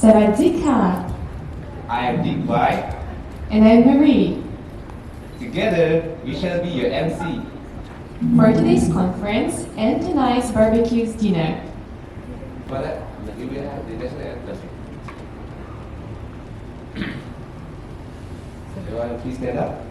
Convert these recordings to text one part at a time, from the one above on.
Sawadika. I am Dikwai. And I'm Marie. Together, we shall be your MC for today's conference and tonight's barbecues dinner. For that, we will have the national anthem. Everyone, please stand up.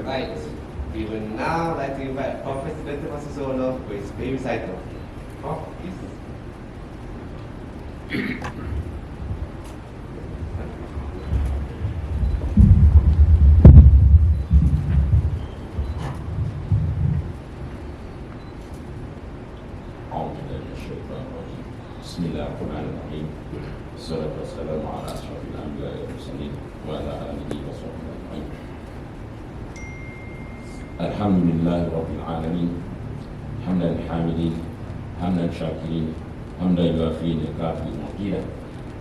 Right, we will now like to invite Professor Dr. Masuzolo for his pay recital. Prof, please. Bismillahirrahmanirrahim. Wassalatu wassalamu ala asyrafil anbiya'i wal mursalin wa ala alihi wa sahbihi ajma'in. Alhamdulillahi rabbil alamin. Hamdan hamidin, hamdan syakirin, hamdan yuafi ni'mati mu'tilah.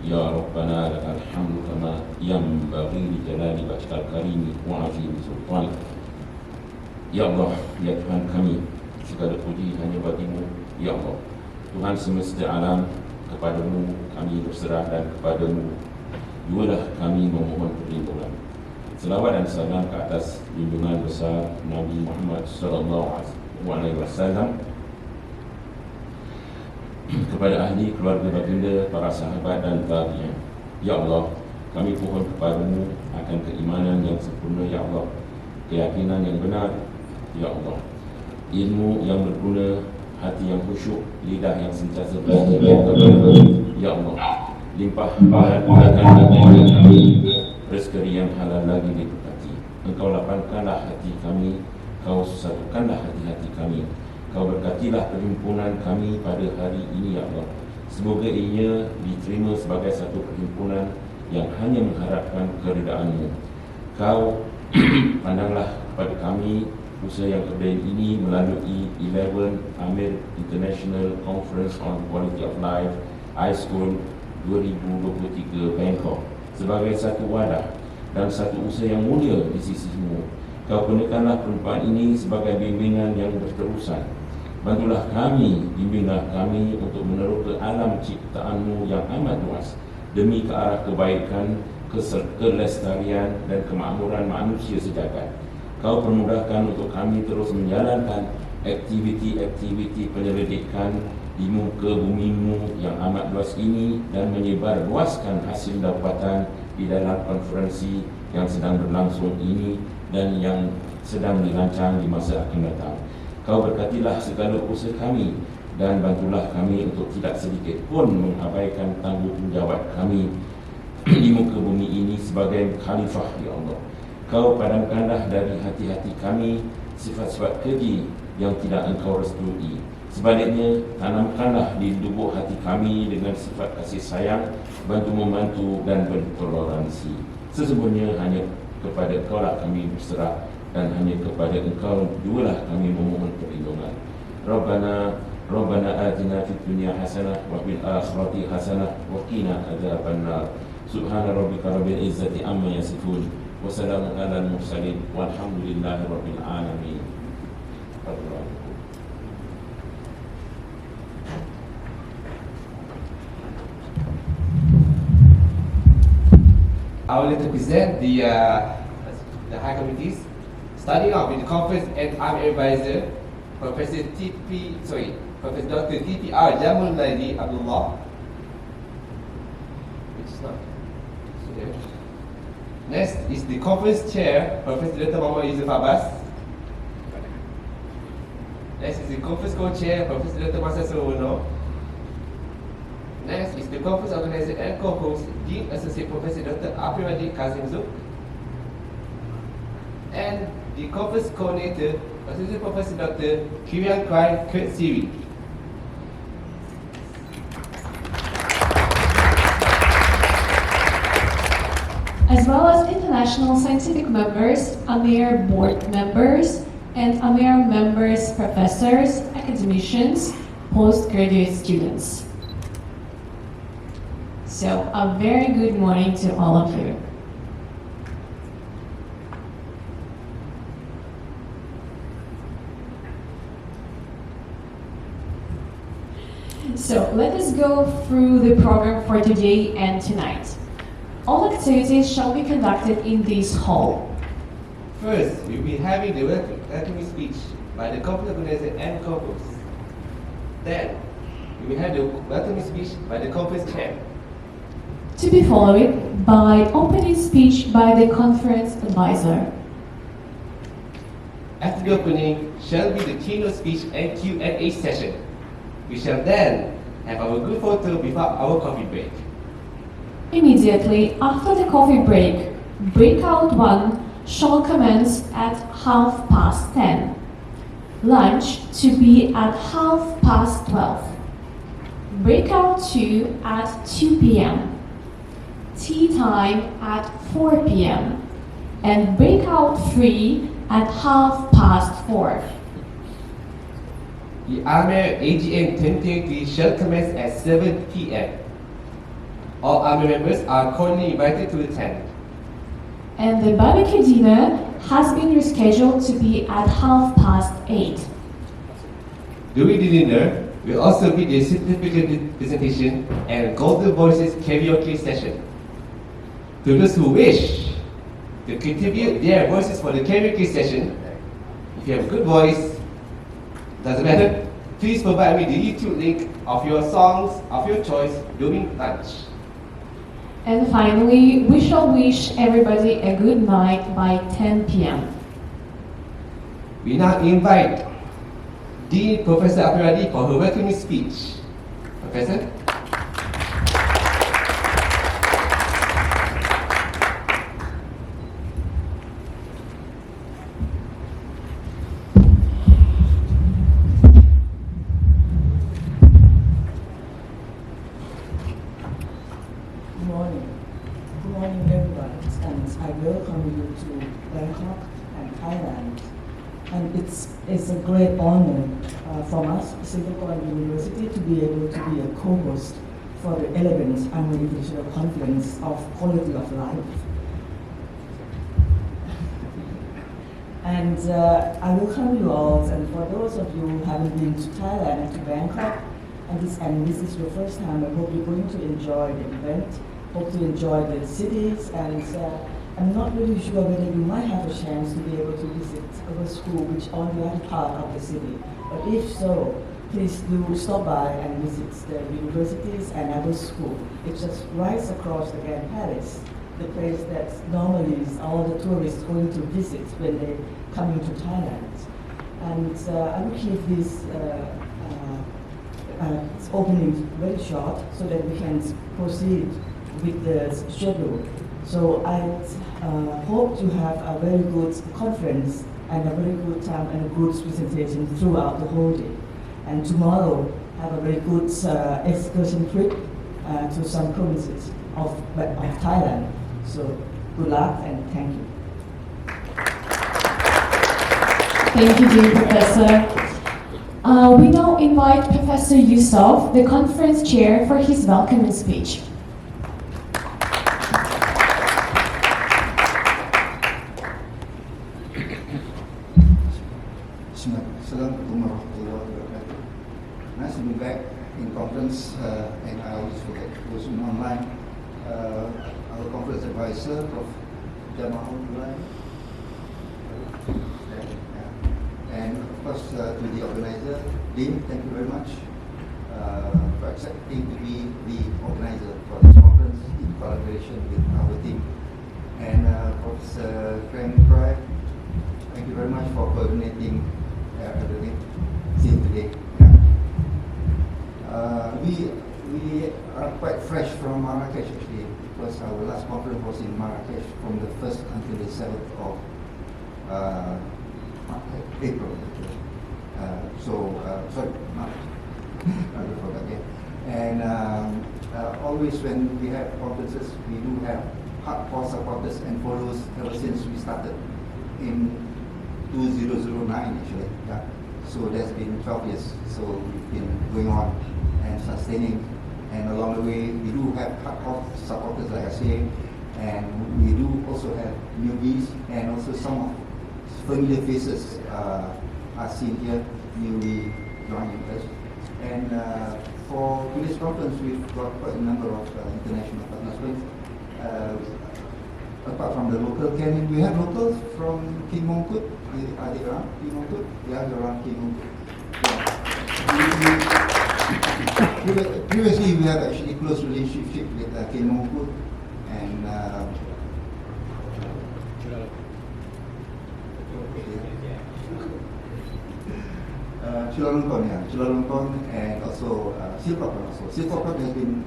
Ya Rabbana lakal hamdu kama yanbaghi li jalali wajhikal karim wa 'azimi sultanik. Ya Allah, ya Tuhan kami, segala puji hanya bagimu, ya Allah, Tuhan semesta alam. Kepadamu kami berserah dan kepadamu jugalah kami memohon perlindungan. Selawat dan salam ke atas junjungan besar Nabi Muhammad SAW, kepada ahli keluarga baginda, para sahabat dan tabi'in. Ya Allah, kami mohon kepadamu akan keimanan yang sempurna, ya Allah, keyakinan yang benar, ya Allah, ilmu yang berguna, hati yang khusyuk, lidah yang sentiasa berzikir kepada-Mu, ya Allah. Limpah bahagian kami, rezeki yang halal lagi diberkati. Engkau lapangkanlah hati kami, Kau satukanlah hati-hati kami, Kau berkatilah perhimpunan kami pada hari ini, ya Allah. Semoga ianya diterima sebagai satu perhimpunan yang hanya mengharapkan keridaan-Mu. Kau pandanglah kepada kami usaha yang kebaikan ini melalui 11 AMER International Conference on Quality of Life AicQoL2023 Bangkok sebagai satu wadah dan satu usaha yang mulia di sisimu. Kau gunakanlah perjumpaan ini sebagai bimbingan yang berterusan. Bantulah kami, bimbinglah kami untuk meneroka alam ciptaanmu yang amat luas demi ke arah kebaikan, kelestarian dan kemakmuran manusia sejagat. Kau permudahkan untuk kami terus menjalankan aktiviti-aktiviti penyelidikan di muka bumimu yang amat luas ini dan menyebar luaskan hasil dapatan di dalam konferensi yang sedang berlangsung ini dan yang sedang dirancang di masa akan datang. Kau berkatilah segala usaha kami dan bantulah kami untuk tidak sedikit pun mengabaikan tanggungjawab kami di muka bumi ini sebagai khalifah, ya Allah. Kau padamkanlah dari hati-hati kami sifat-sifat keji yang tidak Engkau restui. Sebaliknya, tanamkanlah di lubuk hati kami dengan sifat kasih sayang, bantu-membantu dan bertoleransi. Sesungguhnya hanya kepada Engkau lah kami berserah dan hanya kepada Engkau jualah kami memohon perlindungan. Rabbana atina fid dunya hasanah wa fil akhirati hasanah wa qina adzabannar. Subhana rabbika rabbil izzati amma yasifun. Wassalamu ala al-mursalin walhamdulillahi rabbil alamin. I would like to present the high committees, starting off with the conference and AMER advisor, Professor Dr. TPR Jamul Naidi Abdullah, which is not there. Next is the conference chair, Professor Dr. Muhammad Yusuf Abbas. Next is the conference co-chair, Professor Dr. Masa Surono. Next is the conference organizer and co-host, Dean Associate Professor Dr. Apiradi Kazim Zuk. And the conference coordinator, Associate Professor Dr. Kirian Kwai Kurt Siri. As well as international scientific members, AMER board members, and AMER members, professors, academicians, postgraduate students. So, a very good morning to all of you. So, let us go through the program for today and tonight. All activities shall be conducted in this hall. First, we'll be having the welcoming speech by the conference organizer and co-host. Then, we will have the welcoming speech by the conference chair. To be followed by opening speech by the conference advisor. After the opening shall be the keynote speech and Q&A session. We shall then have our good photo before our coffee break. Immediately after the coffee break, Breakout 1 shall commence at 10:30. Lunch to be at 12:30. Breakout 2 at 2 p.m. Tea time at 4 p.m. and Breakout 3 at 4:30. The AMER AGM 2023 shall commence at 7 p.m. All AMER members are cordially invited to attend. And the barbecue dinner has been rescheduled to be at 8:30. During the dinner, will also be the certificate presentation and Golden Voices karaoke session. To those who wish to contribute their voices for the karaoke session, if you have a good voice, doesn't matter, please provide me the YouTube link of your songs of your choice during lunch. And finally, we shall wish everybody a good night by 10 p.m. We now invite Dean Professor Apiradi for her welcoming speech. Professor? Good morning everyone, and I welcome you to Bangkok and Thailand. And it's a great honor from us, Silpakorn University, to be able to be a co-host for the 11th AMER International Conference of Quality of Life. And I welcome you all, and for those of you who haven't been to Thailand and to Bangkok, and this is your first time, I hope you're going to enjoy the event, hope to enjoy the cities, and I'm not really sure whether you might have a chance to be able to visit our school, which on the other part of the city. But if so, please do stop by and visit the universities and other schools. It's just right across again Paris, the place that normally is all the tourists going to visit when they come into Thailand. And I will keep this opening very short so that we can proceed with the schedule. So I hope to have a very good conference and a very good time and a good presentation throughout the whole day. And tomorrow, have a very good excursion trip to some provinces of Thailand. So good luck and thank you. Thank you, dear Professor. We now invite Professor Yusuf, the conference chair, for his welcoming speech. Assalamualaikum warahmatullahi wabarakatuh. Nice to be back in conference, and I always forget those online. Our conference advisor, Prof. Jamal Ulai, and of course to the organizer, Dean, thank you very much for accepting to be the organizer for this conference in collaboration with our team. And Professor Frank Fry, thank you very much for coordinating everything seen today. We are quite fresh from Marrakesh actually, because our last conference was in Marrakesh from the 1st until the 7th of April. Sorry, March. I forgot again. And always when we have conferences, we do have hardcore supporters and followers ever since we started in 2009 actually. Yeah. So that's been 12 years. So we've been going on and sustaining. And along the way, we do have hardcore supporters, like I say, and we do also have newbies, and also some familiar faces are seen here, newly joining us. And for today's conference, we've got quite a number of international participants. Apart from the local, we have locals from King Mongkut. Are they around King Mongkut? Yeah, they're around King Mongkut. Yeah. Previously, we have actually close relationship with King Mongkut and Chulalongkorn, and also Silpakorn. Silpakorn has been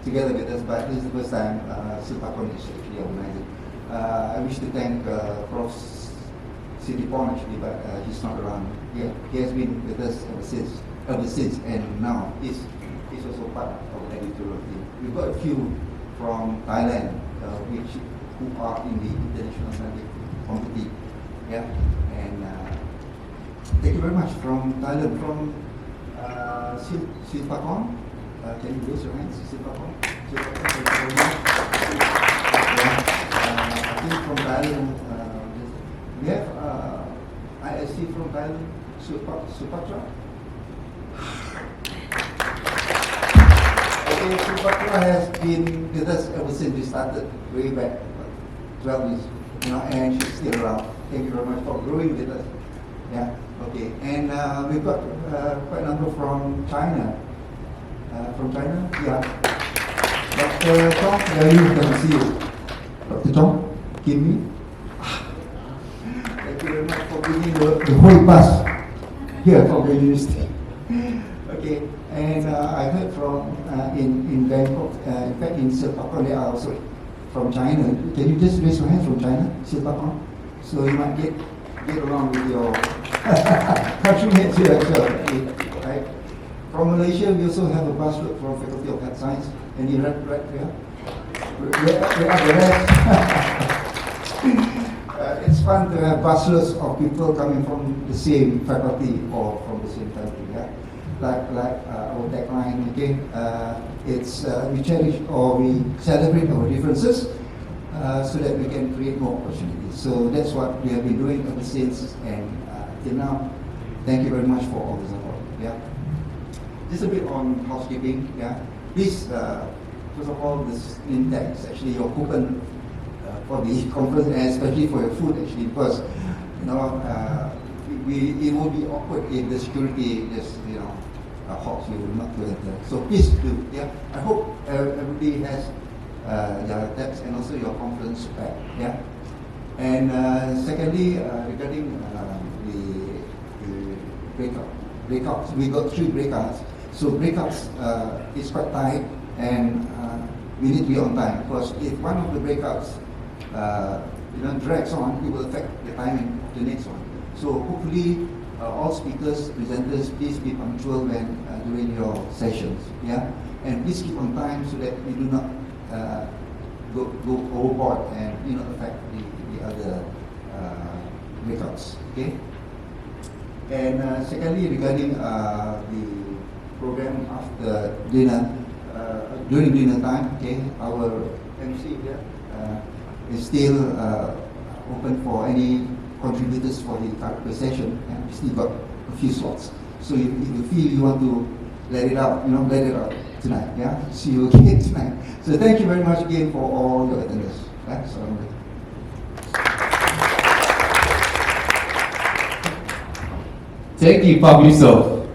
together with us, but this is the first time Silpakorn is actually organizing. I wish to thank Prof. Silpakorn actually, but he's not around. Yeah, he has been with us ever since, and now he's also part of the editorial team. We've got a few from Thailand, who are in the international scientific committee. Yeah, and thank you very much from Thailand, from Silpakorn. Can you raise your hands, Silpakorn? Thank you very much. I think from Thailand, we have ISC from Thailand, Supatra. Okay, Supatra has been with us ever since we started, way back, 12 years, and she's still around. Thank you very much for growing with us. Yeah, okay, and we've got quite a number from China. From China, yeah. Dr. Chong, there you can see you. Dr. Chong, give me. Thank you very much for bringing the whole bus here from the university. Okay, and I heard from in Bangkok, in fact in Silpakorn, they are also from China. Can you just raise your hand from China, Silpakorn? So you might get along with your countrymates here as well. Okay, right? From Malaysia, we also have a busload from Faculty of Health Science. Any right here? Where are the rest? it's fun to have bachelors of people coming from the same faculty or from the same country. Yeah? Like our tagline, okay? It's we cherish or we celebrate our differences so that we can create more opportunities. So that's what we have been doing ever since and till now. Thank you very much for all the support. Yeah. Just a bit on housekeeping. Yeah. Please, first of all, this name tag is actually your coupon for the conference and especially for your food actually, because you know it will be awkward if the security just hops you not to enter. So please do. Yeah. I hope everybody has their tags and also your conference bag. Yeah. And secondly, regarding the breakouts, we got 3 breakouts. So breakouts is quite tight, and we need to be on time because if one of the breakouts drags on, it will affect the timing of the next one. So hopefully, all speakers, presenters, please be punctual when during your sessions. Yeah, and please keep on time so that you do not go overboard and affect the other breakouts. Okay. And secondly, regarding the program after dinner, during dinner time, okay, our MC here is still open for any contributors for the karaoke session, and we still got a few slots. So if you feel you want to let it out, let it out tonight. Yeah, see you again tonight. So thank you very much again for all your attendance. Yeah? Assalamualaikum. Thank you, Pak Yusof.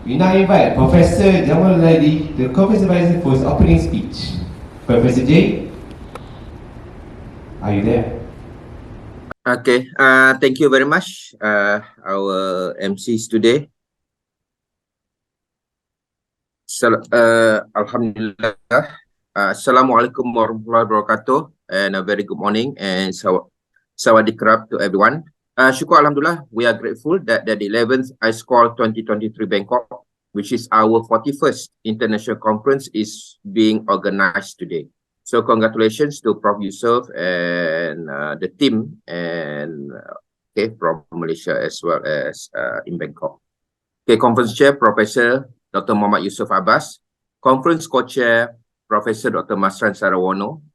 We now invite Professor Jamal Ladi, the conference advisor, for his opening speech. Professor J, are you there? Okay, thank you very much, our MCs today. Alhamdulillah. Assalamualaikum warahmatullahi wabarakatuh, and a very good morning and sawadee krab to everyone. Syukur Alhamdulillah, we are grateful that the 11th AicQoL2023 Bangkok, which is our 41st international conference, is being organized today. So congratulations to Prof. Yusof and the team and from Malaysia as well as in Bangkok. Okay, conference chair, Professor Dr. Muhammad Yusof Abbas. Conference co-chair, Professor Dr. Masran Sarawono.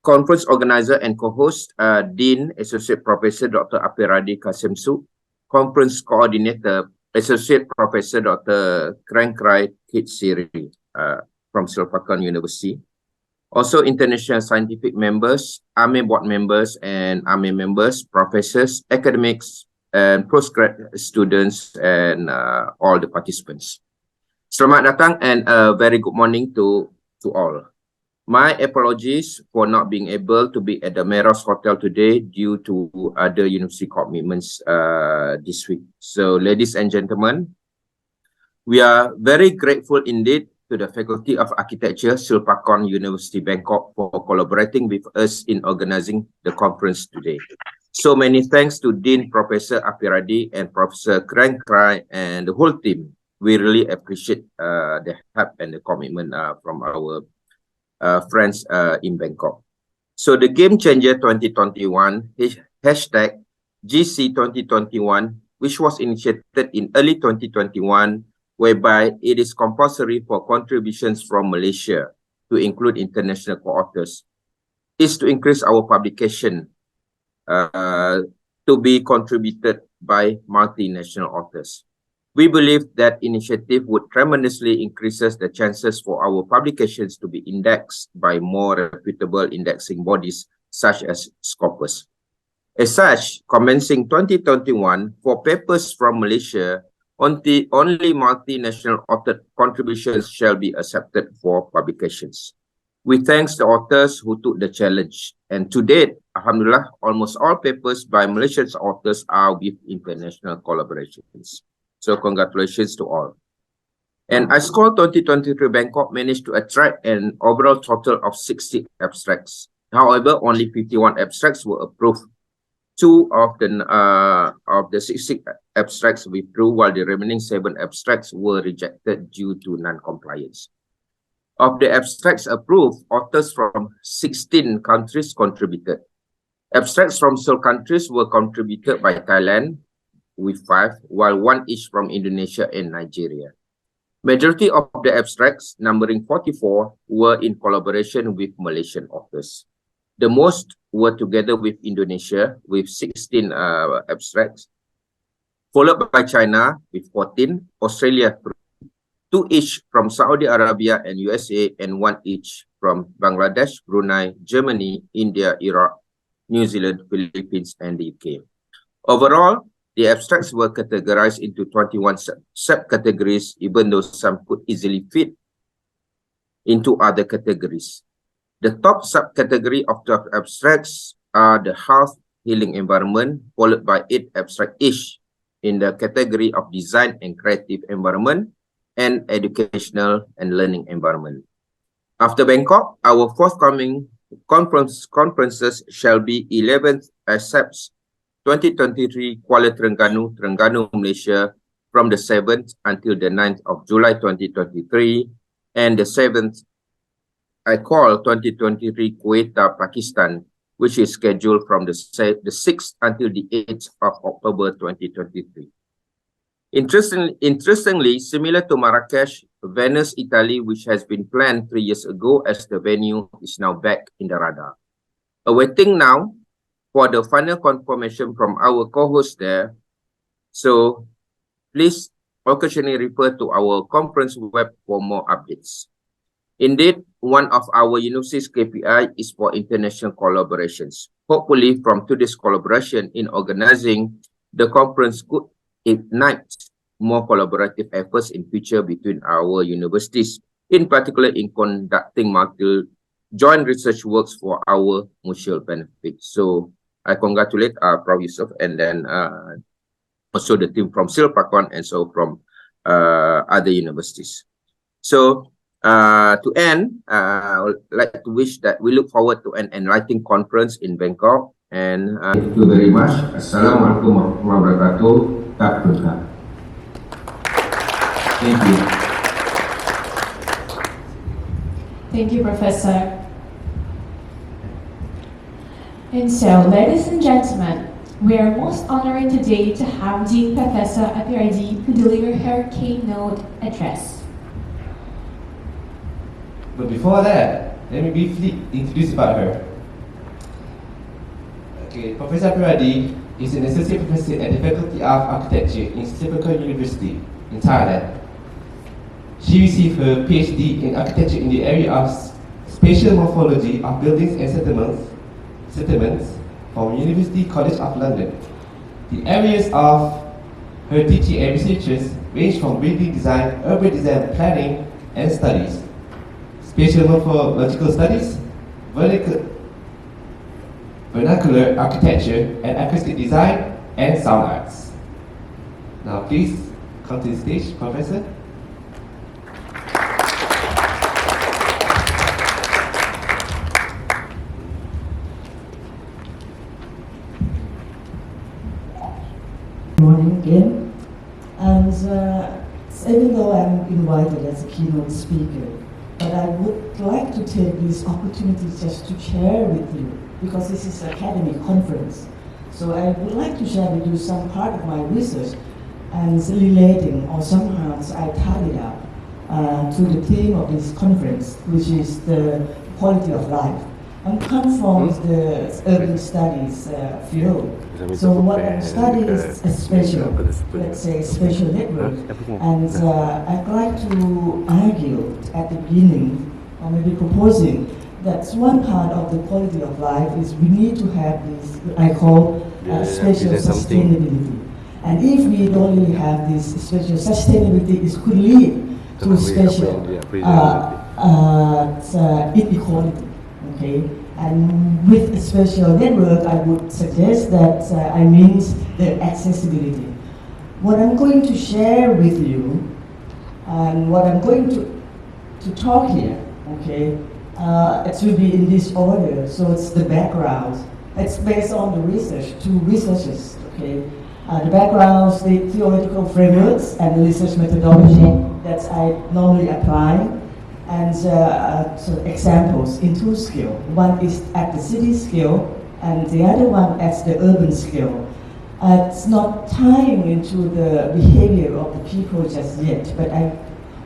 Conference organizer and co-host, Dean Associate Professor Dr. Apiradi Kasimsu. Conference coordinator, Associate Professor Dr. Krangkrai Kitsiri from Silpakorn University. Also international scientific members, AMER board members and AMER members, professors, academics, and postgrad students, and all the participants. Selamat datang and a very good morning to all. My apologies for not being able to be at the Meros Hotel today due to other university commitments this week. So, ladies and gentlemen, we are very grateful indeed to the Faculty of Architecture, Silpakorn University, Bangkok, for collaborating with us in organizing the conference today. So many thanks to Dean Professor Apiradi and Professor Krangkrai and the whole team. We really appreciate the help and the commitment from our friends in Bangkok. So the Game Changer 2021 hashtag GC 2021, which was initiated in early 2021, whereby it is compulsory for contributions from Malaysia to include international co-authors, is to increase our publication to be contributed by multinational authors. We believe that initiative would tremendously increases the chances for our publications to be indexed by more reputable indexing bodies such as Scopus. As such, commencing 2021, for papers from Malaysia, only multinational author contributions shall be accepted for publications. We thank the authors who took the challenge, and to date, Alhamdulillah, almost all papers by Malaysian authors are with international collaborations. So congratulations to all. And AicQoL2023 Bangkok managed to attract an overall total of 60 abstracts. However, only 51 abstracts were approved. 2 of the 60 abstracts withdrew, while the remaining 7 abstracts were rejected due to non-compliance. Of the abstracts approved, authors from 16 countries contributed. Abstracts from Seoul countries were contributed by Thailand with 5, while 1 each from Indonesia and Nigeria. Majority of the abstracts, numbering 44, were in collaboration with Malaysian authors. The most were together with Indonesia with 16 abstracts, followed by China with 14, Australia 2 each from Saudi Arabia and USA, and 1 each from Bangladesh, Brunei, Germany, India, Iraq, New Zealand, Philippines, and the UK. Overall, the abstracts were categorized into 21 subcategories, even though some could easily fit into other categories. The top subcategory of the abstracts are the health healing environment, followed by 8 abstracts each in the category of design and creative environment and educational and learning environment. After Bangkok, our forthcoming conferences shall be 11th ACEPS 2023 Kuala Terengganu, Malaysia, from the 7th until the 9th of July 2023, and the 7th AicQoL2023 Quetta, Pakistan, which is scheduled from the 6th until the 8th of October 2023. Interestingly, similar to Marrakesh, Venice, Italy, which has been planned 3 years ago as the venue, is now back in the radar. Awaiting now for the final confirmation from our co-host there. So please occasionally refer to our conference web for more updates. Indeed, one of our university's KPI is for international collaborations. Hopefully, from today's collaboration in organizing the conference could ignite more collaborative efforts in future between our universities, in particular in conducting joint research works for our mutual benefit. So I congratulate Prof. Yusuf and then also the team from Silpakorn and so from other universities. So to end, I would like to wish that we look forward to an enlightening conference in Bangkok. And thank you very much. Assalamualaikum warahmatullahi wabarakatuh. Tak berkah. Thank you. Thank you, Professor. And so, ladies and gentlemen, we are most honored today to have Dean Professor Apiradi who deliver her keynote address. But before that, let me briefly introduce about her. Okay, Professor Apiradi is an associate professor at the Faculty of Architecture in Silpakorn University in Thailand. She received her PhD in architecture in the area of spatial morphology of buildings and settlements from University College of London. The areas of her teaching and researches range from building design, urban design planning and studies, spatial morphological studies, vernacular architecture and acoustic design and sound arts. Now please come to the stage, Professor. Good morning again. And even though I'm invited as a keynote speaker, but I would like to take this opportunity just to share with you, because this is an academic conference. So I would like to share with you some part of my research and relating, or somehow I tie it up to the theme of this conference, which is the quality of life. I come from the urban studies field. So what I study is a spatial, let's say spatial network. And I'd like to argue at the beginning, or maybe proposing, that one part of the quality of life is we need to have this, I call spatial sustainability. And if we don't really have this spatial sustainability, it could lead to spatial inequality. Okay, and with a spatial network, I would suggest that I mean the accessibility. What I'm going to share with you, and what I'm going to talk here, okay, it will be in this order. So it's the background. It's based on the research, 2 researches, okay. The backgrounds, the theoretical frameworks, and the research methodology that I normally apply. And so examples in two scale. One is at the city scale, and the other one at the urban scale. It's not tying into the behavior of the people just yet, but I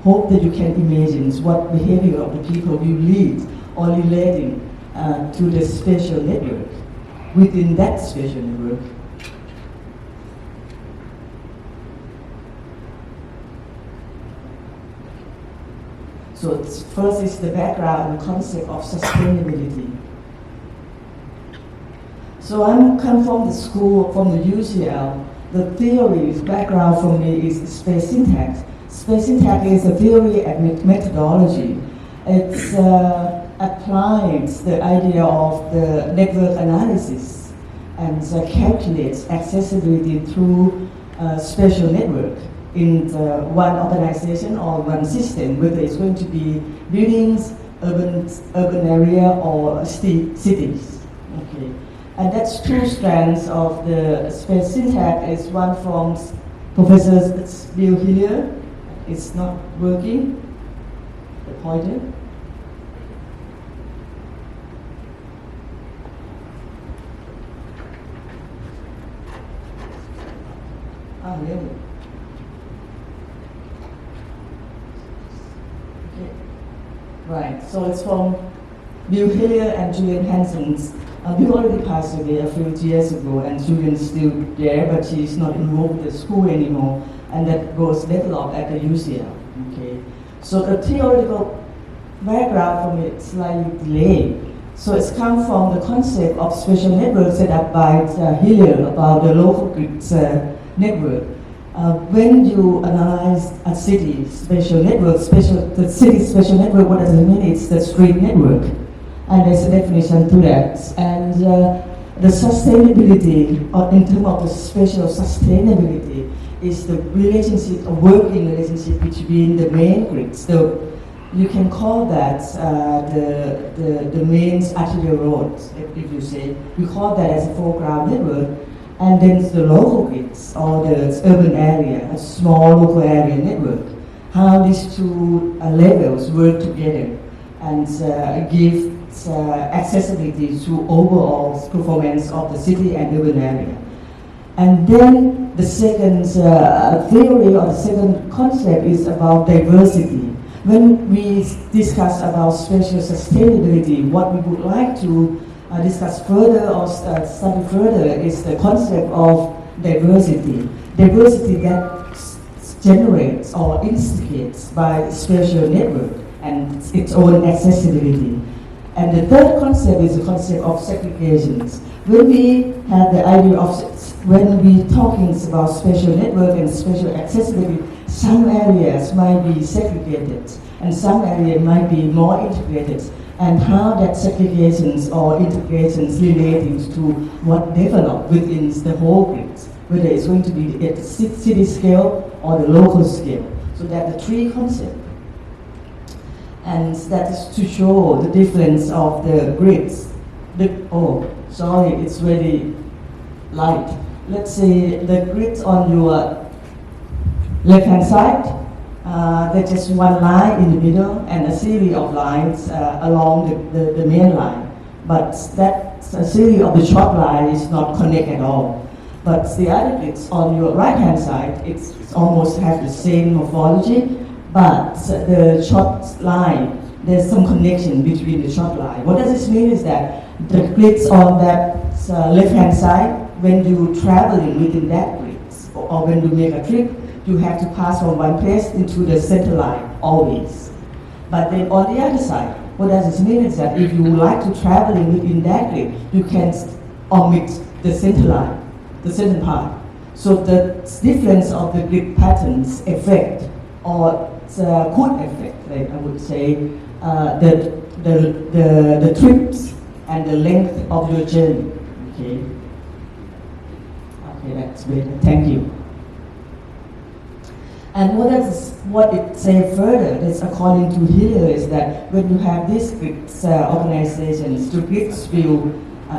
hope that you can imagine what behavior of the people will lead or relating to the spatial network within that spatial network. So first is the background and concept of sustainability. So I come from the school, from the UCL. The theory background for me is space syntax. Space syntax is a theory and methodology. It's applies the idea of the network analysis and calculates accessibility through spatial network in one organization or one system, whether it's going to be buildings, urban area, or cities. Okay. And that's two strands of the space syntax. Is one from Professor Bill Hillier. It's not working. The pointer. Ah, really? Okay. Right. So it's from Bill Hillier and Julian Hansen's. Bill already passed away a few years ago, and Julian's still there, but she's not involved with the school anymore, and that was developed at the UCL. Okay, so the theoretical background from it is slightly delayed. So it's come from the concept of spatial networks set up by Hillier about the local grid network. When you analyze a city spatial network, the city spatial network, what does it mean? It's the street network. And there's a definition to that. And the sustainability, or in terms of the spatial sustainability, is the relationship, a working relationship between the main grids. So you can call that the main arterial roads, if you say. We call that as a foreground network. And then the local grids, or the urban area, a small local area network. How these two levels work together and give accessibility to overall performance of the city and urban area. And then the second theory or the second concept is about diversity. When we discuss about spatial sustainability, what we would like to discuss further or study further is the concept of diversity. Diversity that generates or instigates by the spatial network and its own accessibility. And the third concept is the concept of segregations. When we have the idea of, when we talking about spatial network and spatial accessibility, some areas might be segregated and some areas might be more integrated, and how that segregations or integrations relating to what developed within the whole grid, whether it's going to be at the city scale or the local scale. So that are the three concepts. And that is to show the difference of the grids. Sorry, it's very light. Let's say the grid on your left-hand side, there's just one line in the middle and a series of lines along the main line. But that series of the short line is not connected at all. But the other grids on your right-hand side, it's almost have the same morphology, but the short line, there's some connection between the short line. What does this mean is that the grids on that left-hand side, when you traveling within that grid, or when you make a trip, you have to pass from one place into the center line, always. But then on the other side, what does this mean is that if you like to traveling within that grid, you can omit the center line, the center part. So the difference of the grid patterns affect, or could affect, like I would say, the trips and the length of your journey. Okay. Okay, that's better. Thank you. And what it says further, is according to Hillier, is that when you have these grids organizations, the grids will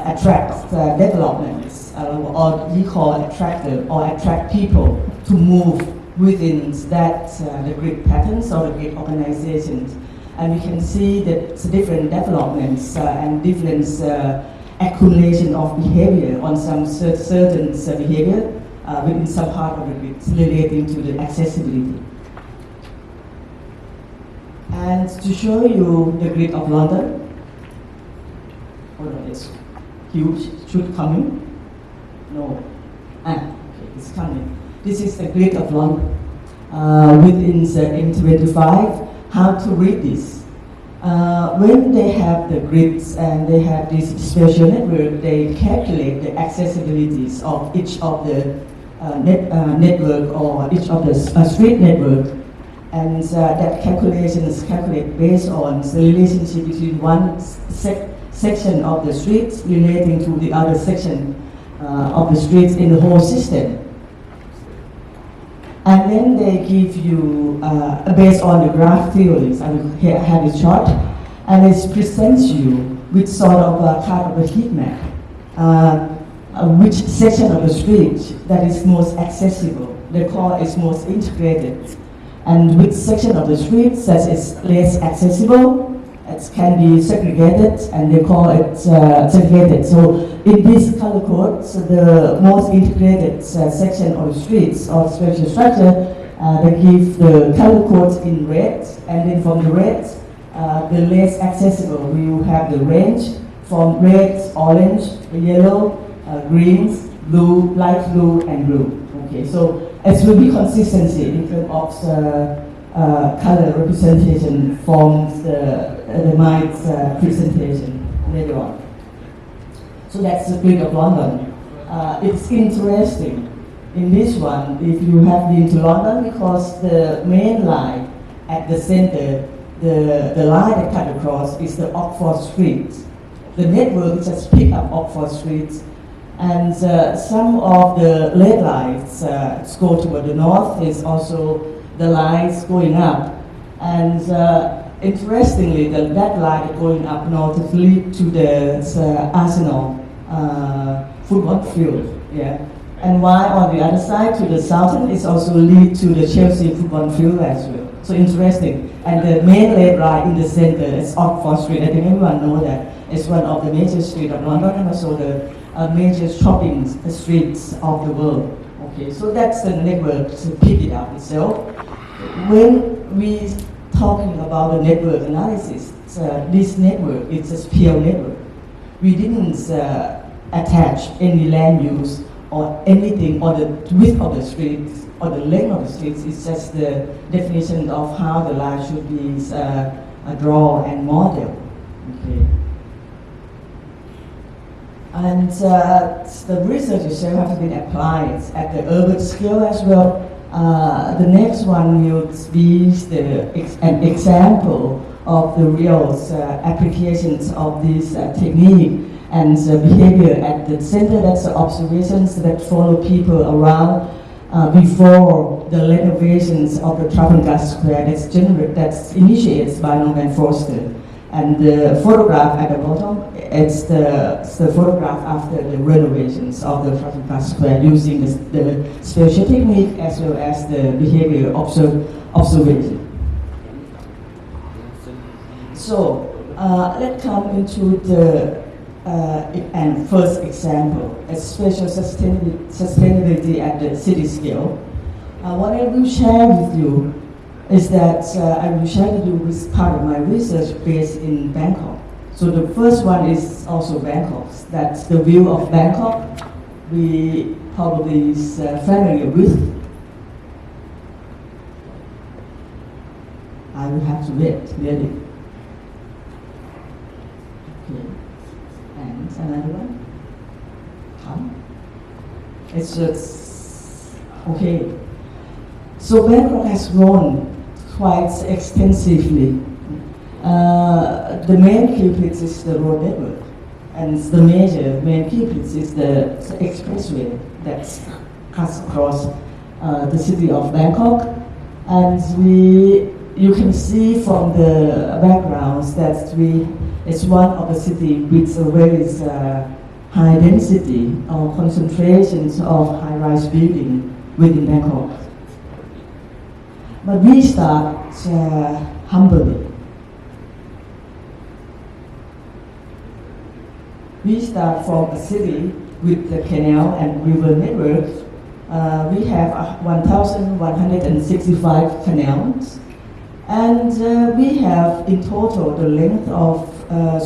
attract developments, or we call attractive, or attract people to move within that the grid patterns or the grid organizations. And you can see that the different developments and different accumulation of behavior on some certain behavior within some part of the grid relating to the accessibility. And to show you the grid of London, hold on, it's huge, should coming. No, okay, it's coming. This is the grid of London within the M25. How to read this? When they have the grids and they have this spatial network, they calculate the accessibilities of each of the network or each of the street network, and that calculation is calculated based on the relationship between one section of the streets relating to the other section of the streets in the whole system. And then they give you, based on the graph theories, I will have a chart, and it presents you with sort of a kind of a heat map, which section of the street that is most accessible, they call it most integrated, and which section of the street that is less accessible, it can be segregated, and they call it segregated. So in this color code, so the most integrated section of the streets or spatial structure, they give the color codes in red, and then from the red, the less accessible, we will have the range from red, orange, yellow, greens, blue, light blue, and blue. Okay, so it will be consistency in terms of color representation from the mind's presentation later on. So that's the grid of London. It's interesting in this one, if you have been to London, because the main line at the center, the line that cut across is the Oxford Street. The network just pick up Oxford Street, and some of the red lines go toward the north. Is also the lines going up, and interestingly, that line going up north lead to the Arsenal football field. Yeah. And while on the other side, to the southern, is also lead to the Chelsea football field as well. So interesting. And the main red line in the center is Oxford Street. I think everyone knows that it's one of the major streets of London, and also the major shopping streets of the world. Okay, so that's the network to pick it up itself. When we talking about the network analysis, this network is a pure network. We didn't attach any land use or anything on the width of the streets or the length of the streets. It's just the definition of how the line should be drawn and modeled. Okay. And the research itself has been applied at the urban scale as well. The next one will be an example of the real applications of this technique and behavior at the center. That's the observations that follow people around before the renovations of the Trafalgar Square that's initiated by Norman Foster. And the photograph at the bottom, it's the photograph after the renovations of the Trafalgar Square using the spatial technique as well as the behavior observation. So let's come into the first example, a spatial sustainability at the city scale. What I will share with you is that I will share with you with part of my research based in Bangkok. So the first one is also Bangkok. That's the view of Bangkok. We probably is familiar with. I will have to wait, really. Okay. And another one. Come. It's just okay. So Bangkok has grown quite extensively. The main culprit is the road network, and the major main culprit is the expressway that cuts across the city of Bangkok. And you can see from the backgrounds that it's one of the cities with a very high density or concentrations of high-rise building within Bangkok. But we start humbly. We start from a city with the canal and river network. We have 1,165 canals, and we have in total the length of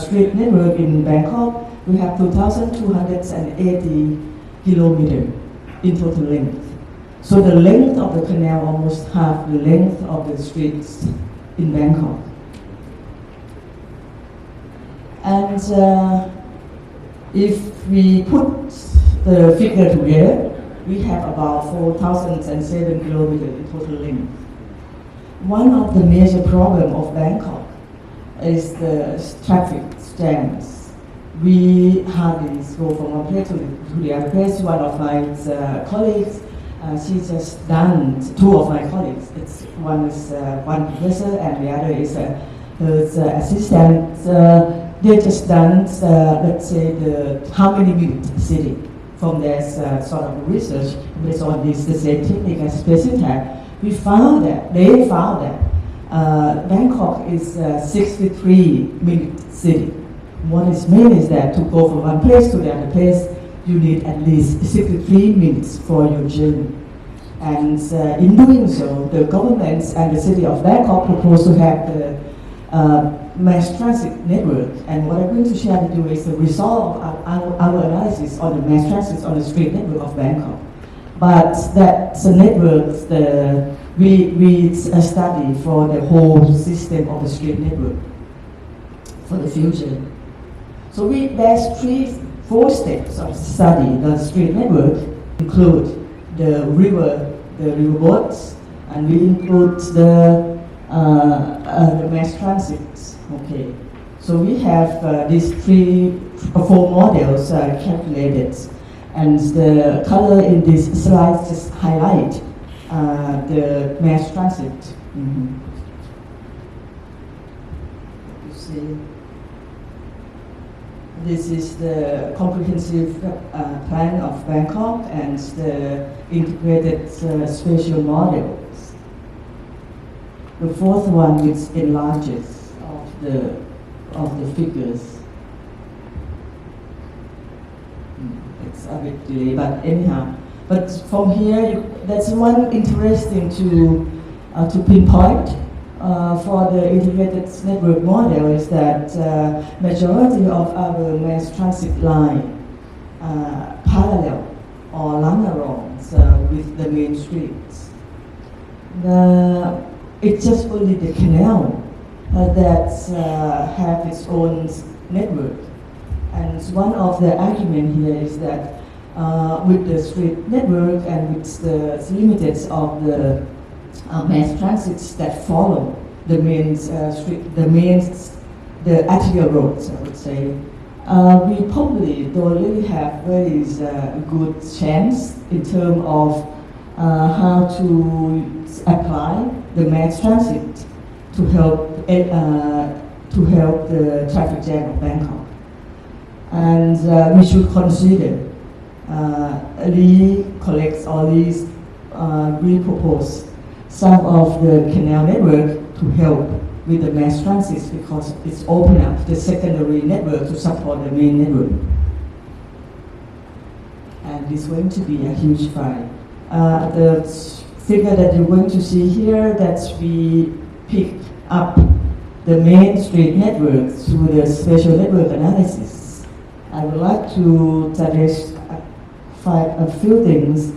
street network in Bangkok. We have 2,280 kilometers in total length. So the length of the canal almost half the length of the streets in Bangkok. And if we put the figure together, we have about 4,007 kilometers in total length. One of the major problems of Bangkok is the traffic jams. We hardly go from one place to the other place. One of my colleagues, she just done, two of my colleagues, one is one professor and the other is her assistant. They just done, let's say, how many minutes city from their sort of research based on this, the same technique as specific. They found that Bangkok is a 63-minute city. What it means is that to go from one place to the other place, you need at least 63 minutes for your journey. And in doing so, the governments and the city of Bangkok propose to have the mass transit network. And what I'm going to share with you is the result of our analysis on the mass transit on the street network of Bangkok. But that's a network, we study for the whole system of the street network for the future. So there's 4 steps of study. The street network include the riverboats, and we include the mass transit. Okay, so we have these 4 models calculated, and the color in this slide just highlight the mass transit. You see. This is the comprehensive plan of Bangkok and the integrated spatial models. The 4th one, which enlarges of the figures. It's a bit delayed, but anyhow. But from here, that's one interesting to pinpoint. For the integrated network model is that majority of our mass transit line parallel or run along with the main streets. It's just only the canal that have its own network. And one of the arguments here is that with the street network and with the limits of the mass transits that follow the main the arterial roads, I would say, we probably don't really have very good chance in terms of how to apply the mass transit to help the traffic jam of Bangkok. And we should consider recollect all these repropose some of the canal network to help with the mass transit because it's open up the secondary network to support the main network. And it's going to be a huge fight. The figure that you're going to see here, that we pick up the main street network through the spatial network analysis. I would like to suggest a few things.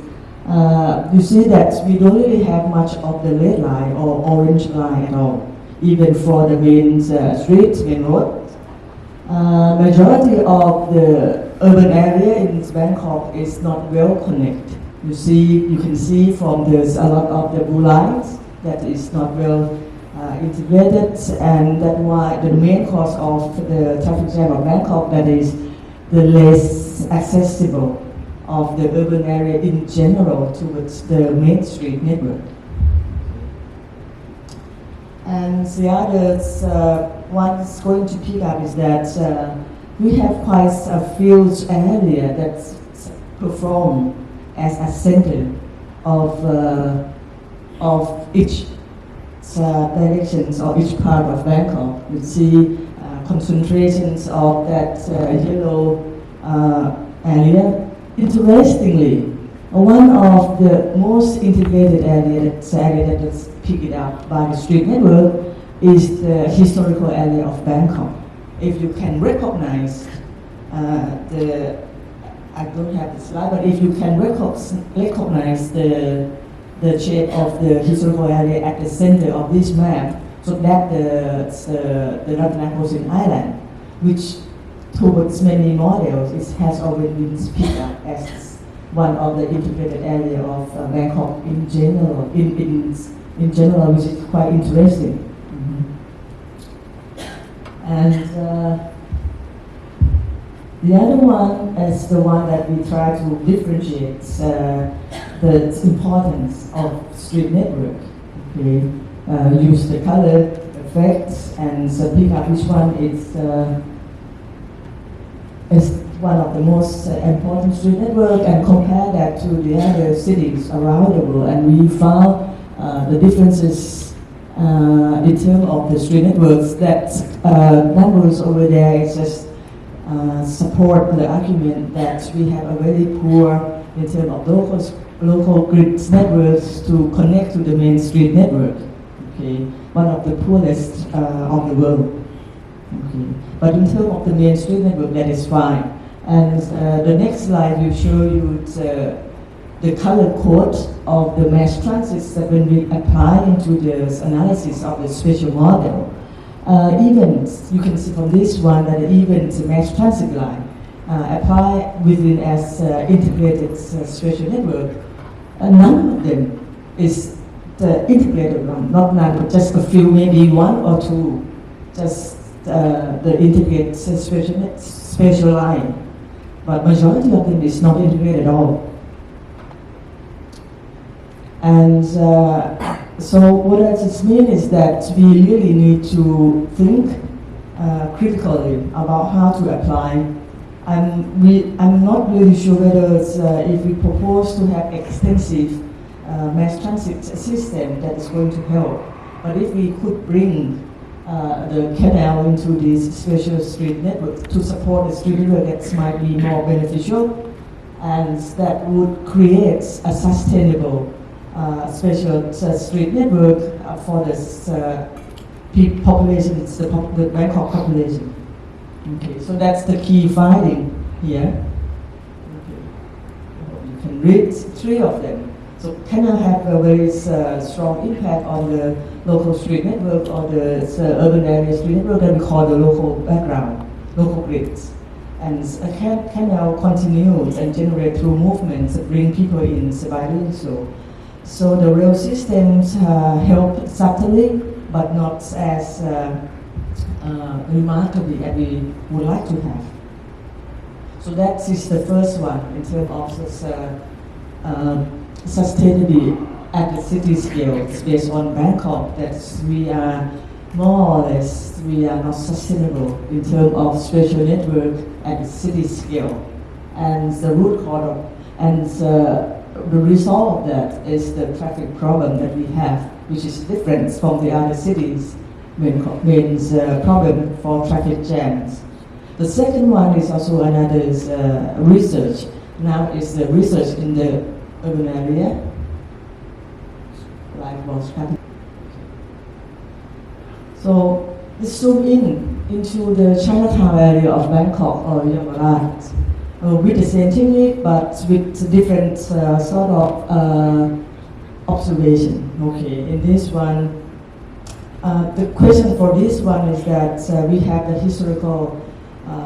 You see that we don't really have much of the red line or orange line at all, even for the main streets, main road. Majority of the urban area in Bangkok is not well connected. You can see from there's a lot of the blue lines that is not well integrated, and that's why the main cause of the traffic jam of Bangkok, that is the less accessible of the urban area in general towards the main street network. And the other one is going to pick up is that we have quite a huge area that's performed as a center of each directions or each part of Bangkok. You see concentrations of that yellow area. Interestingly, one of the most integrated areas that is picked up by the street network is the historical area of Bangkok. If you can recognize I don't have the slide, but if you can recognize the shape of the historical area at the center of this map, so that the Ratanakosin Island, which towards many models it has already been picked up as one of the integrated area of Bangkok in general, in general, which is quite interesting. And the other one is the one that we try to differentiate the importance of street network. Okay? Use the color effects and pick up which one is one of the most important street network and compare that to the other cities around the world. And we found the differences in terms of the street networks. That numbers over there is just support the argument that we have a very poor in terms of local grid networks to connect to the main street network. Okay, one of the poorest of the world. Okay, but in terms of the main street network, that is fine. And the next slide will show you the color code of the mass transits that when we apply into the analysis of the spatial model. Even you can see from this one that even the mass transit line apply within as integrated spatial network. None of them is the integrated one, not none, but just a few, maybe one or two, just the integrated spatial line. But majority of them is not integrated at all. And so what does this mean is that we really need to think critically about how to apply. I'm not really sure whether if we propose to have extensive mass transit system that is going to help. But if we could bring the canal into this special street network to support the street network, that might be more beneficial, and that would create a sustainable special street network for the population, the Bangkok population. Okay, so that's the key finding here. Okay. You can read three of them. So canal have a very strong impact on the local street network or the urban area street network that we call the local background, local grids. And canal continues and generate through movements that bring people in by doing so. So the rail systems help subtly, but not as remarkably as we would like to have. So that is the first one in terms of sustainability at the city scale. It's based on Bangkok that we are more or less not sustainable in terms of spatial network at the city scale. And the root cause and the result of that is the traffic problem that we have, which is different from the other cities, means problem for traffic jams. The second one is also another research. Now is the research in the urban area, like was happening. So let's zoom into the Chinatown area of Bangkok or Yaowarat. With the same technique, but with different sort of observation. Okay, in this one, the question for this one is that we have the historical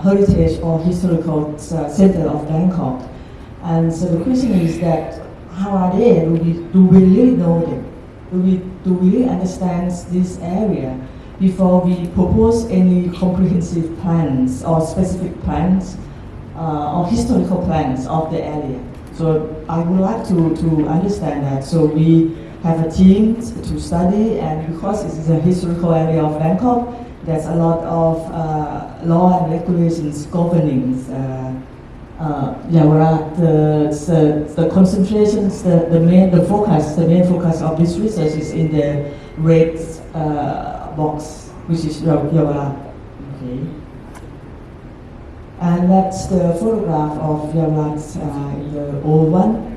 heritage or historical center of Bangkok, and so the question is that how are they? Do we really know them? Do we really understand this area before we propose any comprehensive plans or specific plans? Or historical plans of the area. So I would like to understand that. So we have a team to study, and because it is a historical area of Bangkok, there's a lot of law and regulations governing Yaowarat. The concentrations, the main focus of this research is in the red box, which is Yaowarat. Okay. And that's the photograph of Yaowarat in the old one.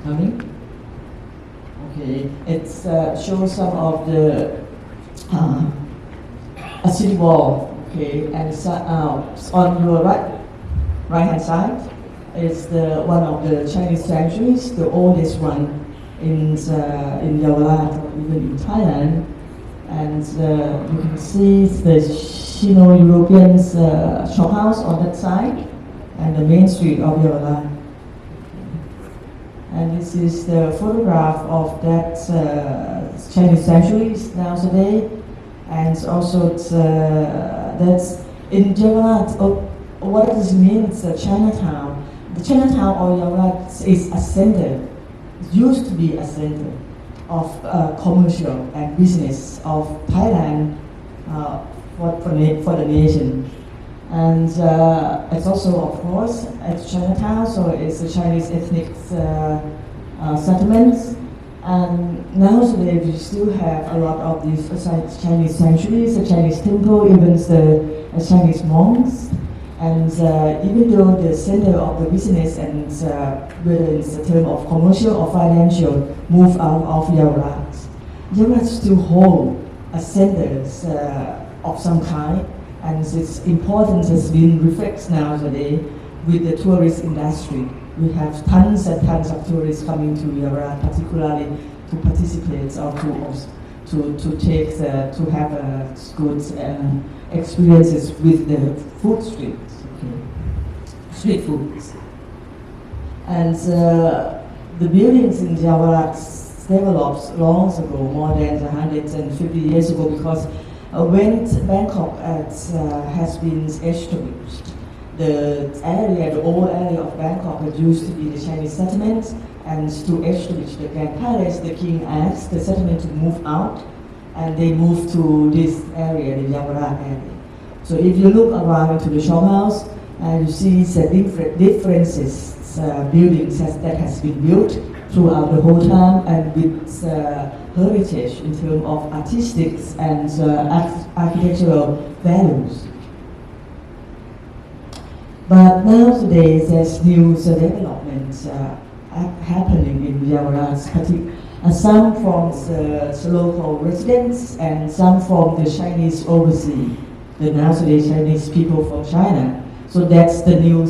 Coming. Okay, it shows some of the a city wall. Okay, and on your right hand side is the one of the Chinese sanctuaries, the oldest one in Yaowarat, or even in Thailand. And you can see the Sino-European shop house on that side, and the main street of Yaowarat. And this is the photograph of that Chinese sanctuary nowadays, and also that's in Yaowarat. What does it mean? It's a Chinatown. The Chinatown of Yaowarat is a center. It used to be a center of commercial and business of Thailand for the nation. And it's also, of course, it's Chinatown, so it's a Chinese ethnic settlements. And nowadays we still have a lot of these Chinese sanctuaries, the Chinese temple, even the Chinese monks. And even though the center of the business and whether it's a term of commercial or financial move out of Yaowarat, Yaowarat still hold a center of some kind. And its importance has been reflected nowadays with the tourist industry. We have tons and tons of tourists coming to Yaowarat, particularly to participate or to have good experiences with the food streets, street foods. And the buildings in Yaowarat developed long ago, more than 150 years ago, because when Bangkok has been established, the old area of Bangkok that used to be the Chinese settlement, and to establish the Grand Palace, the king asked the settlement to move out, and they moved to this area, the Yaowarat area. So if you look around to the shop house, you see the differences, buildings that has been built throughout the whole time, and with heritage in terms of artistic and architectural values. But nowadays there's new developments happening in Yaowarat, some from the local residents and some from the Chinese overseas, the nowadays Chinese people from China. So that's the new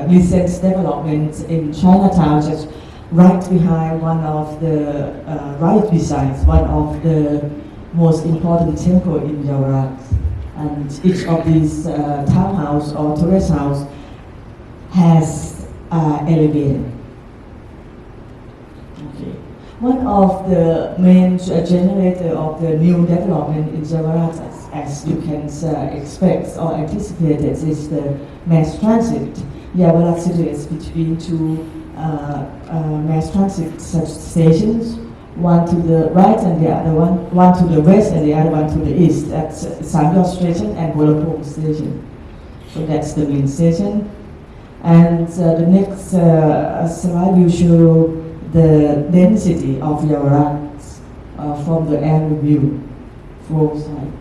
recent development in Chinatown, just right behind one of the, right beside one of the most important temple in Yaowarat. And each of these townhouse or tourist house has elevator. Okay. One of the main generator of the new development in Yaowarat, as you can expect or anticipate, is the mass transit. Yaowarat situates between two mass transit stations, one to the right and the other one to the west and the other one to the east. That's Sanyot Station and Bolapong Station. So that's the main station. And the next slide will show the density of Yaowarat from the air view flow side.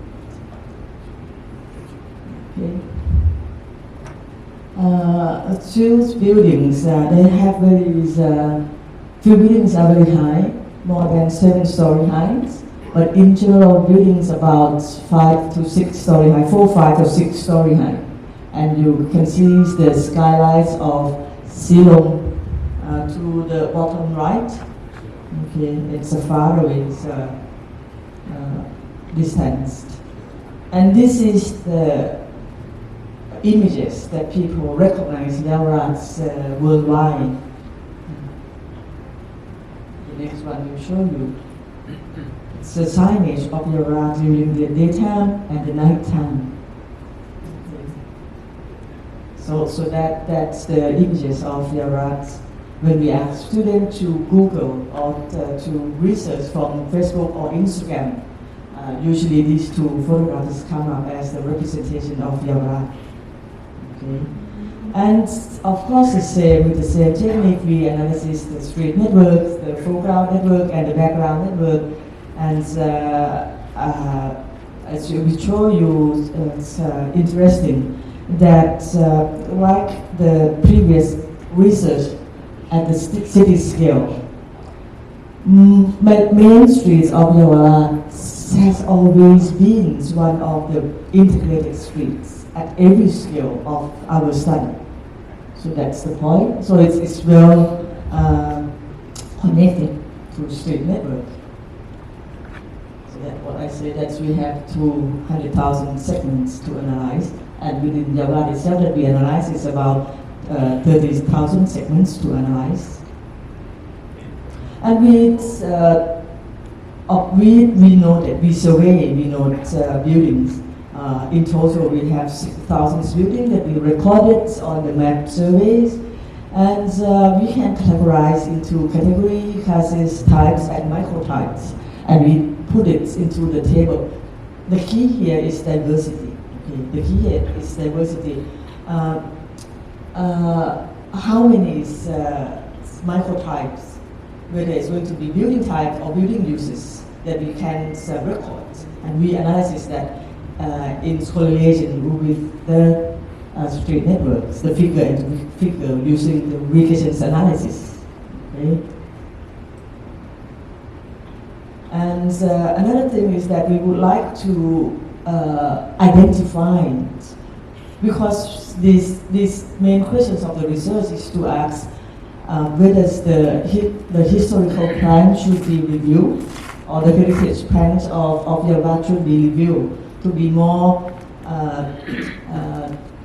Okay. Two buildings, they have few buildings are very high, more than 7-story heights, but in general buildings about 5 to 6 story high, 4, 5 or 6 story high. And you can see the skylights of Silom to the bottom right. Okay, it's a far away distance. And this is the images that people recognize Yaowarat worldwide. The next one will show you. It's the signage of Yaowarat during the daytime and the nighttime. So that's the images of Yaowarat. When we ask students to Google or to research from Facebook or Instagram, usually these two photographs come up as the representation of Yaowarat. Okay. And of course, the same with the same technique, we analyze the street networks, the foreground network, and the background network. And as we show you, it's interesting that like the previous research at the city scale, main streets of Java has always been one of the integrated streets at every scale of our study. So that's the point. So it's well connected to street network. So that's what I say, that we have 200,000 segments to analyze, and within Java itself that we analyze is about 30,000 segments to analyze. And we know that we survey, we know that buildings. In total, we have 6,000 buildings that we recorded on the map surveys, and we can categorize into category, classes, types, and microtypes, and we put it into the table. The key here is diversity. Okay? The key here is diversity. How many microtypes, whether it's going to be building type or building uses, that we can record, and we analyze that in correlation with the street networks, the figure and figure using the regression analysis. Okay? And another thing is that we would like to identify, because these main questions of the research is to ask whether the historical plan should be reviewed, or the heritage plans of Java should be reviewed to be more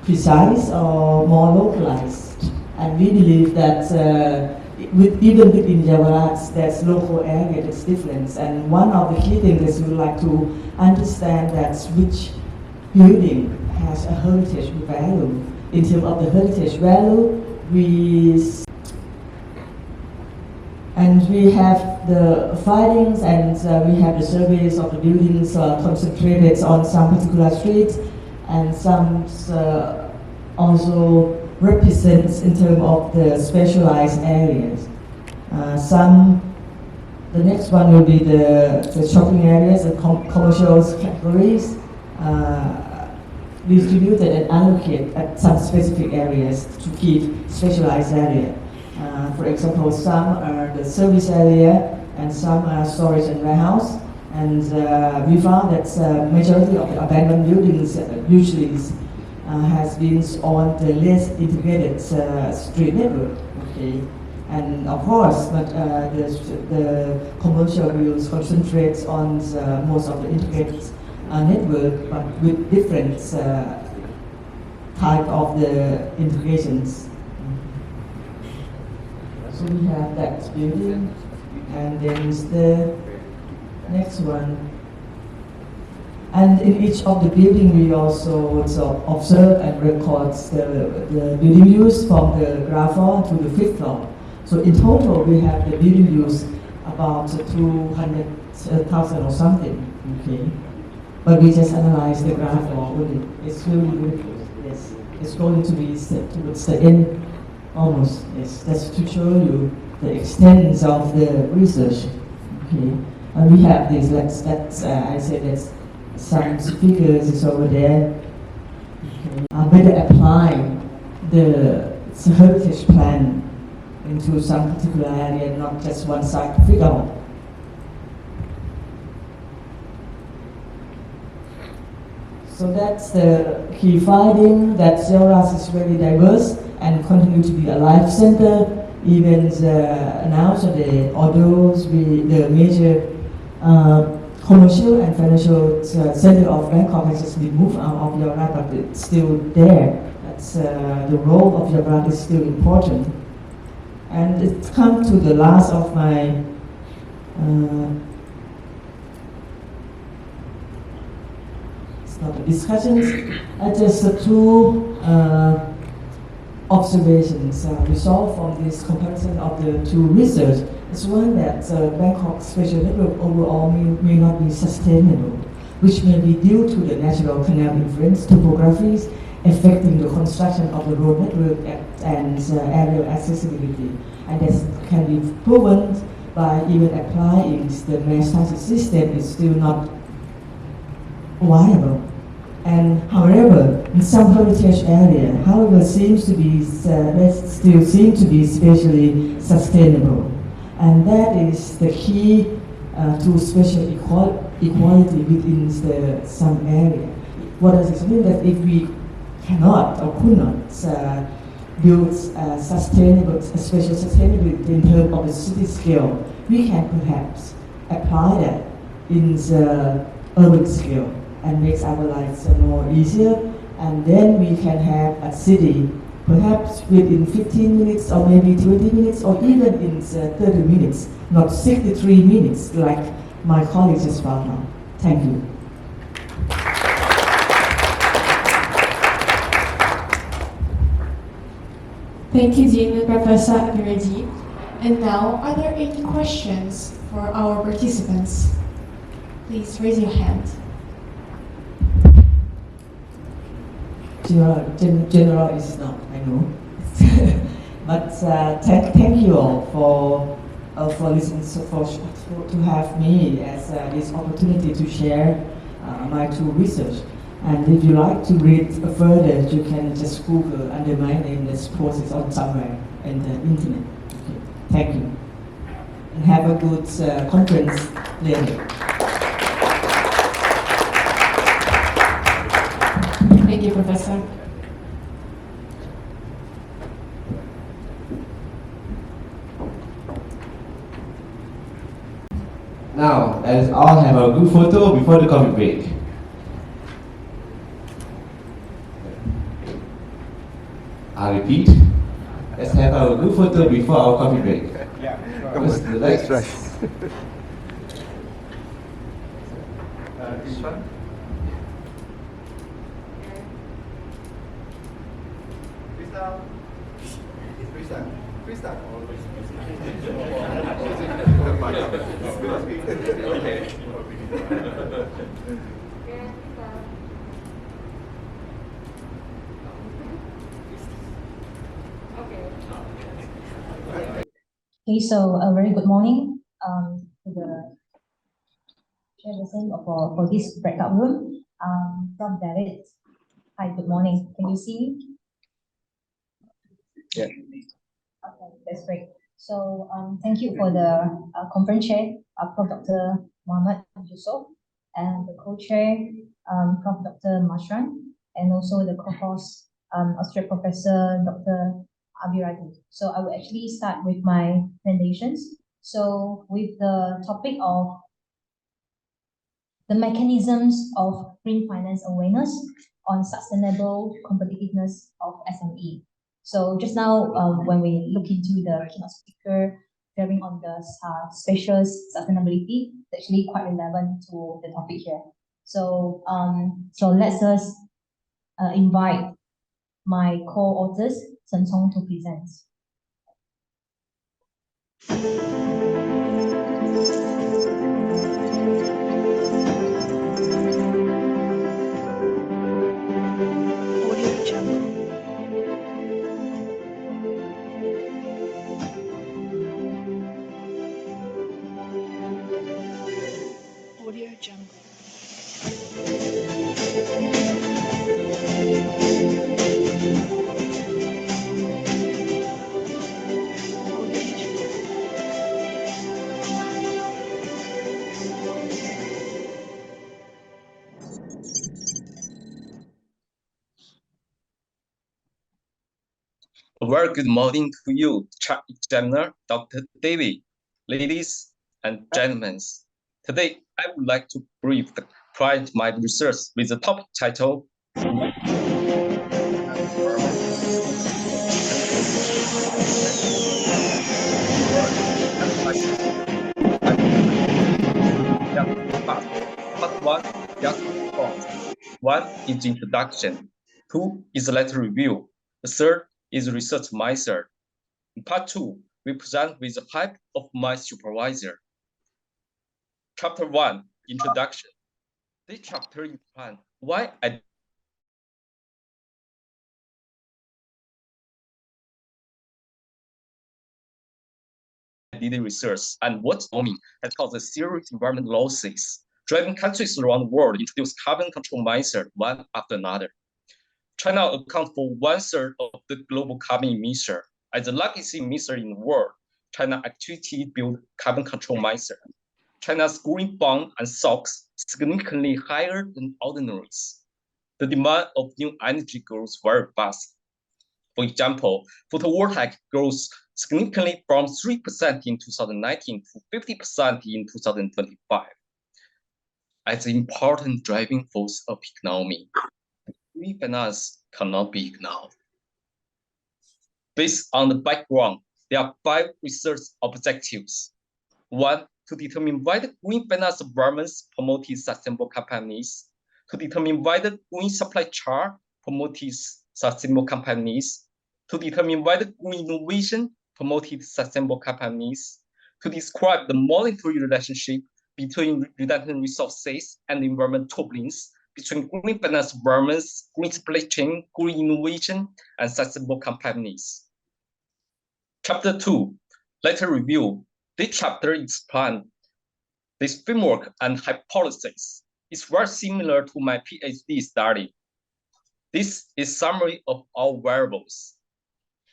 precise or more localized. And we believe that even within Java, there's local area that's different. And one of the key things is we would like to understand that which building has a heritage value. In terms of the heritage value, we have the findings, and we have the surveys of the buildings concentrated on some particular streets, and some also represents in terms of the specialized areas. The next one will be the shopping areas and commercial categories distributed and allocated at some specific areas to keep specialized area. For example, some are the service area and some are storage and warehouse. And we found that majority of the abandoned buildings usually has been on the less integrated street network. Okay, and of course, but the commercial will concentrate on most of the integrated network, but with different type of the integrations. So we have that building, and then is the next one. And in each of the building, we also observe and record the building use from the ground floor to the fifth floor. So in total, we have the building use about 200,000 or something. Okay, but we just analyze the ground floor. It's really beautiful. Yes, it's going to be towards the end. Almost, yes. That's to show you the extent of the research. Okay, and we have this. I said that's some figures is over there. Okay. Better apply the heritage plan into some particular area, not just one side to figure out. So that's the key finding, that Zeras is very diverse and continue to be a life center. Even now today, although the major commercial and financial center of Bangkok has just been moved out of Java, but it's still there. That's the role of Java is still important. And it's come to the last of my it's not a discussions, just two observations result from this comparison of the two research. It's one that Bangkok's spatial network overall may not be sustainable, which may be due to the natural canal influence, topographies, affecting the construction of the road network and aerial accessibility. And that can be proven by even applying the mass transit system is still not viable. And however, in some heritage area, however, seems to be still seem to be spatially sustainable, and that is the key to spatial equality within some area. What does this mean? That if we cannot or could not build spatial sustainability in terms of the city scale, we can perhaps apply that in the urban scale and makes our lives more easier, and then we can have a city perhaps within 15 minutes or maybe 20 minutes or even in 30 minutes, not 63 minutes like my colleagues just found out. Thank you. Thank you, Dean and Professor Apiradi. And now, are there any questions for our participants? Please raise your hand. General is not, I know. But thank you all for listening, to have me as this opportunity to share my two research. And if you like to read further, you can just Google under my name. This post is on somewhere in the internet. Okay. Thank you, and have a good conference later. Thank you, Professor. Now, let us all have a group photo before the coffee break. I repeat, let's have our group photo before our coffee break. Yeah, Let's try. This one. Freestyle. Okay, so a very good morning to the chairperson for this breakout room from David. Hi, good morning. Can you see me? Yeah. Okay, that's great. So thank you for the conference chair, Prof. Dr. Muhammad Yusuf, and the co-chair, Prof. Dr. Mashran, and also the co-host, Associate Professor Dr. Abiradi. So I will actually start with my presentations. So with the topic of the mechanisms of green finance awareness on sustainable competitiveness of SME. So just now, when we look into the keynote speaker sharing on the spatial sustainability, it's actually quite relevant to the topic here. So let's us invite my co-authors, Chen Song, to present. A very good morning to you, Chair Examiner Dr. David, ladies and gentlemen. Today, I would like to brief my research with the topic title Part 1, just response. 1 is introduction. 2 is letter review. The third is research method. In part 2, we present with the help of my supervisor. Chapter 1, Introduction. This chapter explains why I daily research and water warming has caused a serious environmental losses, driving countries around the world introduce carbon control measures one after another. China accounts for 1/3 of the global carbon emission. As the largest emitter in the world, China actively built carbon control measures. China's green bond and stocks significantly higher than ordinaries. The demand of new energy grows very fast. For example, photovoltaic grows significantly from 3% in 2019 to 50% in 2025. As an important driving force of economy, green finance cannot be ignored. Based on the background, there are 5 research objectives. 1, to determine why the green finance environments promotes sustainable companies. To determine why the green supply chain promotes sustainable companies. To determine why the green innovation promotes sustainable companies. To describe the monetary relationship between redundant resources and environment turbulence, between green finance environments, green supply chain, green innovation, and sustainable companies. Chapter 2, letter review. This chapter explains this framework and hypothesis. It's very similar to my PhD study. This is summary of all variables.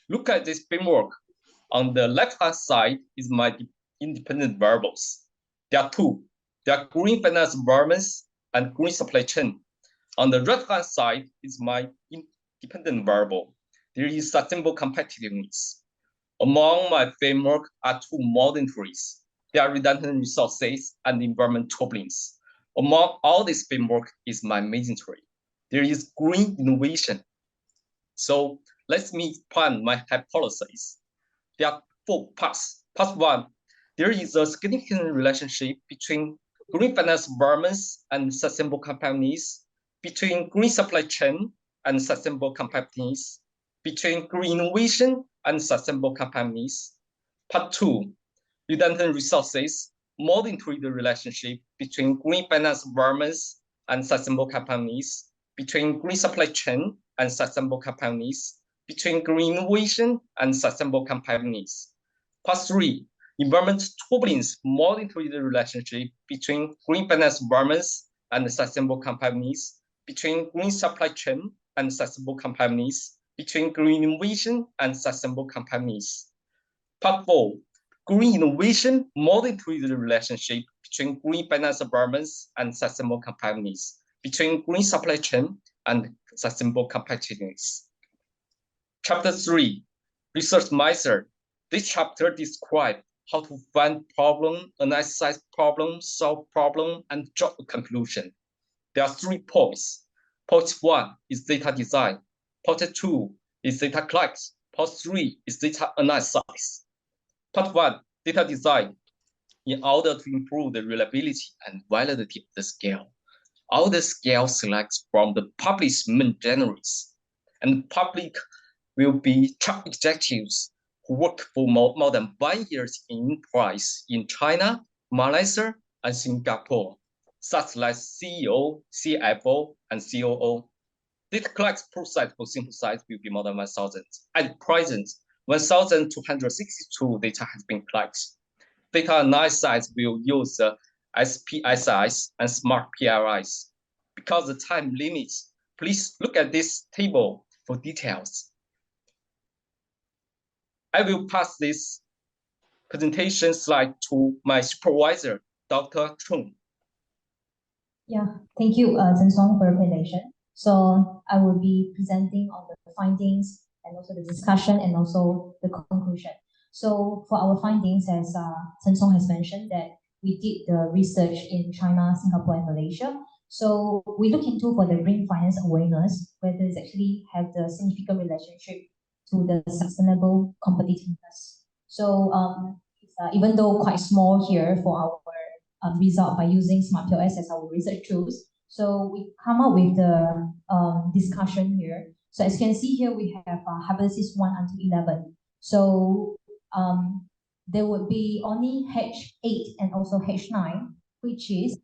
Look at this framework. On the left-hand side is my independent variables. There are 2. There are green finance environments and green supply chain. On the right-hand side is my independent variable. There is sustainable competitiveness. Among my framework are 2 modalities. There are redundant resources and environment turbulence. Among all this framework is my mandatory. There is green innovation. So let me explain my hypothesis. There are 4 parts. Part 1, there is a significant relationship between green finance environments and sustainable companies, between green supply chain and sustainable companies, between green innovation and sustainable companies. Part 2, redundant resources monitor the relationship between green finance environments and sustainable companies, between green supply chain and sustainable companies, between green innovation and sustainable companies. Part 3, environment turbulence monitor the relationship between green finance environments and sustainable companies, between green supply chain and sustainable companies, between green innovation and sustainable companies. Part 4, green innovation monitor the relationship between green finance environments and sustainable companies, between green supply chain and sustainable competitiveness. Chapter 3, research method. This chapter describes how to find problem, analyze problem, solve problem, and draw a conclusion. There are 3 points. Point 1 is data design. Point 2 is data collection. Point 3 is data analysis. Part 1, data design. In order to improve the reliability and validity of the scale, all the scale selects from the published main journals, and public will be top executives who worked for more than 1 year in enterprise in China, Malaysia, and Singapore, such as CEO, CFO, and COO. Data collection process for simple size will be more than 1,000. At present, 1,262 data has been collected. Data analysis will use SPSS and smart PRIs. Because of the time limit, please look at this table for details. I will pass this presentation slide to my supervisor, Dr. Chung. Yeah, thank you, Zhen Song, for your presentation. So I will be presenting on the findings and also the discussion and also the conclusion. So for our findings, as Zhen Song has mentioned, that we did the research in China, Singapore, and Malaysia. So we look into for the green finance awareness, whether it actually have the significant relationship to the sustainable competitiveness. So even though quite small here for our result by using Smart POS as our research tools, so we come up with the discussion here. So as you can see here, we have hypothesis 1 until 11. So there would be only H8 and also H9, which is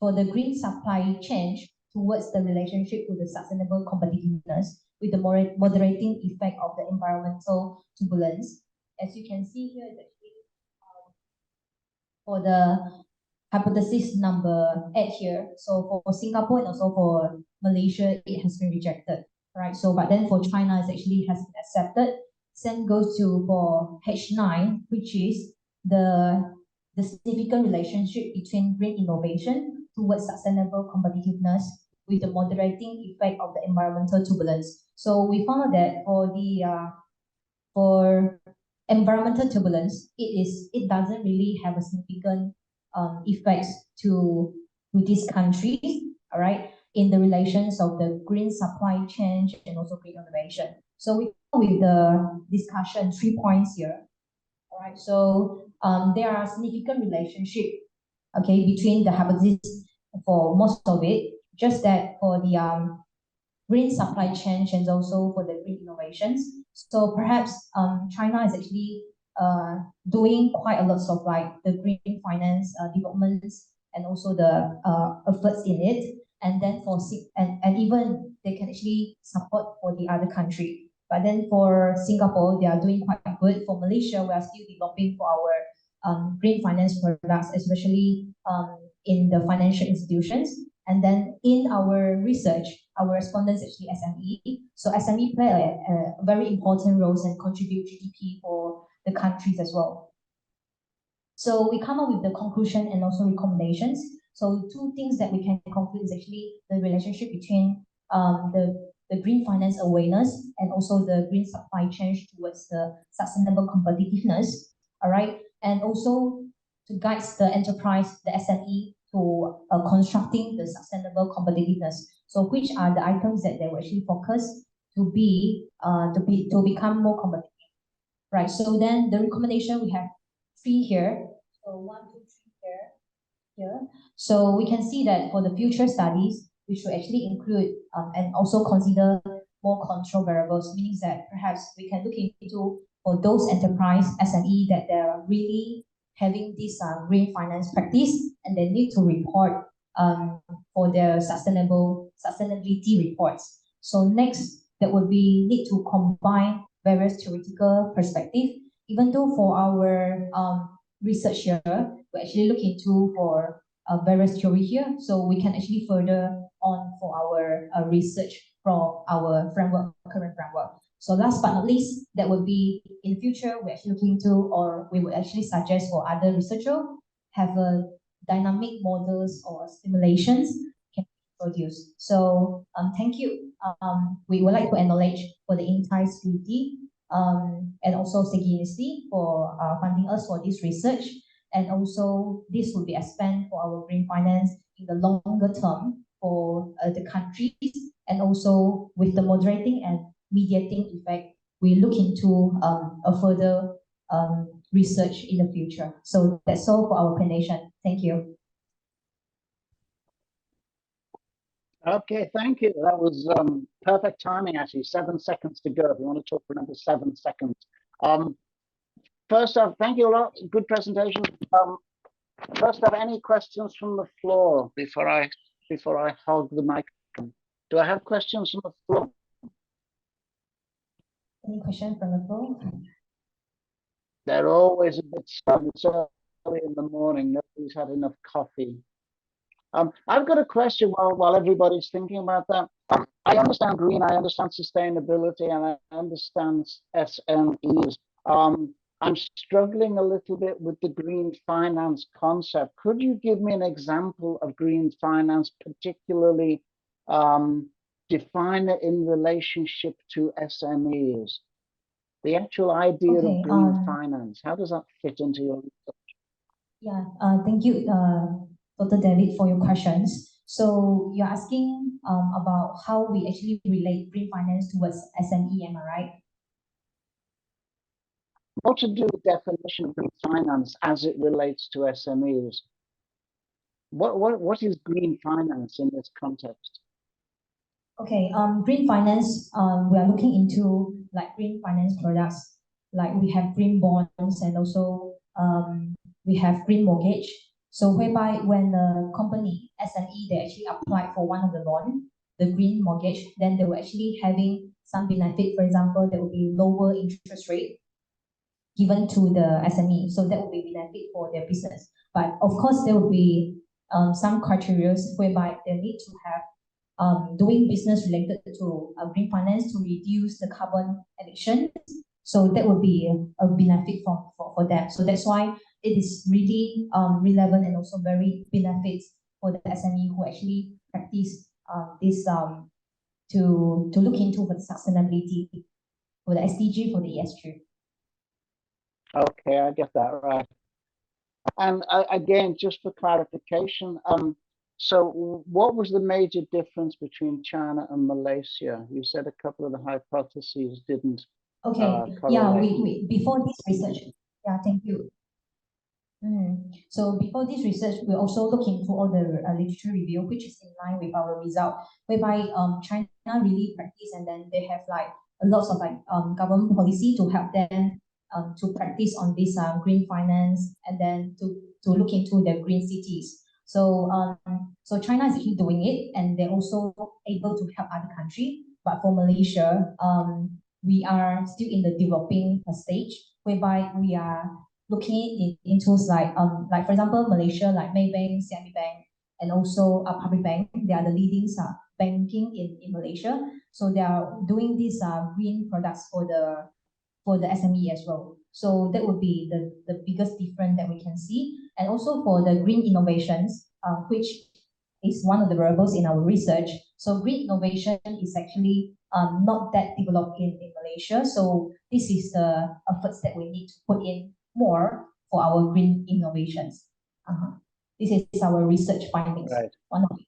for the green supply chain towards the relationship to the sustainable competitiveness with the moderating effect of the environmental turbulence. As you can see here, for the hypothesis number 8 here. So for Singapore and also for Malaysia, it has been rejected, right? So but then for China, it actually has been accepted. Same goes to for H9, which is the significant relationship between green innovation towards sustainable competitiveness with the moderating effect of the environmental turbulence. So we found that for environmental turbulence, it doesn't really have a significant effects to these countries, all right, in the relations of the green supply chain and also green innovation. So we go with the discussion 3 points here. All right, so there are significant relationship, okay, between the hypothesis for most of it, just that for the green supply chain and also for the green innovations. So perhaps China is actually doing quite a lot of like the green finance developments and also the efforts in it. And then for and even they can actually support for the other country. But then for Singapore, they are doing quite good. For Malaysia, we are still developing for our green finance products, especially in the financial institutions. And then in our research, our respondents actually SME. So SME play a very important role and contribute GDP for the countries as well. So we come up with the conclusion and also recommendations. So 2 things that we can conclude is actually the relationship between the green finance awareness and also the green supply chain towards the sustainable competitiveness, all right? And also to guide the enterprise, the SME, to constructing the sustainable competitiveness. So which are the items that they will actually focus to become more competitive, right? So then the recommendation, we have 3 here. So 1, 2, 3 here. So we can see that for the future studies, we should actually include and also consider more control variables, meaning that perhaps we can look into for those enterprise SME that they're really having this green finance practice and they need to report for their sustainability reports. So next, that would be need to combine various theoretical perspective. Even though for our research here, we actually look into for various theory here, so we can actually further on for our research from our current framework. So last but not least, that would be in the future, we're actually looking into, or we would actually suggest for other researchers, have a dynamic models or simulations can be produced. So thank you. We would like to acknowledge for the entire security and also SEGI University for funding us for this research. And also this will be expanded for our green finance in the longer term for the countries, and also with the moderating and mediating effect, we look into a further research in the future. So that's all for our presentation. Thank you. Okay, thank you. That was perfect timing, actually. 7 seconds to go. If you want to talk for another 7 seconds. First off, thank you a lot. Good presentation. First off, any questions from the floor before I hog the microphone? Do I have questions from the floor? Any questions from the floor? They're always a bit slow. It's early in the morning. Nobody's had enough coffee. I've got a question while everybody's thinking about that. I understand green, I understand sustainability, and I understand SMEs. I'm struggling a little bit with the green finance concept. Could you give me an example of green finance, particularly define it in relationship to SMEs? The actual idea of green finance, how does that fit into your research? Yeah, thank you, Dr. David, for your questions. So you're asking about how we actually relate green finance towards SME, am I right? What to do with definition of green finance as it relates to SMEs? What is green finance in this context? Okay, green finance, we are looking into like green finance products, like we have green bonds and also we have green mortgage. So whereby when the company SME, they actually apply for one of the loan, the green mortgage, then they will actually having some benefit. For example, there will be lower interest rate given to the SME. So that will be benefit for their business. But of course, there will be some criteria whereby they need to have doing business related to green finance to reduce the carbon emissions. So that would be a benefit for them. So that's why it is really relevant and also very benefits for the SME who actually practice this to look into for the sustainability for the SDG for the ESG. Okay, I get that right. And again, just for clarification, so what was the major difference between China and Malaysia? You said a couple of the hypotheses didn't. Okay, yeah, we before this research, yeah, thank you. So before this research, we also look into all the literature review, which is in line with our result, whereby China really practice, and then they have like a lot of like government policy to help them to practice on this green finance, and then to look into the green cities. So so China is actually doing it, and they're also able to help other countries. But for Malaysia, we are still in the developing stage, whereby we are looking into like for example, Malaysia, like Maybank, CIMB Bank, and also Public Bank, they are the leading banking in Malaysia. So they are doing these green products for the SME as well. So that would be the biggest difference that we can see. And also for the green innovations, which is one of the variables in our research. So green innovation is actually not that developed in Malaysia. So this is the efforts that we need to put in more for our green innovations. This is our research findings. Right. One of it.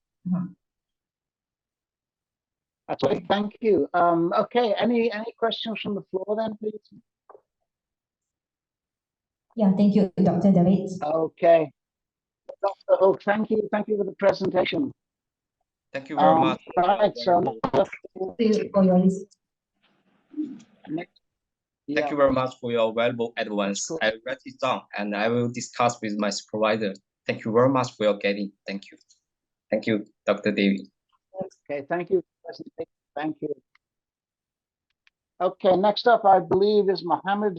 That's great. Thank you. Okay. Any questions from the floor then, please? Yeah. Thank you, Dr. David. Okay. Dr. Hook, thank you. Thank you for the presentation. Thank you very much. Right. So for your list. Thank you very much for your valuable advice. Cool. I write it down and I will discuss with my supervisor. Thank you very much for your guiding. Thank you. Thank you, Dr. David. Okay, thank you. Thank you. Okay, next up, I believe, is Mohammed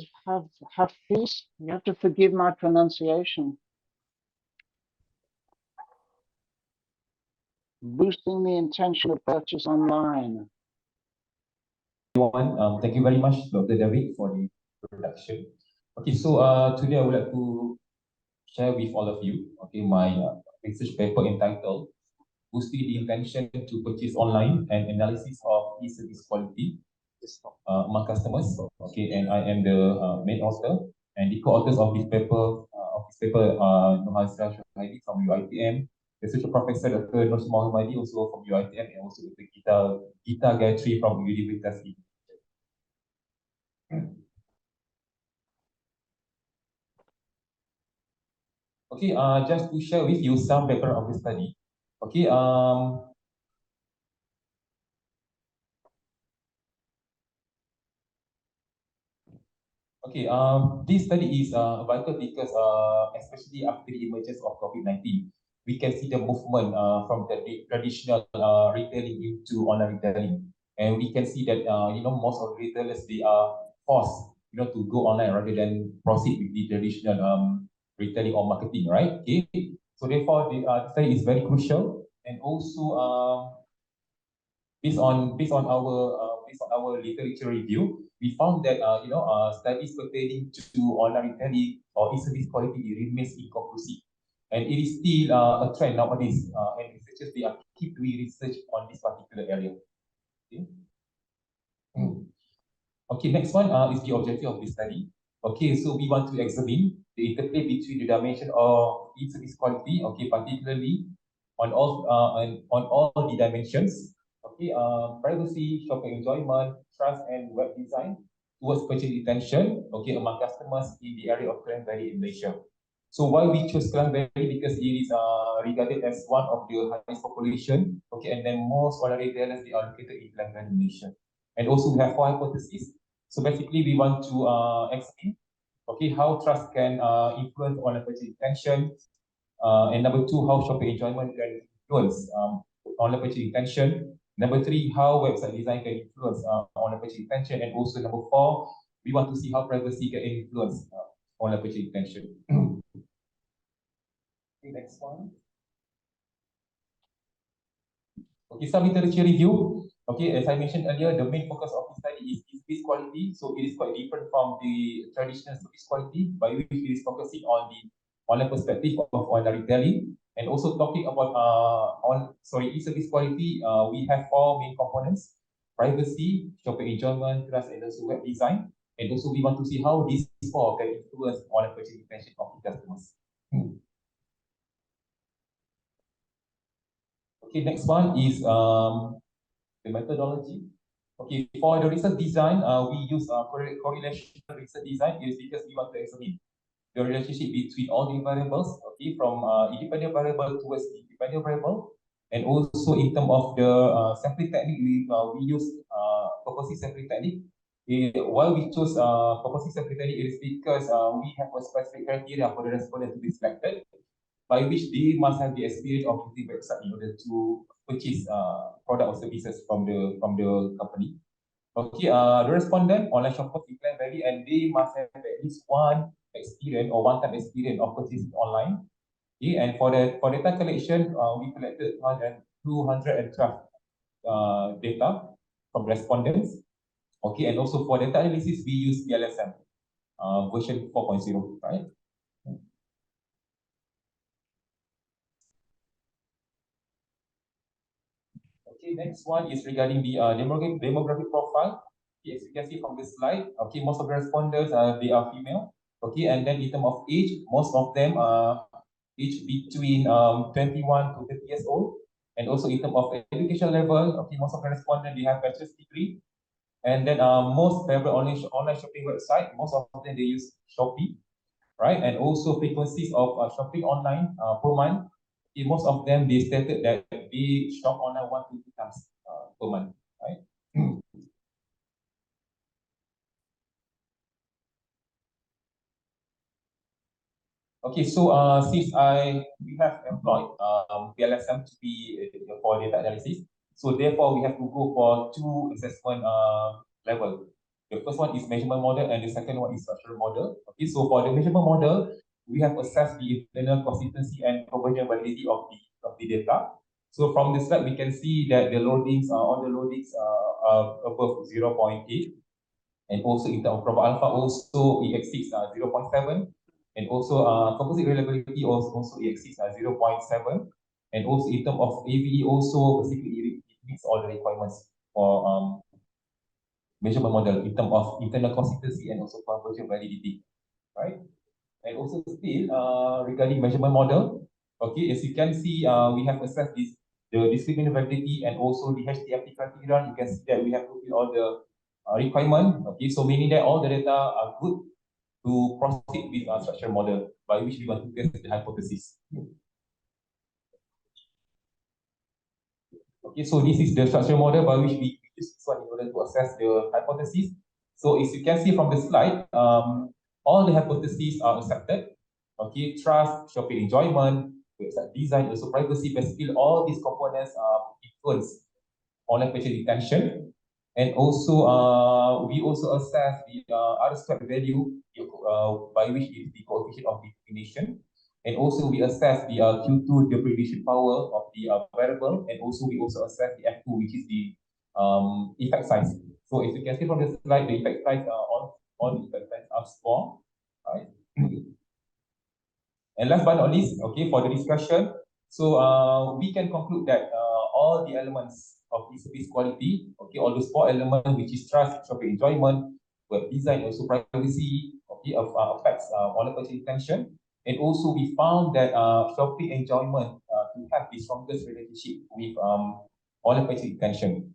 Hafiz. You have to forgive my pronunciation. Boosting the intention of purchase online. Everyone, thank you very much, Dr. David, for the introduction. Okay, so today I would like to share with all of you, okay, my research paper entitled "Boosting the Intention to Purchase Online and Analysis of E-Service Quality Among Customers." Okay, and I am the main author, and the co-authors of this paper Nohazra Shahidi from UiTM, the Associate Professor Dr. Nur Mohammadi also from UiTM, and also Dr. Gita Gayatri from Universiti. Okay, just to share with you some background of the study. Okay, this study is vital because especially after the emergence of COVID-19, we can see the movement from the traditional retailing into online retailing, and we can see that most of the retailers, they are forced to go online rather than proceed with the traditional retailing or marketing, right? Okay, so therefore the study is very crucial, and also based on our literature review, we found that studies pertaining to online retailing or e-service quality remains inconclusive, and it is still a trend nowadays, and researchers, they are keep doing research on this particular area. Okay. Okay, next one is the objective of this study. Okay, so we want to examine the interplay between the dimension of e-service quality, okay, particularly on all the dimensions. Okay, privacy, shopping enjoyment, trust, and web design towards purchase intention, okay, among customers in the area of Klang Valley in Malaysia. So why we chose Klang Valley? Because it is regarded as one of the highest population, okay, and then most online retailers, they are located in Klang Valley, Malaysia. And also we have 4 hypotheses. So basically, we want to explain, okay, how trust can influence on a purchase intention, and number 2, how shopping enjoyment can influence on a purchase intention. Number 3, how website design can influence on a purchase intention, and also number 4, we want to see how privacy can influence on a purchase intention. Okay, next one. Okay, some literature review. Okay, as I mentioned earlier, the main focus of this study is service quality. So it is quite different from the traditional service quality, by which it is focusing on the online perspective of online retailing. And also talking about e-service quality, we have four main components: privacy, shopping enjoyment, trust, and also web design. And also we want to see how these four can influence online purchase intention of the customers. Okay, next one is the methodology. Okay, for the research design, we use correlation research design is because we want to examine the relationship between all the variables, okay, from independent variable towards independent variable, and also in terms of the sampling technique, we use purposive sampling technique. Why we chose purposive sampling technique is because we have a specific criteria for the respondent to be selected, by which they must have the experience of using website in order to purchase product or services from the company. Okay, the respondent online shoppers decline value, and they must have at least one experience or one-time experience of purchasing online. Okay, and for data collection, we collected 212 data from respondents. Okay, and also for data analysis, we use PLSM version 4.0, right? Okay, next one is regarding the demographic profile. Okay, as you can see from this slide, okay, most of the respondents they are female. Okay, and then in terms of age, most of them are age between 21 to 30 years old. And also in terms of education level, okay, most of the respondents they have bachelor's degree. And then most favorite online shopping website, most of them they use Shopee, right? And also frequencies of shopping online per month. Okay, most of them they stated that they shop online 1 to 2 times per month, right? Okay, so since we have employed PLSM to be for data analysis, so therefore we have to go for two assessment level. The first one is measurement model, and the second one is structural model. Okay, so for the measurement model, we have assessed the internal consistency and conversion validity of the data. So from the slide, we can see that the loadings all the loadings are above 0.8, and also in terms of proper alpha, also it exceeds 0.7. And also composite reliability also exceeds 0.7. And also in terms of AVE, also basically it meets all the requirements for measurement model in terms of internal consistency and also conversion validity, right? And also still regarding measurement model, okay, as you can see, we have assessed the discriminant validity and also the HTML criteria. You can see that we have fulfilled all the requirement. Okay, so meaning that all the data are good to proceed with our structural model, by which we want to test the hypothesis. Okay, so this is the structural model by which we use this one in order to assess the hypothesis. So as you can see from the slide, all the hypotheses are accepted. Okay, trust, shopping enjoyment, website design, also privacy, basically all these components influence online purchase intention. And also, we also assess the R-squared value by which is the coefficient of discrimination. And also we assess the Q2 degradation power of the variable, and also we also assess the F2, which is the effect size. So as you can see from the slide, the effect size all the effect size are small, right? And last but not least, okay, for the discussion, so we can conclude that all the elements of the service quality, okay, all those four elements, which is trust, shopping enjoyment, web design, also privacy, okay, affects online purchase intention. And also we found that shopping enjoyment to have the strongest relationship with online purchase intention,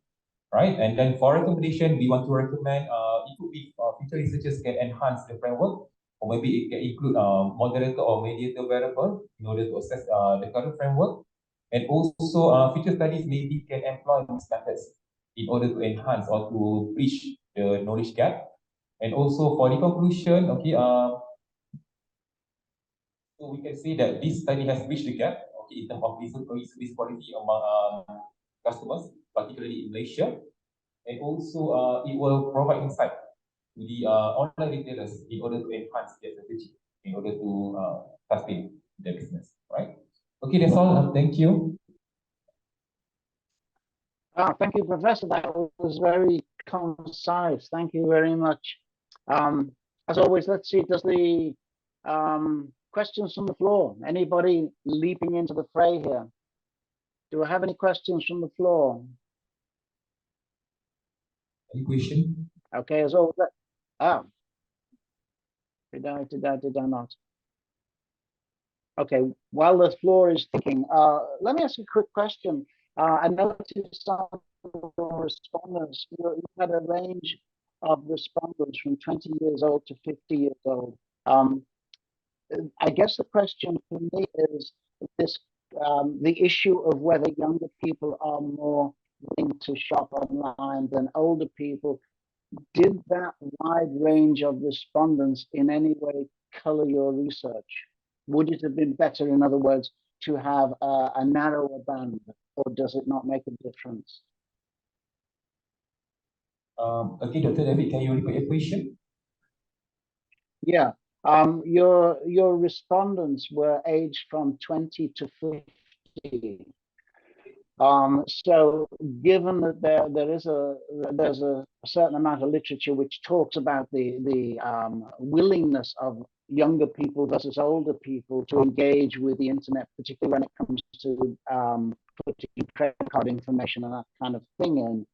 right? And then for recommendation, we want to recommend it could be future researchers can enhance the framework, or maybe it can include moderator or mediator variable in order to assess the current framework. And also future studies maybe can employ these methods in order to enhance or to bridge the knowledge gap. And also for the conclusion, okay, so we can say that this study has bridged the gap, okay, in terms of service quality among customers, particularly in Malaysia. And also it will provide insight to the online retailers in order to enhance their strategy, in order to sustain the business, right? Okay, that's all. Thank you. Thank you, Professor. That was very concise. Thank you very much. As always, let's see, does the questions from the floor? Anybody leaping into the fray here? Do I have any questions from the floor? Any question? Okay, as always. Did I not? Okay, while the floor is ticking, let me ask you a quick question. I noticed on your respondents, you had a range of respondents from 20 years old to 50 years old. I guess the question for me is this, the issue of whether younger people are more willing to shop online than older people. Did that wide range of respondents in any way color your research? Would it have been better, in other words, to have a narrower band, or does it not make a difference? Okay, Dr. David, can you repeat your question? Yeah, your respondents were aged from 20 to 50. So given that there's a certain amount of literature which talks about the willingness of younger people versus older people to engage with the internet, particularly when it comes to putting credit card information and that kind of thing in,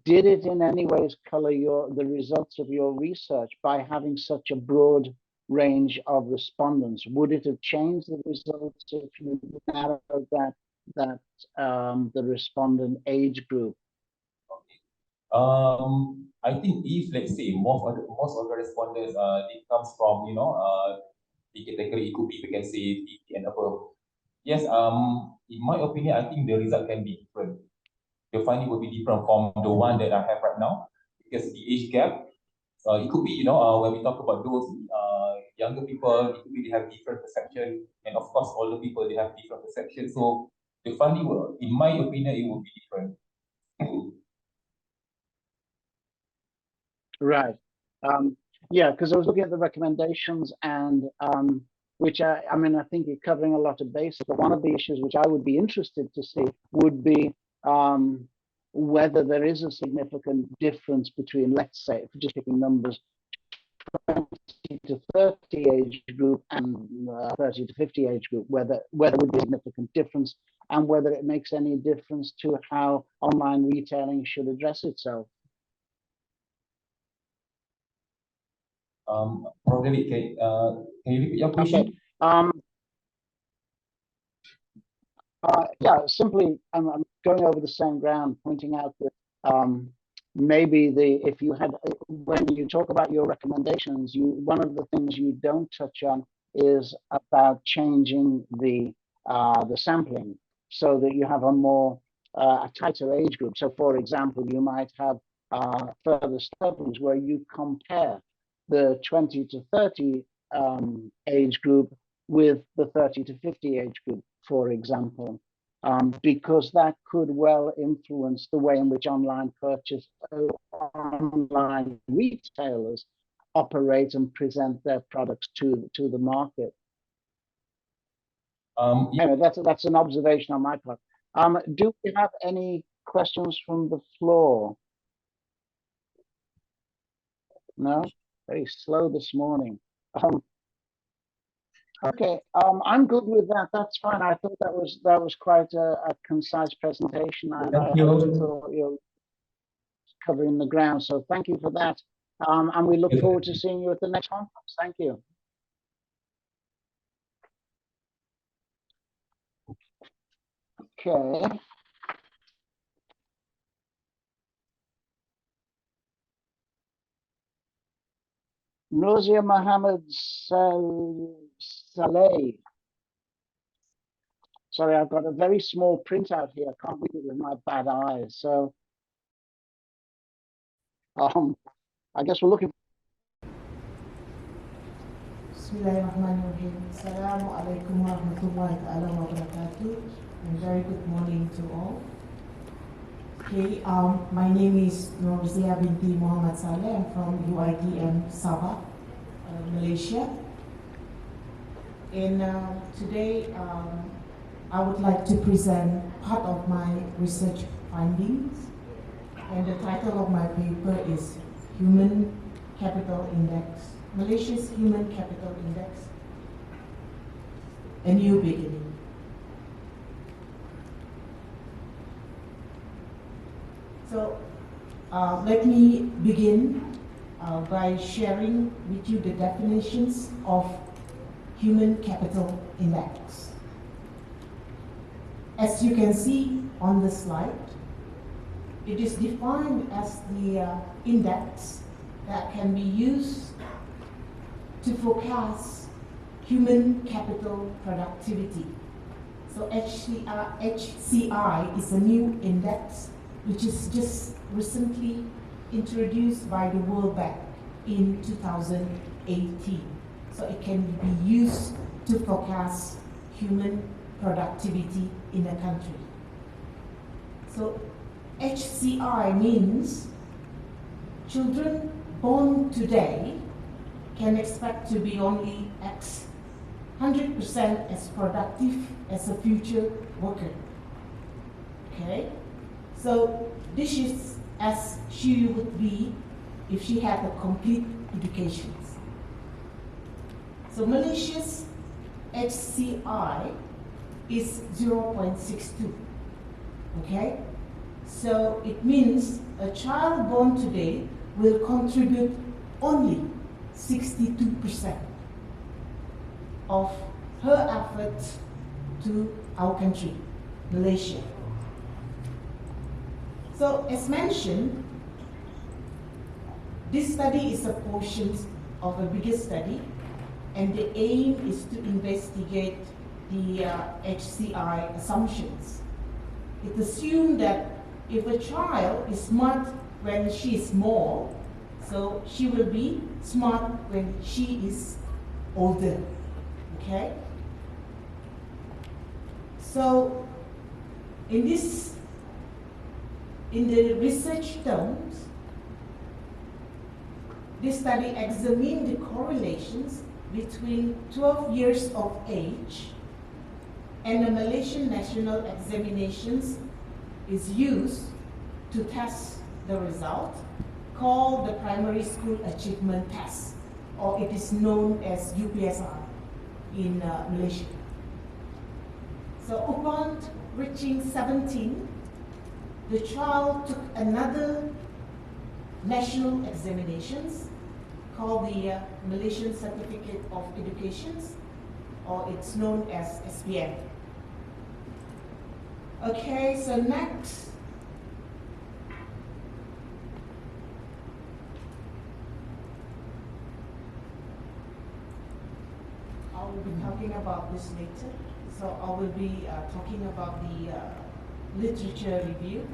did it in any ways color the results of your research by having such a broad range of respondents? Would it have changed the results if you narrowed the respondent age group? I think if, let's say, most of the respondents it comes from the category, it could be, we can say 50 and above. Yes, in my opinion, I think the result can be different. The finding will be different from the one that I have right now, because the age gap, it could be, when we talk about those younger people, it could be they have different perception, and of course, older people, they have different perception. So the finding will, in my opinion, it will be different. Right. Yeah, because I was looking at the recommendations, and which I think you're covering a lot of bases. But one of the issues which I would be interested to see would be whether there is a significant difference between, let's say, if we're just picking numbers, 20 to 30 age group and 30 to 50 age group, whether there would be a significant difference, and whether it makes any difference to how online retailing should address itself. Probably, can you repeat your question? Okay. Yeah, simply, I'm going over the same ground, pointing out that maybe if you had, when you talk about your recommendations, one of the things you don't touch on is about changing the sampling so that you have a tighter age group. So, for example, you might have further studies where you compare the 20 to 30 age group with the 30 to 50 age group, for example, because that could well influence the way in which online retailers operate and present their products to the market. Anyway, that's an observation on my part. Do we have any questions from the floor? No? Very slow this morning. Okay, I'm good with that. That's fine. I thought that was quite a concise presentation. I thought you're covering the ground, so thank you for that. And we look forward to seeing you at the next conference. Thank you. Okay. Nozia Mohammed Saleh. Sorry, I've got a very small printout here. I can't read it with my bad eyes. So I guess we're looking. Bismillahirrahmanirrahim. Assalamu alaikum warahmatullahi wabarakatuh. And very good morning to all. Okay, my name is Norzia binti Muhammad Saleh. I'm from UITM Sabah, Malaysia. And today I would like to present part of my research findings. And the title of my paper is Human Capital Index, Malaysia's Human Capital Index, a New Beginning. So let me begin by sharing with you the definitions of Human Capital Index. As you can see on the slide, it is defined as the index that can be used to forecast human capital productivity. So HCI is a new index which is just recently introduced by the World Bank in 2018. So it can be used to forecast human productivity in a country. So HCI means children born today can expect to be only X 100% as productive as a future worker. Okay? So this is as she would be if she had a complete education. So Malaysia's HCI is 0.62. Okay? So it means a child born today will contribute only 62% of her effort to our country, Malaysia. So as mentioned, this study is a portion of a bigger study, and the aim is to investigate the HCI assumptions. It assumes that if a child is smart when she is small, so she will be smart when she is older. Okay? So in the research terms, this study examined the correlations between 12 years of age and the Malaysian national examinations is used to test the result, called the Primary School Achievement Test, or it is known as UPSR in Malaysia. So upon reaching 17, the child took another national examinations called the Malaysian Certificate of Educations, or it's known as SPM. Okay, so next, I will be talking about this later. So I will be talking about the literature review.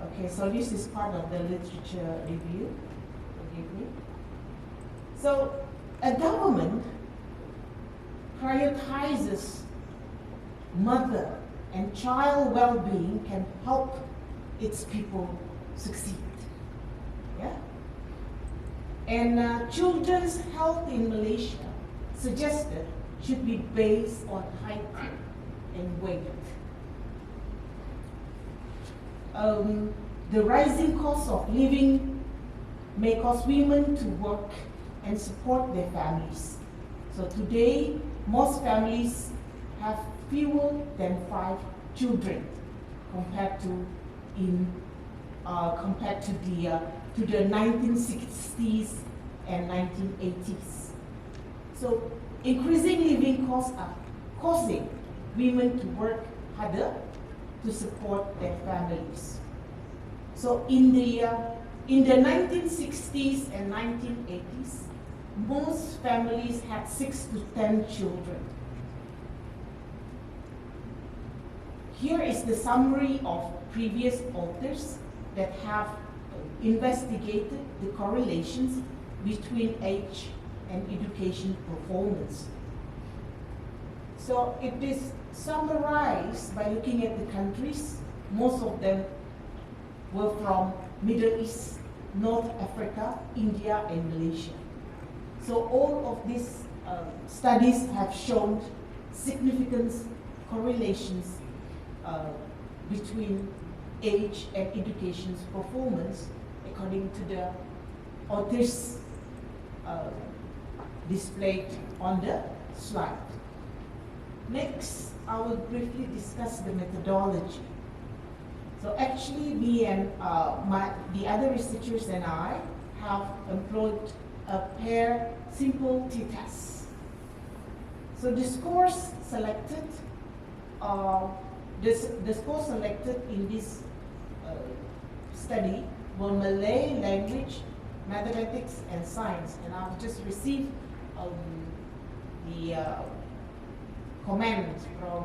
Okay, so this is part of the literature review. Forgive me. So a government prioritizes mother and child well-being can help its people succeed. Yeah? And children's health in Malaysia suggested should be based on height and weight. The rising cost of living may cause women to work and support their families. So today, most families have fewer than 5 children compared to the 1960s and 1980s. So increasing living costs are causing women to work harder to support their families. So in the 1960s and 1980s, most families had 6 to 10 children. Here is the summary of previous authors that have investigated the correlations between age and education performance. So it is summarized by looking at the countries. Most of them were from Middle East, North Africa, India, and Malaysia. So all of these studies have shown significant correlations between age and education's performance according to the authors displayed on the slide. Next, I will briefly discuss the methodology. So actually, me and the other researchers and I have employed a pair simple t-test. So the scores selected, in this study were Malay language, mathematics, and science. And I've just received the comments from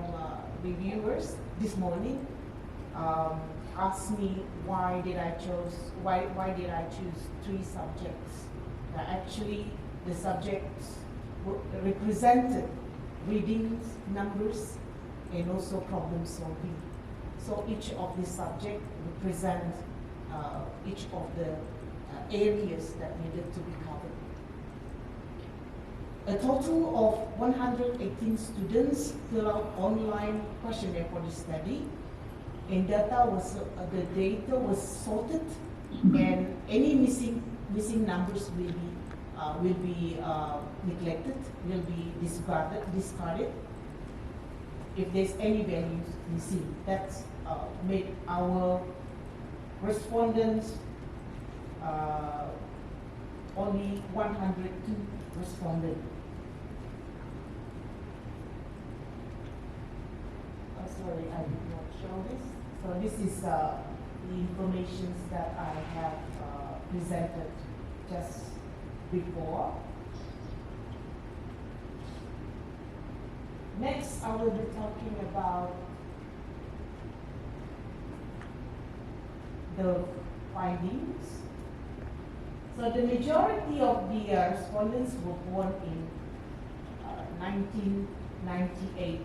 reviewers this morning. Asked me why did I choose 3 subjects. Actually, the subjects represented readings, numbers, and also problem solving. So each of these subjects represent each of the areas that needed to be covered. A total of 118 students filled out online questionnaire for the study, and the data was sorted, and any missing numbers will be neglected, will be discarded if there's any values missing. That's made our respondents only 102 responded. Sorry, I did not show this. So this is the information that I have presented just before. Next, I will be talking about the findings. So the majority of the respondents were born in 1998,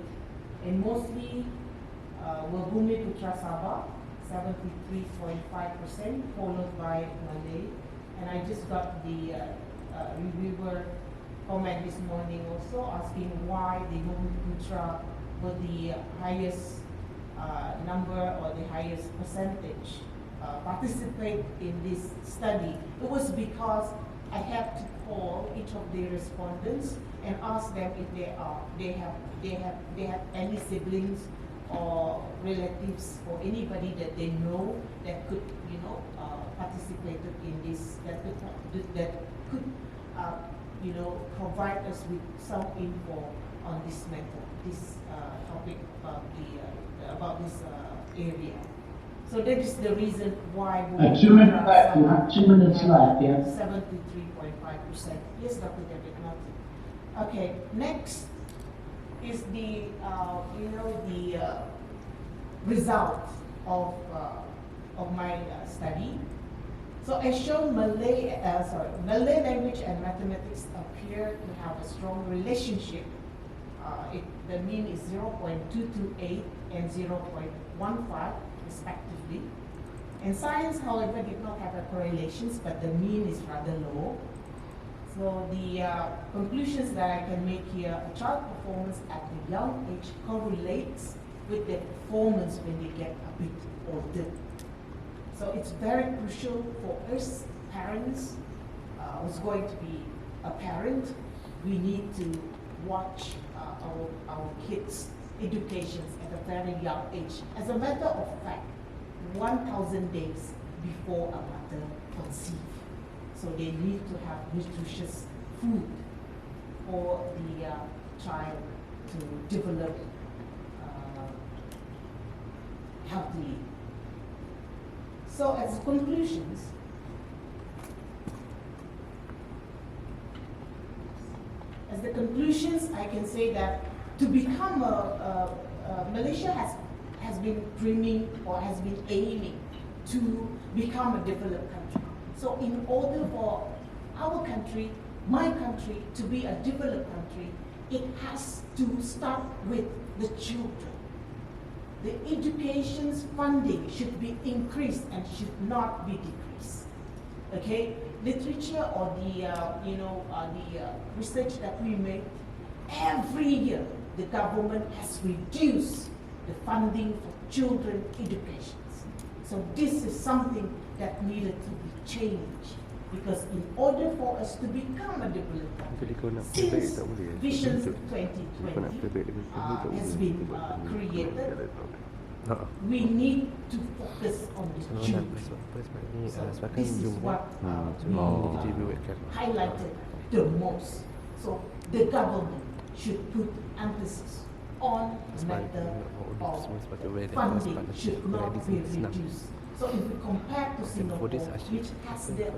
and mostly were Bumi Putra Sabah, 73.5%, followed by Malay. And I just got the reviewer comment this morning also asking why the Bumi Putra were the highest number or the highest percentage participate in this study. It was because I had to call each of the respondents and ask them if they have any siblings or relatives or anybody that they know that could participate in this, that could provide us with some info on this matter, this topic about this area. So that is the reason why we have 2 minutes left, yeah. 73.5%. Yes, Dr. David Martin. Okay, next is the result of my study. So as shown, Malay language and mathematics appear to have a strong relationship. The mean is 0.228 and 0.15 respectively. And science, however, did not have a correlations, but the mean is rather low. So the conclusions that I can make here: a child performance at a young age correlates with their performance when they get a bit older. So it's very crucial for us parents, who's going to be a parent. We need to watch our kids' educations at a very young age. As a matter of fact, 1,000 days before a mother conceives. So they need to have nutritious food for the child to develop healthily. So as conclusions, I can say that to become Malaysia has been dreaming or has been aiming to become a developed country. So in order for our country, my country, to be a developed country, it has to start with the children. The education's funding should be increased and should not be decreased. Okay? literature or the research that we make, every year the government has reduced the funding for children education. So this is something that needed to be changed, because in order for us to become a developed country, since Vision 2020 has been created, we need to focus on the children. So this is what we highlighted the most. So the government should put emphasis on the matter of funding should not be reduced. So if we compare to Singapore, which has the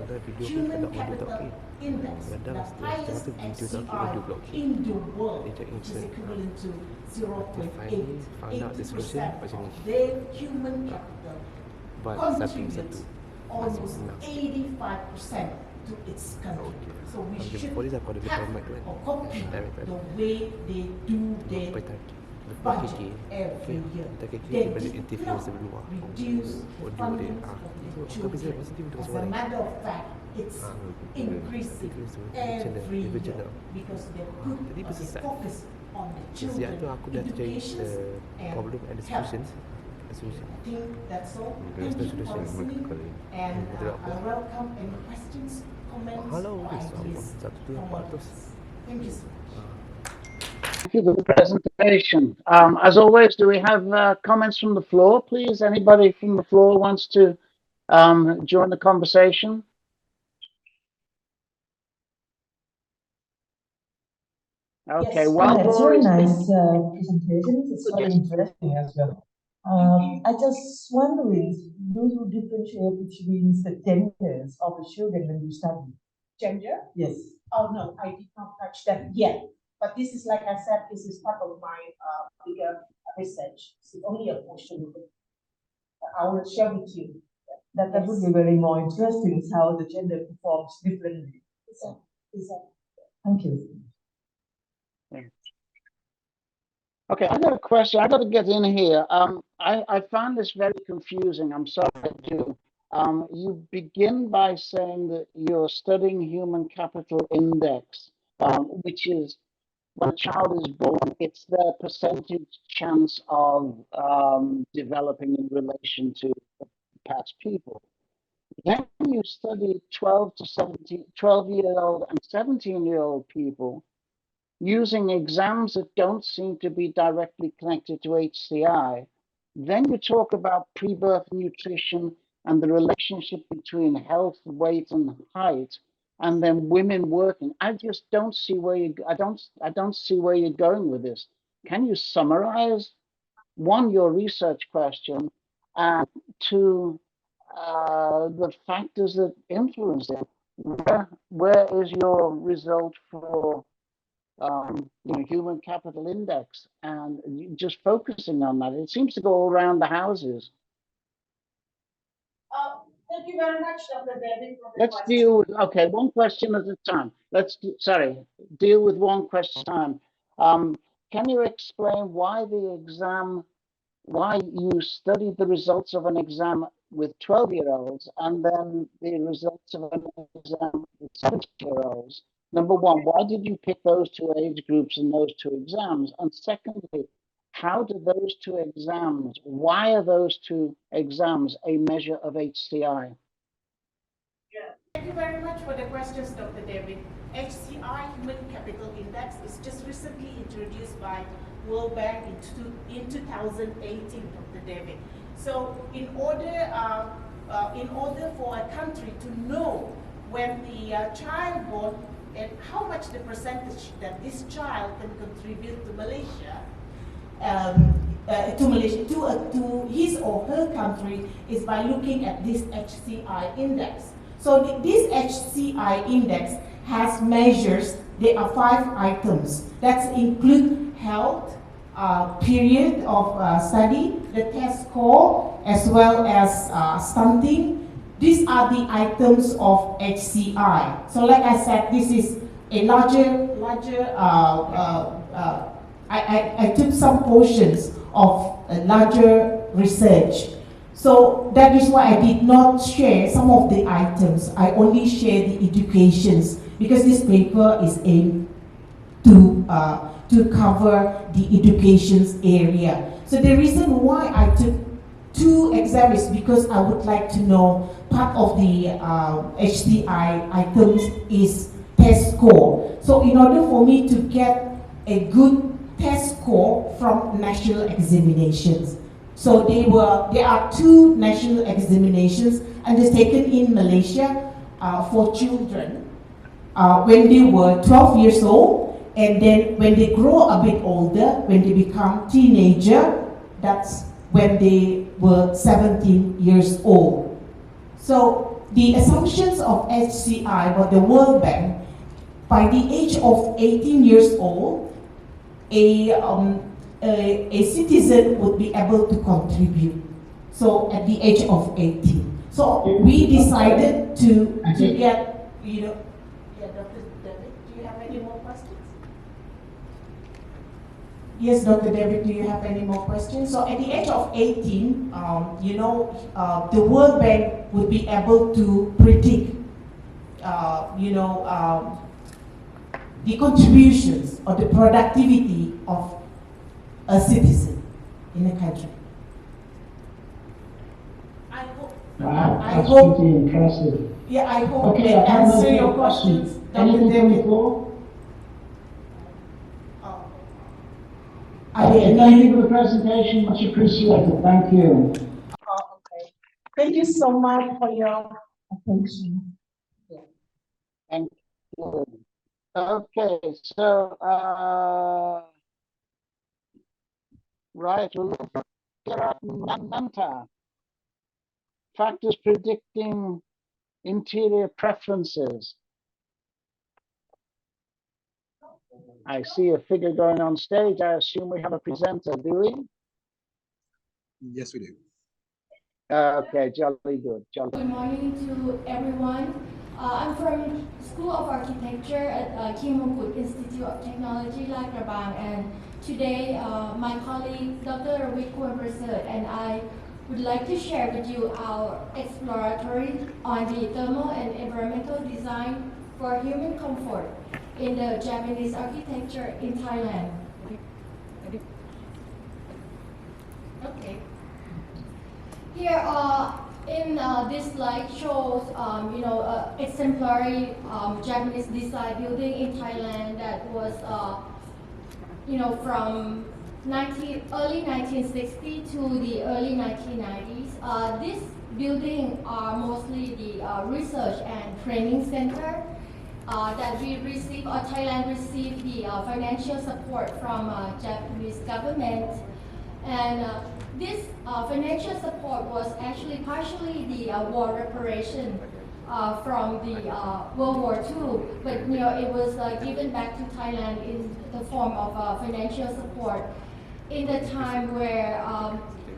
human capital index, the highest HCI in the world, which is equivalent to 0.8, 80% of their human capital contributes almost 85% to its country. So we should have or copy the way they do their budget every year. They did not reduce the funding of the children. As a matter of fact, it's increasing every year because they put a focus on the children, education and health. I think that's all. Thank you for listening, and I welcome any questions, comments, or ideas from all of us. Thank you so much. Thank you for the presentation. As always, do we have comments from the floor, please? Anybody from the floor wants to join the conversation? Okay, yes, well, it's very nice presentation. It's very interesting as well. I just wondering, do you differentiate between the genders of the children when you study? Gender? Yes. Oh no, I did not touch that yet. But this is, like I said, this is part of my bigger research. It's only a portion of it. I will share with you. That would be very more interesting, how the gender performs differently. Exactly. Thank you. Okay, I got a question. I got to get in here. I found this very confusing. I'm sorry I do. You begin by saying that you're studying human capital index, which is when a child is born, it's their percentage chance of developing in relation to past people. Then you study 12-year-old and 17-year-old people using exams that don't seem to be directly connected to HCI. Then you talk about pre-birth nutrition and the relationship between health, weight, and height, and then women working. I just don't see where you. I don't see where you're going with this. Can you summarize, one, your research question, and two, the factors that influence it? Where is your result for human capital index, and just focusing on that? It seems to go all around the houses. Thank you very much, Dr. David. Let's deal with, okay, one question at a time. Deal with one question at a time. Can you explain why you studied the results of an exam with 12-year-olds and then the results of an exam with 70-year-olds? Number one, why did you pick those two age groups and those two exams? And secondly, how do those two exams, why are those two exams a measure of HCI? Yeah. Thank you very much for the questions, Dr. David. HCI, Human Capital Index, is just recently introduced by World Bank in 2018, Dr. David. So in order for a country to know when the child born and how much the percentage that this child can contribute to Malaysia, to his or her country, is by looking at this HCI index. So this HCI index has measures. There are 5 items that include health, period of study, the test score, as well as stunting. These are the items of HCI. So like I said, this is a larger I took some portions of a larger research. So that is why I did not share some of the items. I only share the educations because this paper is aimed to cover the educations area. So the reason why I took 2 exams is because I would like to know part of the HCI items is test score. So in order for me to get a good test score from national examinations. So there are 2 national examinations undertaken in Malaysia for children when they were 12 years old, and then when they grow a bit older, when they become teenager, that's when they were 17 years old. So the assumptions of HCI or the World Bank, by the age of 18 years old, a citizen would be able to contribute. So at the age of 18. So we decided to get, yeah, Dr. David, do you have any more questions? Yes, Dr. David, do you have any more questions? So at the age of 18, the World Bank would be able to predict, the contributions or the productivity of a citizen in a country. Wow, I that's hope, pretty impressive. Yeah, I hope Okay, they I have no answer your further questions. questions. Dr. Anything from the David. floor? Are there Okay, any- thank you for the presentation, much appreciated. Thank you. Okay. Thank you so much for your attention. Thank you. Okay, so right, we'll look at Manta. Factors predicting interior preferences. I see a figure going on stage. I assume we have a presenter, do we? Yes, we do. Okay, jolly good. Jolly. Good morning to everyone. I'm from School of Architecture at Keynote Institute of Technology, Lakrabang, and today my colleague Dr. Wikwar and I would like to share with you our exploratory on the thermal and environmental design for human comfort in the Japanese architecture in Thailand. Okay. Here in this slide shows exemplary Japanese design building in Thailand that was from early 1960 to the early 1990s. This building are mostly the research and training center that we received, or Thailand received the financial support from Japanese government. And this financial support was actually partially the war reparation from the World War II, but it was given back to Thailand in the form of financial support in the time where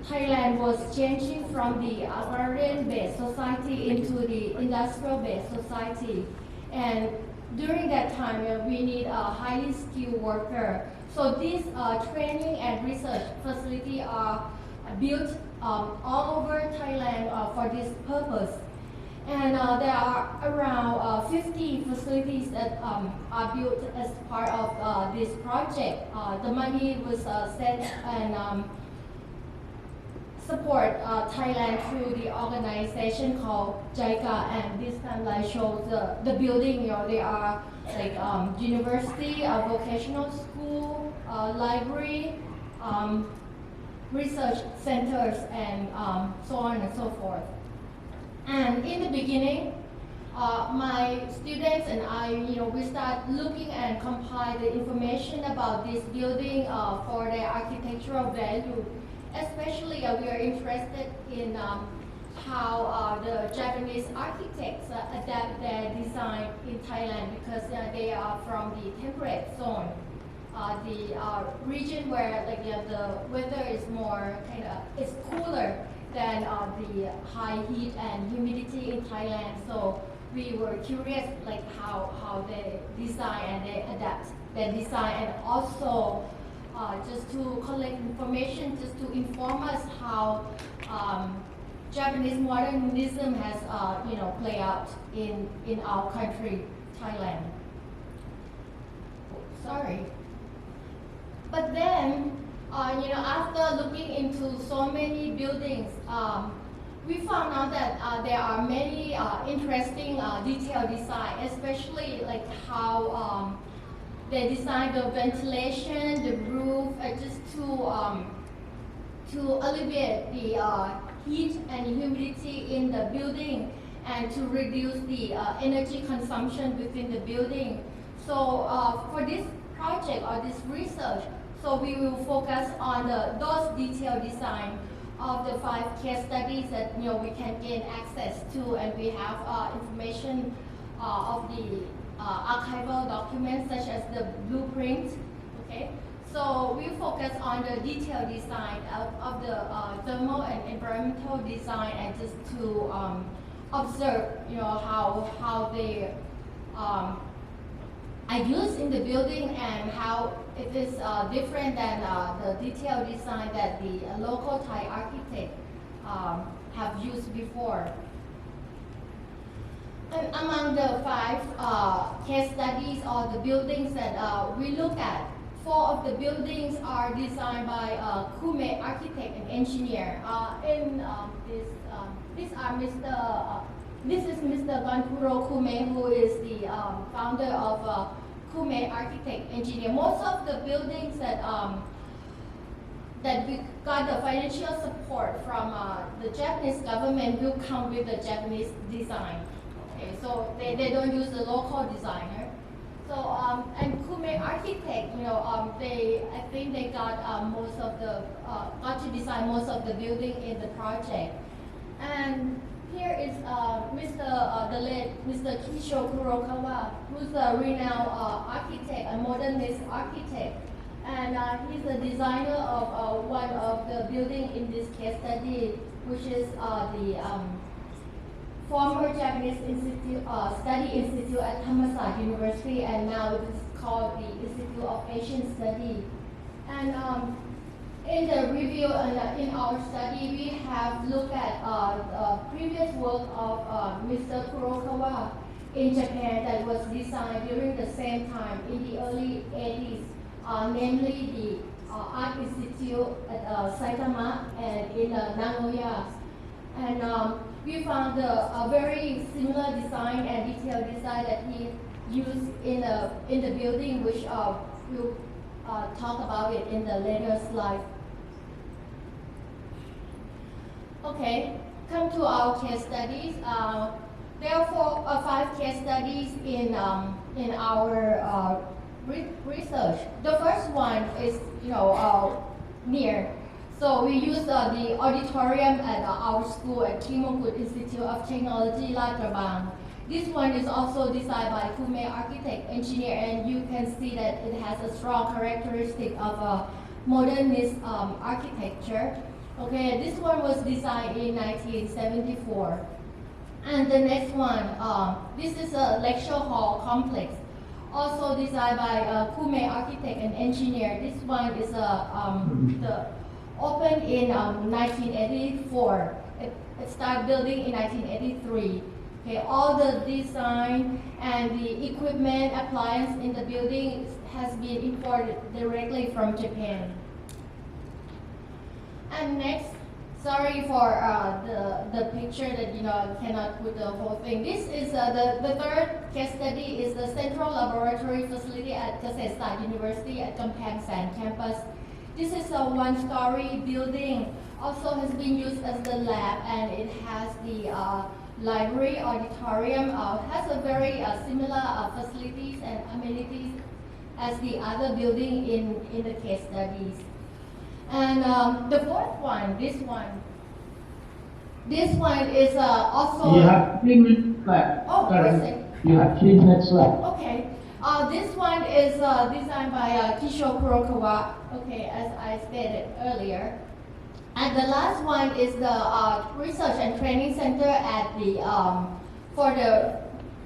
Thailand was changing from the agrarian-based society into the industrial-based society. And during that time, we need a highly skilled worker. So these training and research facilities are built all over Thailand for this purpose. And there are around 50 facilities that are built as part of this project. The money was sent and support Thailand through the organization called JICA, and this timeline shows the building. They are like university, vocational school, library, research centers, and so on and so forth. And in the beginning, my students and I, we start looking and compile the information about this building for their architectural value. Especially, we are interested in how the Japanese architects adapt their design in Thailand, because they are from the temperate zone, the region where the weather is more it's cooler than the high heat and humidity in Thailand. So we were curious how they design and they adapt their design, and also just to collect information, just to inform us how Japanese modernism has play out in our country, Thailand. Sorry. But then, after looking into so many buildings, we found out that there are many interesting detailed design, especially like how they design the ventilation, the roof, just to alleviate the heat and humidity in the building and to reduce the energy consumption within the building. So for this project or this research, so we will focus on those detailed design of the 5 case studies that we can gain access to, and we have information of the archival documents such as the blueprint. Okay, so we focus on the detailed design of the thermal and environmental design, and just to observe how they are used in the building and how it is different than the detailed design that the local Thai architect have used before. And among the 5 case studies or the buildings that we look at, 4 of the buildings are designed by Kume architect and engineer. This is Mr. Bankuro Kume, who is the founder of Kume Architect Engineer. Most of the buildings that we got the financial support from the Japanese government will come with the Japanese design. Okay, so they don't use the local designer. So and Kume Architect, I think they got got to design most of the building in the project. And here is the late Mr. Kisho Kurokawa, who's a renowned architect, a modernist architect, and he's the designer of one of the building in this case study, which is the former Japanese Study Institute at Thammasat University, and now it is called the Institute of Asian Study. And in the review and in our study, we have looked at previous work of Mr. Kurokawa in Japan that was designed during the same time in the early 80s, namely the Art Institute at Saitama and in Nagoya. And we found a very similar design and detailed design that he used in the building, which we'll talk about it in the later slide. Okay, come to our case studies. There are 5 case studies in our research. The first one is near. So we use the auditorium at our school at Kimongkut Institute of Technology, Latrabang. This one is also designed by Kume Architect Engineer, and you can see that it has a strong characteristic of a modernist architecture. Okay, this one was designed in 1974. And the next one, this is a lecture hall complex, also designed by Kume Architect and Engineer. This one is opened in 1984. It started building in 1983. Okay, all the design and the equipment, appliance in the building has been imported directly from Japan. And next, sorry for the picture that cannot put the whole thing. This is the third case study is the Central Laboratory Facility at Kasetsart University at Kampang San campus. This is a 1-story building. Also has been used as the lab, and it has the library, auditorium, has a very similar facilities and amenities as the other building in the case studies. And the fourth one, this one is also. You have 3 minutes left. Oh, perfect. You have 3 minutes left. Okay. This one is designed by Kisho Kurokawa. Okay, as I stated earlier. And the last one is the Research and Training Center at the for the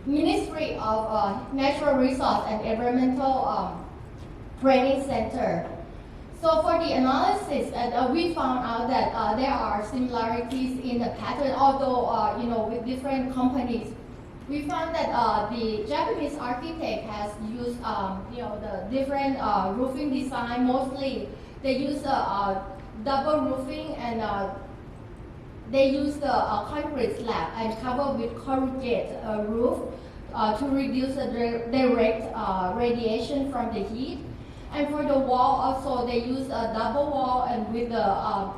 Ministry of Natural Resource and Environmental Training Center. So for the analysis, we found out that there are similarities in the pattern, although with different companies. We found that the Japanese architect has used the different roofing design. Mostly they use double roofing, and they use the concrete slab and cover with corrugated roof to reduce the direct radiation from the heat. And for the wall also, they use a double wall and with the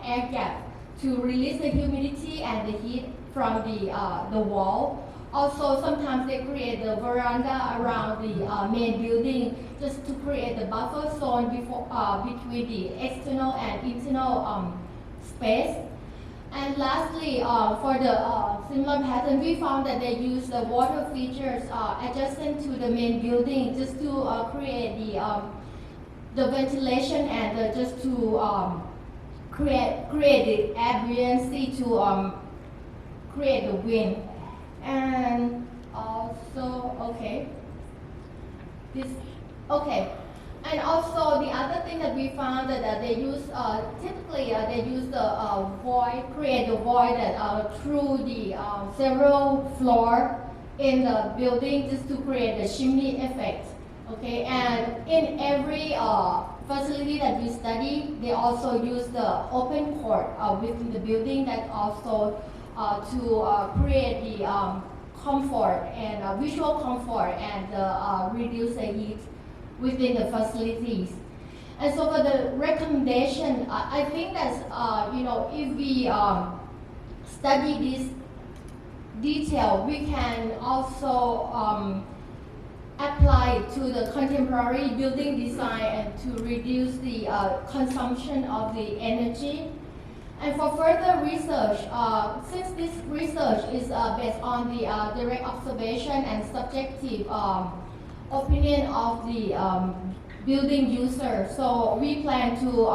air gap to release the humidity and the heat from the wall. Also, sometimes they create the veranda around the main building just to create the buffer zone between the external and internal space. And lastly, for the similar pattern, we found that they use the water features adjacent to the main building just to create the ventilation and just to create the air buoyancy to create the wind. And also, and also the other thing that we found that they use typically they use the void, create the void that through the several floor in the building just to create the chimney effect. Okay, and in every facility that we study, they also use the open court within the building that also to create the comfort and visual comfort and reduce the heat within the facilities. And so for the recommendation, I think that if we study this detail, we can also apply it to the contemporary building design and to reduce the consumption of the energy. And for further research, since this research is based on the direct observation and subjective opinion of the building user, so we plan to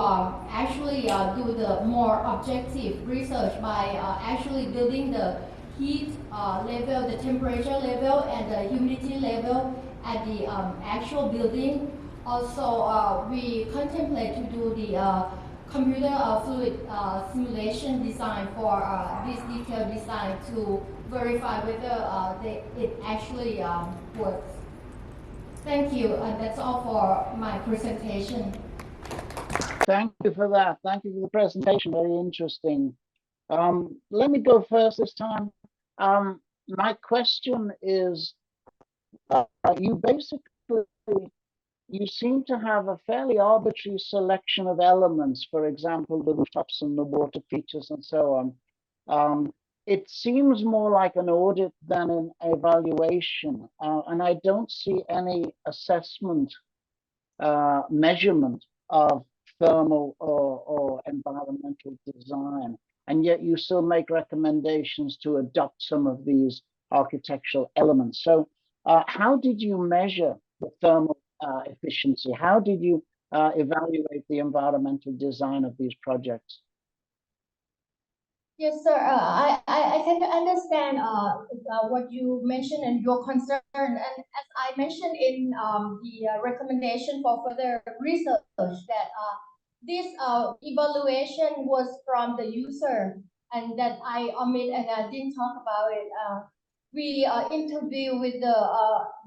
actually do the more objective research by actually building the heat level, the temperature level, and the humidity level at the actual building. Also, we contemplate to do the computer fluid simulation design for this detailed design to verify whether it actually works. Thank you, and that's all for my presentation. Thank you for that. Thank you for the presentation. Very interesting. Let me go first this time. My question is, you seem to have a fairly arbitrary selection of elements, for example, the rooftops and the water features and so on. It seems more like an audit than an evaluation, and I don't see any assessment, measurement of thermal or environmental design, and yet you still make recommendations to adopt some of these architectural elements. So how did you measure the thermal efficiency? How did you evaluate the environmental design of these projects? Yes, sir. I can understand what you mentioned and your concern. And as I mentioned in the recommendation for further research, that this evaluation was from the user, and that I omit and I didn't talk about it. We interview with the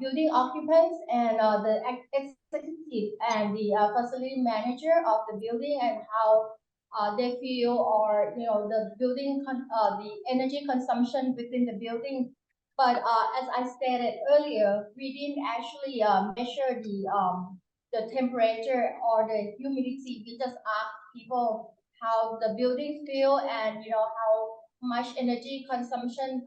building occupants and the executive and the facility manager of the building, and how they feel, or the building the energy consumption within the building. But as I stated earlier, we didn't actually measure the temperature or the humidity. We just asked people how the buildings feel, and how much energy consumption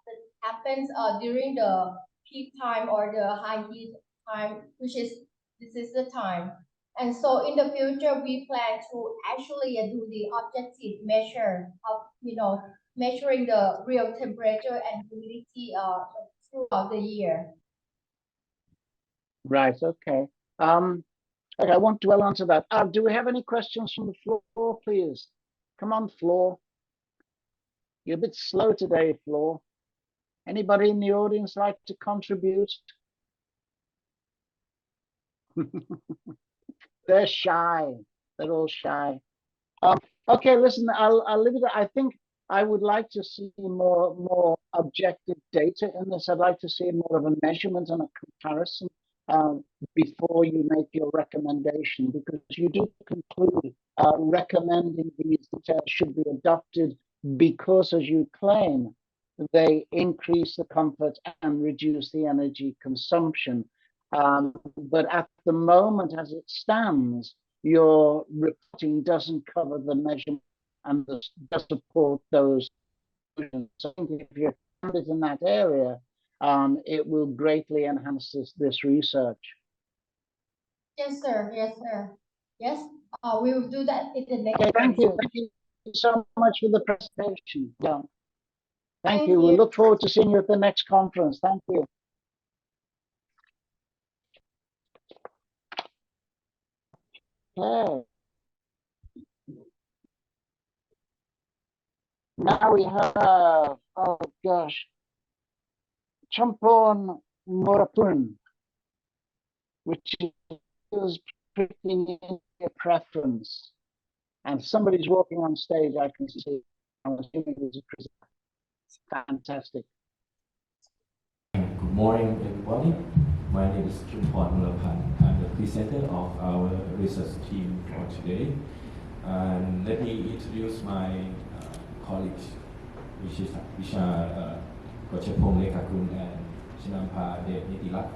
that happens during the peak time or the high heat time, which is this is the time. And so in the future, we plan to actually do the objective measure of, measuring the real temperature and humidity throughout the year. Right, okay. Okay, I won't dwell onto that. Do we have any questions from the floor, please? Come on, floor. You're a bit slow today, floor. Anybody in the audience like to contribute? They're shy. They're all shy. Okay, listen, I'll leave it there. I think I would like to see more objective data in this. I'd like to see more of a measurement and a comparison before you make your recommendation, because you do conclude recommending these details should be adopted because, as you claim, they increase the comfort and reduce the energy consumption. But at the moment, as it stands, your reporting doesn't cover the measurement and does support those. So I think if you're funded in that area, it will greatly enhance this research. Yes, sir. Yes, sir. Yes, we will do that in the next. Okay, thank you. Thank you so much for the presentation. Yeah. Thank you. you. We look forward to seeing you at the next conference. Thank you. Okay. Now we have, oh gosh, Champon Morapun, which is picking a preference. And somebody's walking on stage, I can see. I'm assuming it's fantastic. Good morning, everybody. My name is Champon Morapun. I'm the presenter of our research team for today. And let me introduce my colleagues, which is Visha Kochepong Lekakun and Chinampa De Nitilat.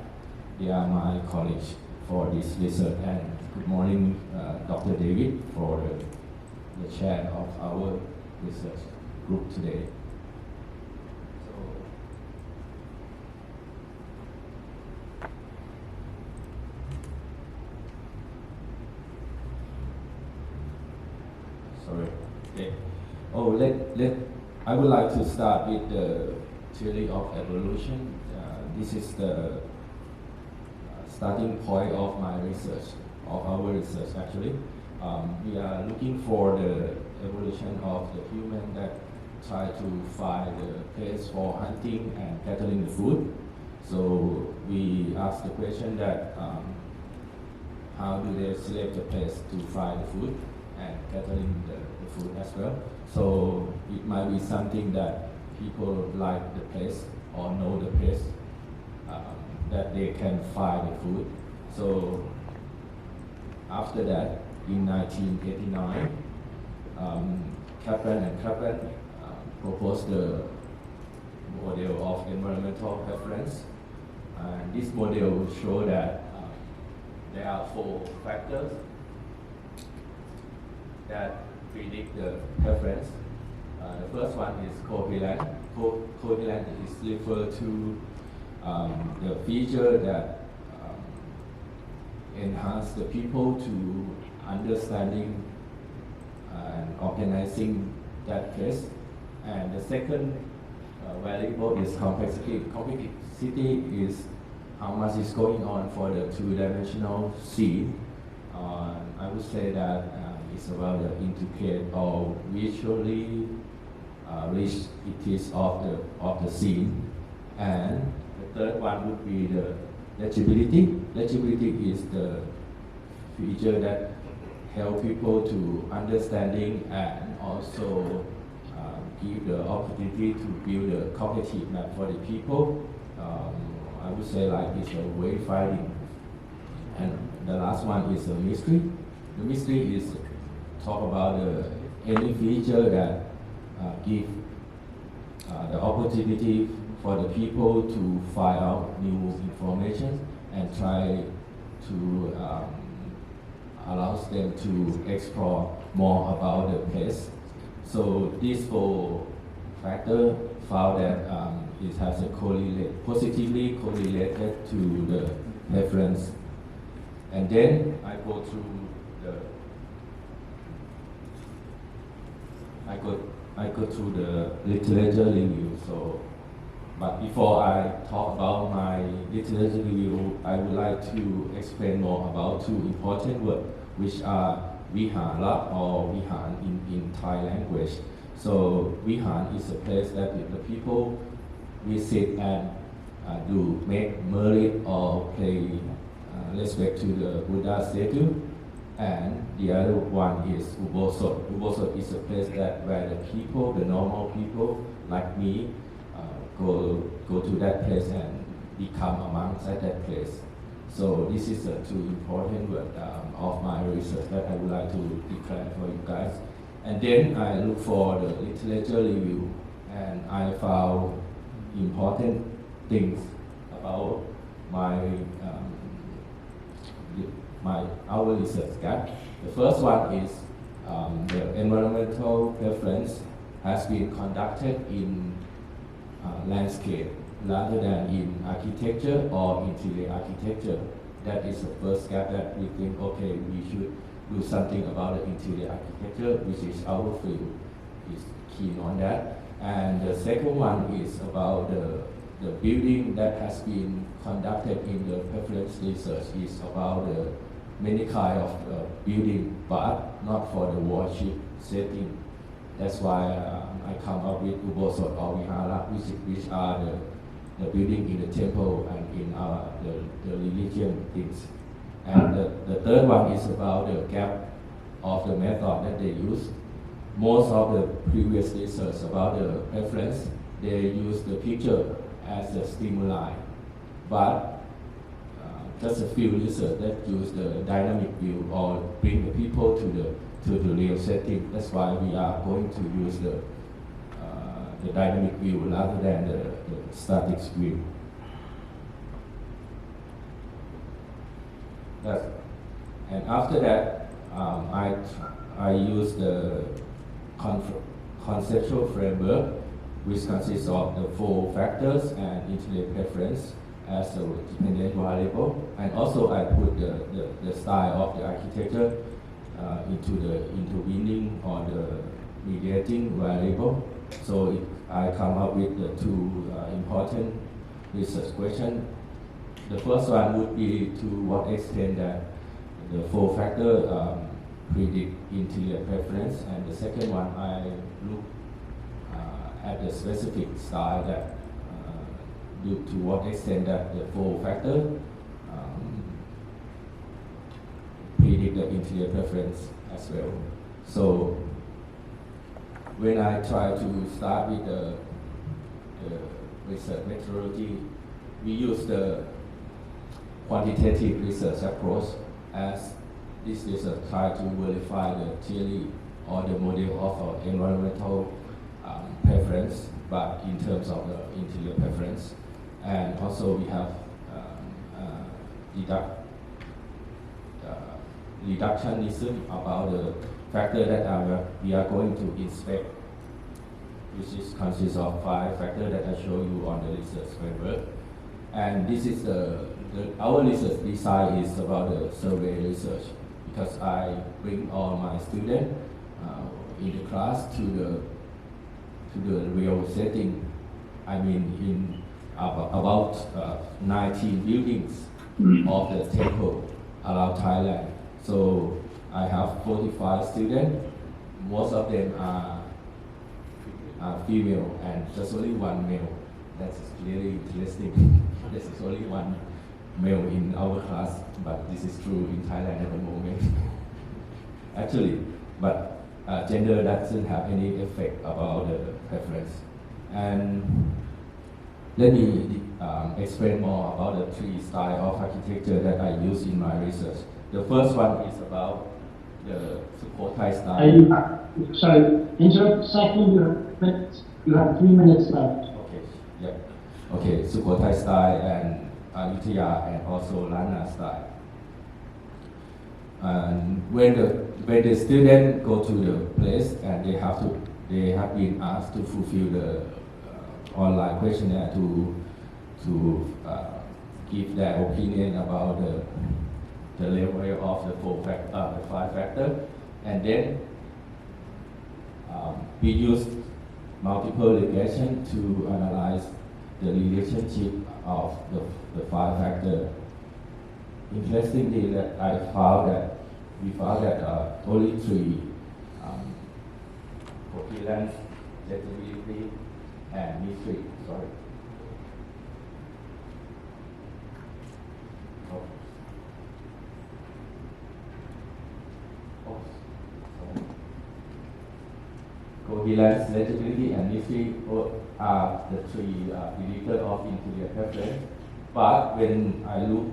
They are my colleagues for this research. And good morning, Dr. David, for the chair of our research group today. Sorry. Okay. Oh, I would like to start with the theory of evolution. This is the starting point of my research, of our research actually. We are looking for the evolution of the human that try to find the place for hunting and gathering the food. So we ask the question that how do they select the place to find the food and gathering the food as well. So it might be something that people like the place or know the place that they can find the food. So after that, in 1989, Kaplan and Kaplan proposed the model of environmental preference. And this model will show that there are 4 factors that predict the preference. The first one is covalent. Covalent is referred to the feature that enhance the people to understanding and organizing that place. And the second variable is complexity. Complexity is how much is going on for the 2-dimensional scene. I would say that it's about the intricate or visually rich it is of the scene. And the third one would be the legibility. Legibility is the feature that help people to understanding and also give the opportunity to build a cognitive map for the people. I would say like it's a wayfinding. And the last one is a mystery. The mystery is talk about any feature that give the opportunity for the people to find out new information and try to allows them to explore more about the place. So these 4 factors found that it has a positively correlated to the preference. And then I go through the literature review. So, but before I talk about my literature review, I would like to explain more about 2 important words, which are Vihara or Vihan in Thai language. So Vihan is a place that the people visit and do make merit or pay respect to the Buddha statue. And the other one is Ubosot. Ubosot is a place that where the people, the normal people like me, go to that place and become a monk at that place. So this is the two important words of my research that I would like to declare for you guys. And then I look for the literature review, and I found important things about our research gap. The first one is the environmental preference has been conducted in landscape rather than in architecture or interior architecture. That is the first gap that we think, okay, we should do something about the interior architecture, which is our field, is keen on that. And the second one is about the building that has been conducted in the preference research is about the many kind of building, but not for the worship setting. That's why I come up with Ubosot or Vihara, which are the building in the temple and in the religion things. And the third one is about the gap of the method that they use. Most of the previous research about the preference, they use the picture as a stimuli, but just a few research that use the dynamic view or bring the people to the real setting. That's why we are going to use the dynamic view rather than the static view. And after that, I use the conceptual framework, which consists of the 4 factors and interior preference as a dependent variable. And also I put the style of the architecture into the intervening or the mediating variable. So I come up with the 2 important research questions. The first one would be to what extent that the 4 factors predict interior preference, and the second one I look at the specific style that look to what extent that the 4 factors predict the interior preference as well. So when I try to start with the research methodology, we use the quantitative research approach, as this research try to verify the theory or the model of environmental preference, but in terms of the interior preference. And also we have reductionism about the factor that we are going to inspect, which consists of 5 factors that I show you on the research framework. And this is our research design is about the survey research, because I bring all my students in the class to the real setting. I mean, in about 19 buildings of the temple around Thailand. So I have 45 students. Most of them are female, and just only 1 male. That's really interesting. There's only 1 male in our class, but this is true in Thailand at the moment. Actually, but gender doesn't have any effect about the preference. And let me explain more about the 3 styles of architecture that I use in my research. The first one is about the Sukhothai style. Sorry, interrupt second. You have 3 minutes left. Okay, yeah. Okay, Sukhothai style and Ayutthaya and also Lana style. And when the students go to the place and they have been asked to fulfill the online questionnaire to give their opinion about the level of the 5 factors, and then we used multiple regression to analyze the relationship of the 5 factors. Interestingly, that we found that only 3 coherence, legibility, and mystery. Sorry. coherence, legibility, and mystery are the three predictors of interior preference. But when I look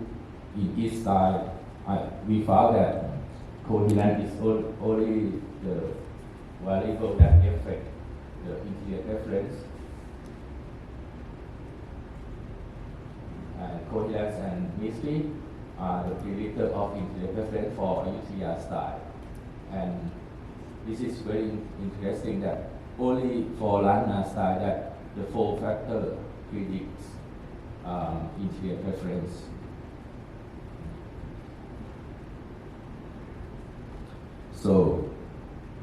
in each style, we found that coherence is only the variable that affect the interior preference. And coherence and mystery are the predictor of interior preference for Ayutthaya style. And this is very interesting that only for Lanna style that the 4 factor predicts interior preference. So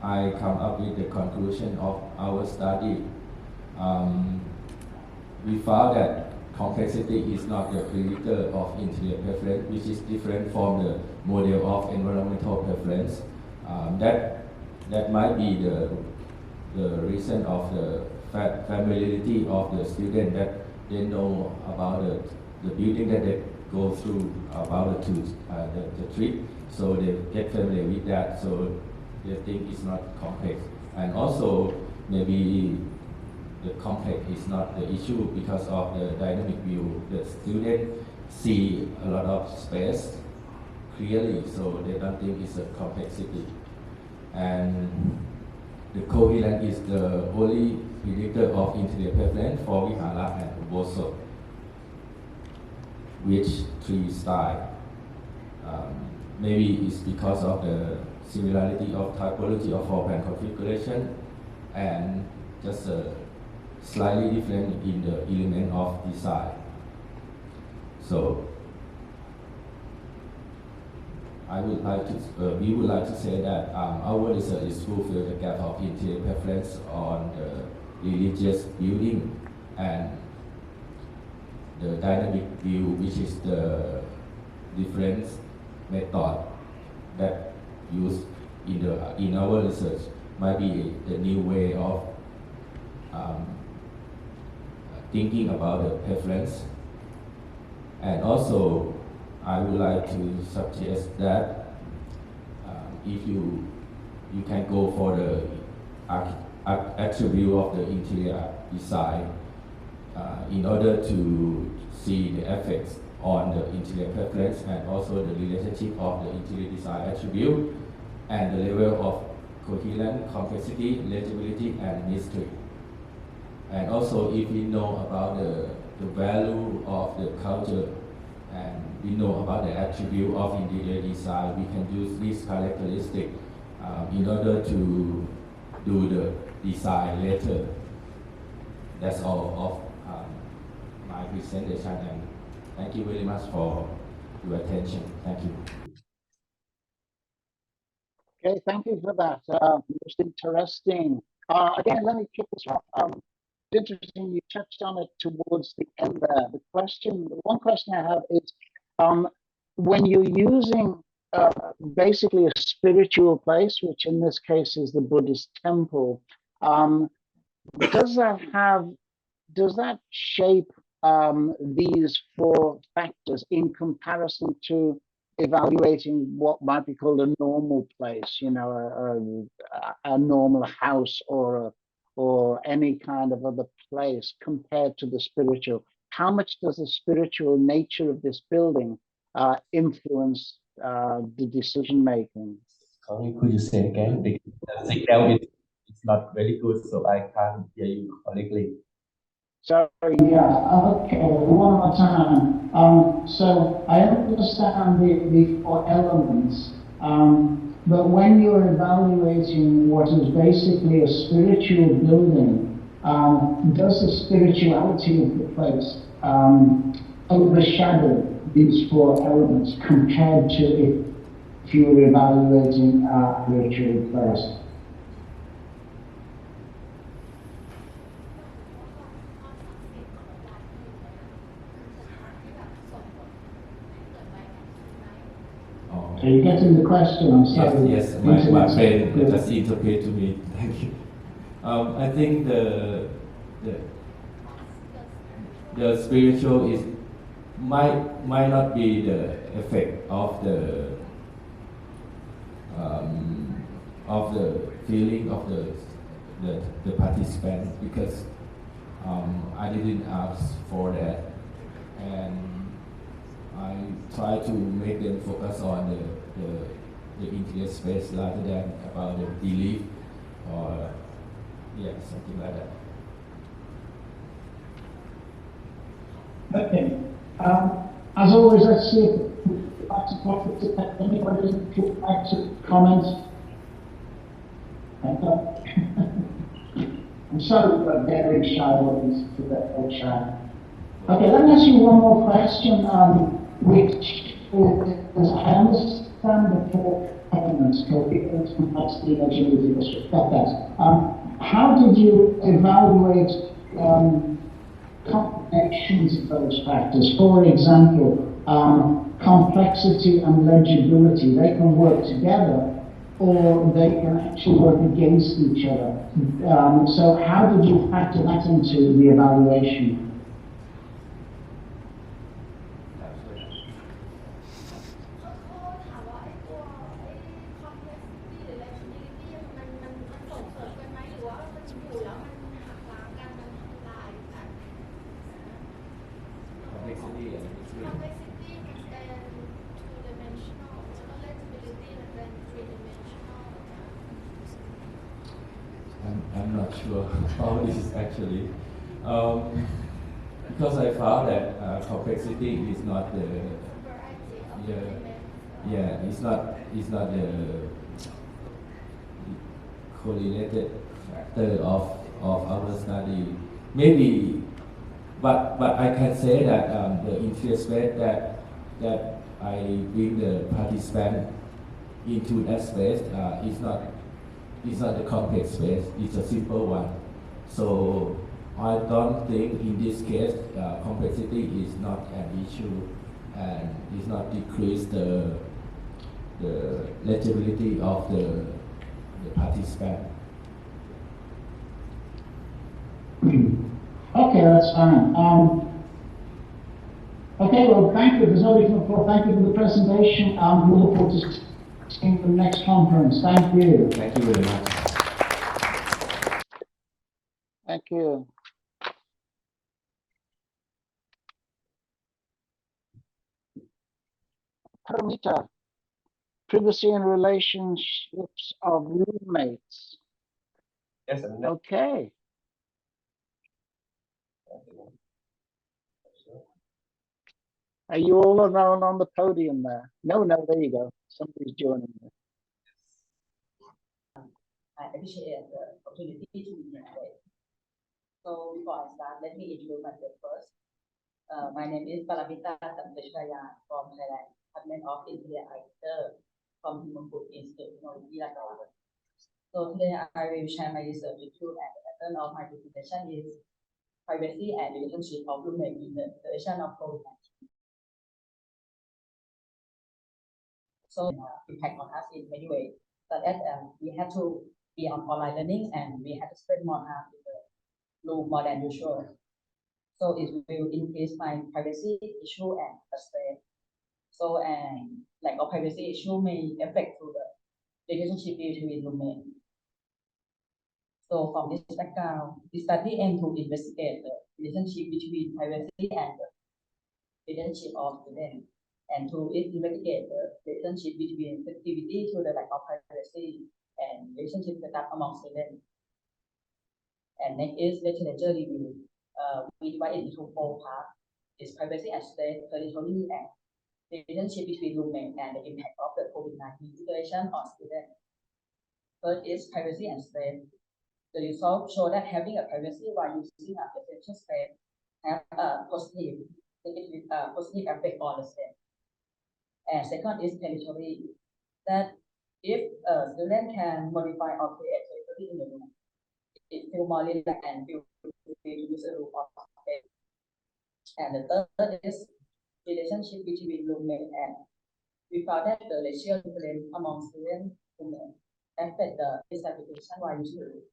I come up with the conclusion of our study. We found that complexity is not the predictor of interior preference, which is different from the model of environmental preference. That might be the reason of the familiarity of the student, that they know about the building that they go through, about the trip, so they get familiar with that, so they think it's not complex. And also maybe the complex is not the issue because of the dynamic view. The student see a lot of space clearly, so they don't think it's a complexity. And the coherence is the only predictor of interior preference for Vihara and WoS, which 3 style. Maybe it's because of the similarity of typology of floor plan configuration and just slightly different in the element of design. So we would like to say that our research is fulfill the gap of interior preference on the religious building and the dynamic view, which is the difference method that used in our research, might be the new way of thinking about the preference. And also, I would like to suggest that if you can go for the attribute of the interior design in order to see the effects on the interior preference and also the relationship of the interior design attribute and the level of coherence, complexity, legibility, and mystery. And also, if we know about the value of the culture and we know about the attribute of interior design, we can use this characteristic in order to do the design later. That's all of my presentation, and thank you very much for your attention. Thank you. Okay, thank you for that. Most interesting. Again, let me kick this off. It's interesting you touched on it towards the end there. One question I have is, when you're using basically a spiritual place, which in this case is the Buddhist temple, does that shape these 4 factors in comparison to evaluating what might be called a normal place, you know, a normal house or any kind of other place compared to the spiritual? How much does the spiritual nature of this building influence the decision making? Sorry, could you say again? Because the signal is not very good, so I can't hear you correctly. Sorry, yeah, okay, one more time. So I understand the 4 elements, but when you're evaluating what is basically a spiritual building, does the spirituality of the place overshadow these 4 elements compared to if you were evaluating a spiritual place? Are you getting the question? I'm sorry. Yes, my friend just interpreted to me. Thank you. I think the spiritual is might not be the effect of the feeling of the the participant because I didn't ask for that, and I try to make them focus on the interest space rather than about the belief or something like that. Okay. As always, let's see if anybody would like to comment. I'm sorry for very shy audience to that whole chat. Okay, let me ask you one more question, which is, I understand the four elements, coherence, complexity, agility, that's how did you evaluate combinations of those factors? For example, complexity and legibility, they can work together or they can actually work against each other. So how did you factor that into the evaluation? I'm not sure how this is actually, because I found that complexity is not the it's not the correlated factor of our study. Maybe, but I can say that the interest rate that I bring the participant into that space is not a complex space, it's a simple one. So I don't think in this case complexity is not an issue and is not decrease the legibility of the participant. Okay, that's fine. Okay, well, thank you. There's no reason for thank you for the presentation. We look forward to seeing the next conference. Thank you. Thank you very much. Thank you. Paramita, privacy and relationships of roommates. Yes, okay. Are you all alone on the podium there? No, there you go. Somebody's joining me. I appreciate the opportunity to be here today. So before I start, let me introduce myself first. My name is Paramita Samdeshaya from Thailand, Department of Interior Architecture from Universiti Teknologi MARA. So today I will share my research with you, and the pattern of my presentation is privacy and relationship of roommates in the situation of COVID-19. So impact on us in many ways, such as we had to be on online learning and we had to spend more time in the room more than usual. So it will increase my privacy issue and stress. So lack of privacy issue may affect to the relationship between roommates. So from this background, the study aims to investigate the relationship between privacy and the relationship of students, and to investigate the relationship between sensitivity to the lack of privacy and relationship set up among students. And next is literature review. We divide it into four parts: is privacy and state, territory, and relationship between roommates, and the impact of the COVID-19 situation on students. First is privacy and state. The results show that having a privacy while using a residential space have a positive effect on the state. And second is territory. That if a student can modify or create territory in the room, it feels more relaxed and feel free to use a room or space. And the third is relationship between roommates, and we found that the racial difference among students roommates affect the dissatisfaction while using the room.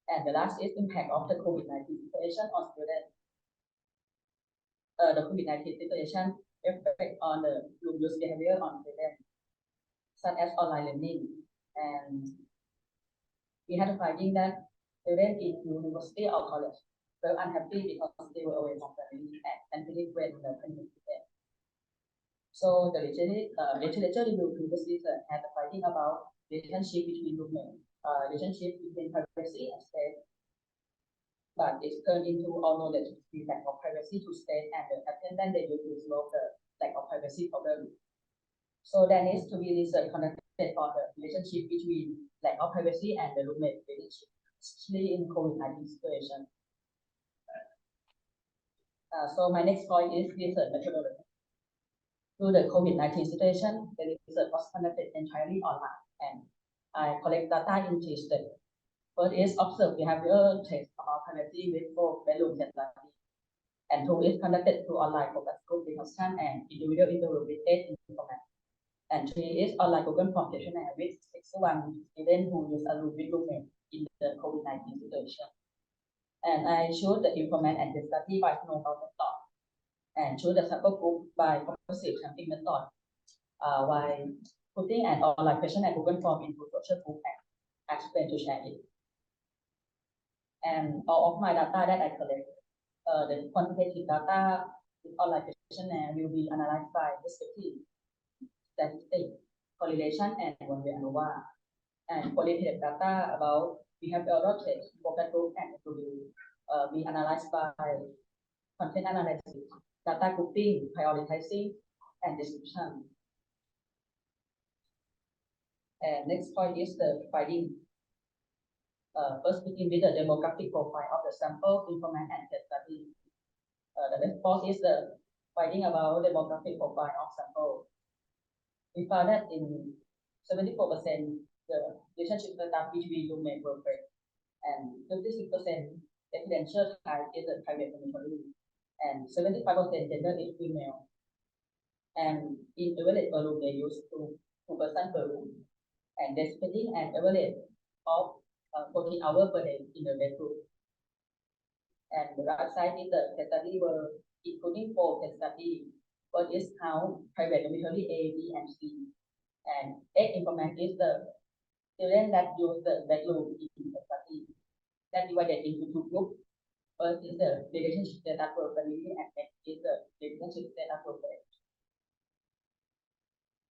And the last is impact of the COVID-19 situation on students. The COVID-19 situation effect on the room use behavior on students, such as online learning. And we had a finding that students in university or college were unhappy because they were away from family and really when the pandemic began. So the literature review previously had a finding about relationship between roommate, relationship between privacy and state, but it's turned into all knowledge the lack of privacy to state and the attendant they use to solve the lack of privacy problem. So there needs to be research conducted on the relationship between lack of privacy and the roommate relationship, especially in COVID-19 situation. So my next point is research methodology. Through the COVID-19 situation, the research was conducted entirely online, and I collect data in three steps. First is observe behavioral tests about privacy with both bedroom study, and two is conducted through online focus group discussion and individual interview with 8 informant. And three is online Google form questionnaire with 61 students who use a room with roommate in the COVID-19 situation. And I choose the informant and the study by know-how method, and choose the sample group by composite sampling method, while putting an online questionnaire Google form into social group and ask them to share it. And all of my data that I collect, the quantitative data with online questionnaire will be analyzed by descriptive, statistic, correlation, and one-way ANOVA. And qualitative data about behavioral traits, focus group, and interview be analyzed by content analysis, data grouping, prioritizing, and description. And next point is the finding. First begin with the demographic profile of the sample, informant, and case study. The response is the finding about demographic profile of sample. We found that in 74% the relationship setup between roommate were great, and 56% residential type is a private dormitory, and 75% gender is female. And in average per room they use two person per room, and they're spending an average of 14 hours per day in the bedroom. And the right side is the case study were including 4 case study. First is how private dormitory A, B, and C. And 8 informant is the students that use the bedroom in the study. That divided into 2 groups. First is the relationship setup for family, and next is the relationship setup for friends.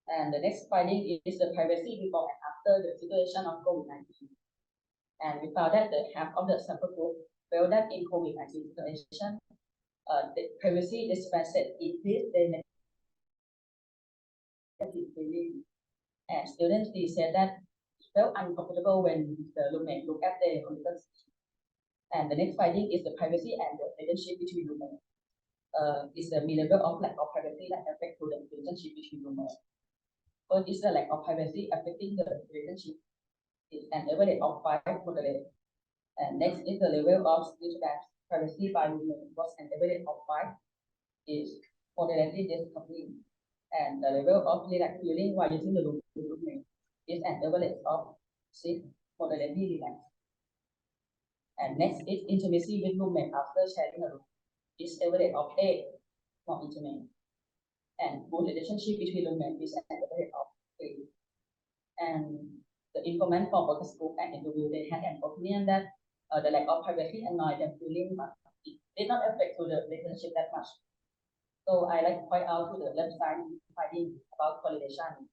And the next finding is the privacy before and after the situation of COVID-19. And we found that the half of the sample group felt that in COVID-19 situation, the privacy expenses increased the negative feeling. And students they said that felt uncomfortable when the roommate look at their computers. And the next finding is the privacy and the relationship between roommates. Is the level of lack of privacy that affect to the relationship between roommates. First is the lack of privacy affecting the relationship. It's an average of 5 moderate. And next is the level of student privacy by roommate was an average of 5 is moderately discomforting. And the level of relaxed feeling while using the room with roommate is an average of 6 moderately relaxed. And next is intimacy with roommate after sharing a room is average of 8 more intimate. And good relationship between roommate is an average of 3. And the informant for focus group and interview they had an opinion that the lack of privacy annoyed them feeling, but it did not affect to the relationship that much. So I like to point out to the left side finding about correlation.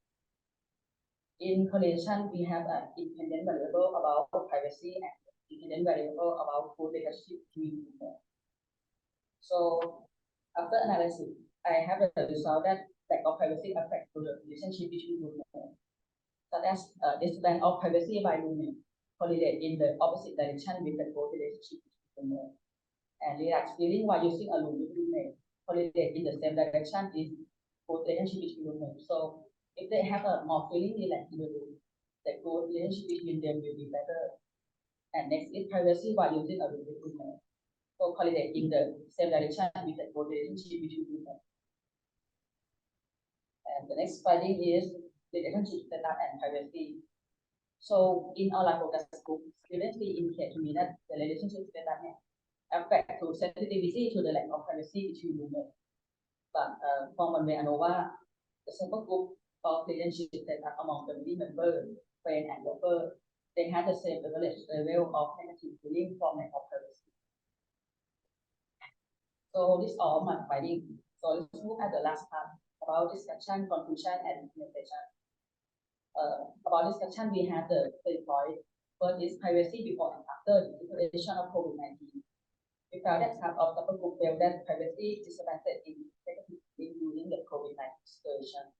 In correlation, we have an independent variable about privacy and independent variable about good relationship between people. So after analysis, I have the result that lack of privacy affects the relationship between roommates, such as discipline of privacy by roommate correlate in the opposite direction with the good relationship between roommates. And relaxed feeling while using a room with roommate correlate in the same direction with good relationship between roommates. So if they have a more feeling relaxed in the room, the good relationship between them will be better. And next is privacy while using a room with roommate. So correlate in the same direction with the good relationship between roommates. And the next finding is relationship setup and privacy. So in online focus group, students indicate to me that the relationship setup affect to sensitivity to the lack of privacy between roommates. But from one-way ANOVA, the sample group of relationship setup among family members, friends, and lovers they had the same average level of negative feeling from lack of privacy. So this is all my finding. So let's move at the last part about discussion, conclusion, and implementation. About discussion, we have the 3 points. First is privacy before and after the introduction of COVID-19. We found that some of the group felt that privacy disadvantaged during the COVID-19 situation,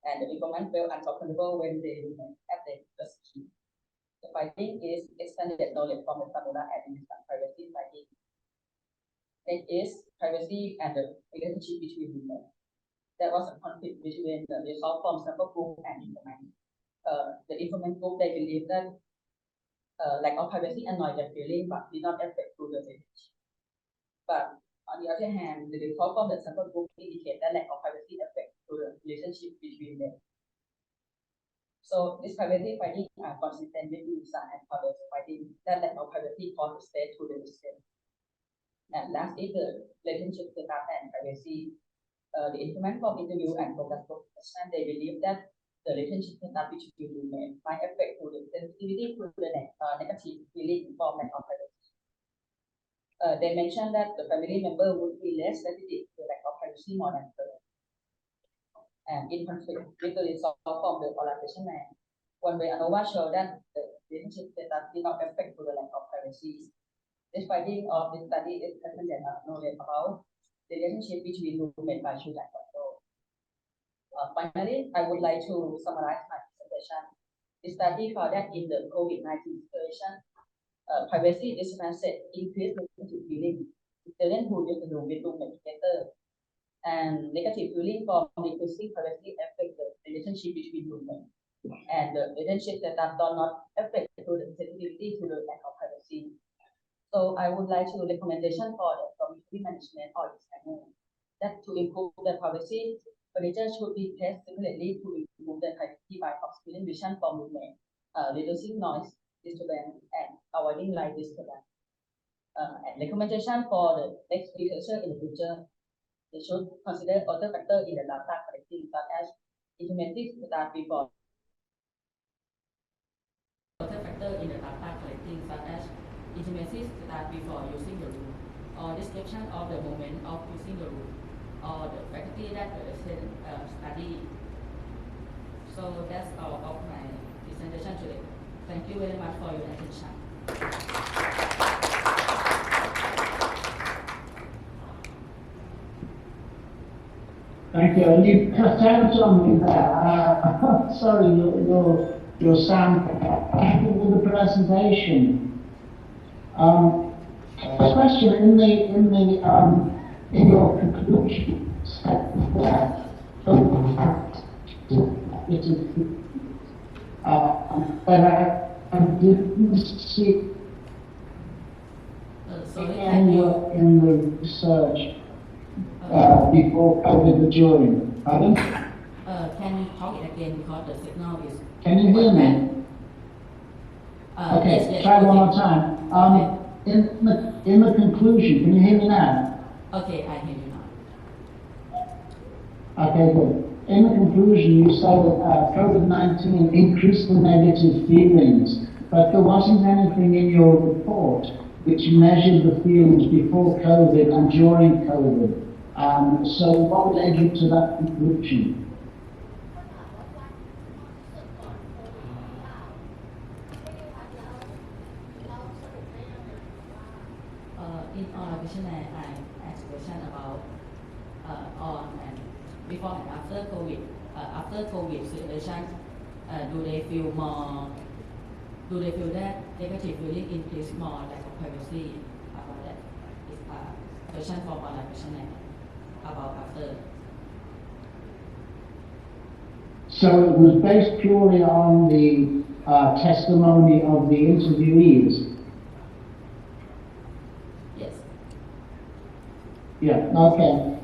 and the informant felt uncomfortable when they remained at the university. The finding is expanded knowledge from the formula and instant privacy finding. It is privacy and the relationship between women. There was a conflict between the result from sample group and informant. The informant group, they believe that lack of privacy annoyed their feeling but did not affect through the relationship. But on the other hand, the result from the sample group indicate that lack of privacy affects the relationship between them. So this privacy findings are consistent with user and others finding that lack of privacy causes state to the system. And last is the relationship setup and privacy. The informant from interview and focus group question, they believe that the relationship setup between women might affect to the sensitivity to the negative feeling from lack of privacy. They mentioned that the family member would be less sensitive to lack of privacy more than others. And in conflict with the result from the collaboration man, one way ANOVA showed that the relationship setup did not affect to the lack of privacy. This finding of this study is presented knowledge about the relationship between women by choose and control. Finally, I would like to summarize my presentation. The study found that in the COVID-19 situation, privacy is message increased negative feeling. Students who use the room with roommate together, and negative feeling from decreasing privacy affect the relationship between women, and the relationship that do not affect to the sensitivity to the lack of privacy. So I would like to recommendation for the community management or designer that to improve the privacy, furniture should be placed separately to improve the privacy by obscuring vision from women, reducing noise disturbance and avoiding light disturbance. And recommendation for the next researcher in the future, they should consider other factors in the data collecting, such as intimacy start before. Other factors in the data collecting, such as intimacy start before using the room, or description of the moment of using the room, or the faculty that study. So that's all of my presentation today. Thank you very much for your attention. Thank you. And you cut out on me there. Sorry, your sound with the presentation. Question in your conclusions. But I didn't see in the research before COVID or during. Pardon? Can you talk it again because the signal is. Can you hear me? Okay, yes, try one more time. In the conclusion, can you hear me now? Okay, I hear you now. Okay, good. In the conclusion, you say that COVID-19 increased the negative feelings, but there wasn't anything in your report which measured the feelings before COVID and during COVID. So what led you to that conclusion? In our vision, I asked question about on and before and after COVID. After COVID situation, do they feel that negative feeling increase more lack of privacy? About that is a question for our question about after. So it was based purely on the testimony of the interviewees. Yes. Yeah. Okay.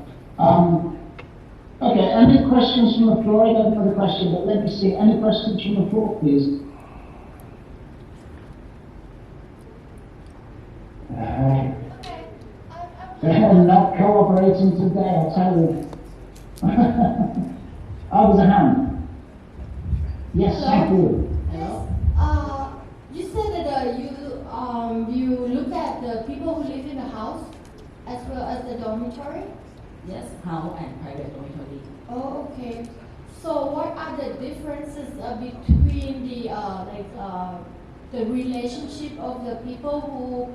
Okay. Any questions from the floor? I don't have a question, but let me see. Any questions from the floor, please? They're not cooperating today, I'll tell you. Oh, there's a hand. Yes, thank you. Yes. the people who live in the house as well as the dormitory? Yes, house and private dormitory. Oh, okay. So what are the differences between the relationship of the people who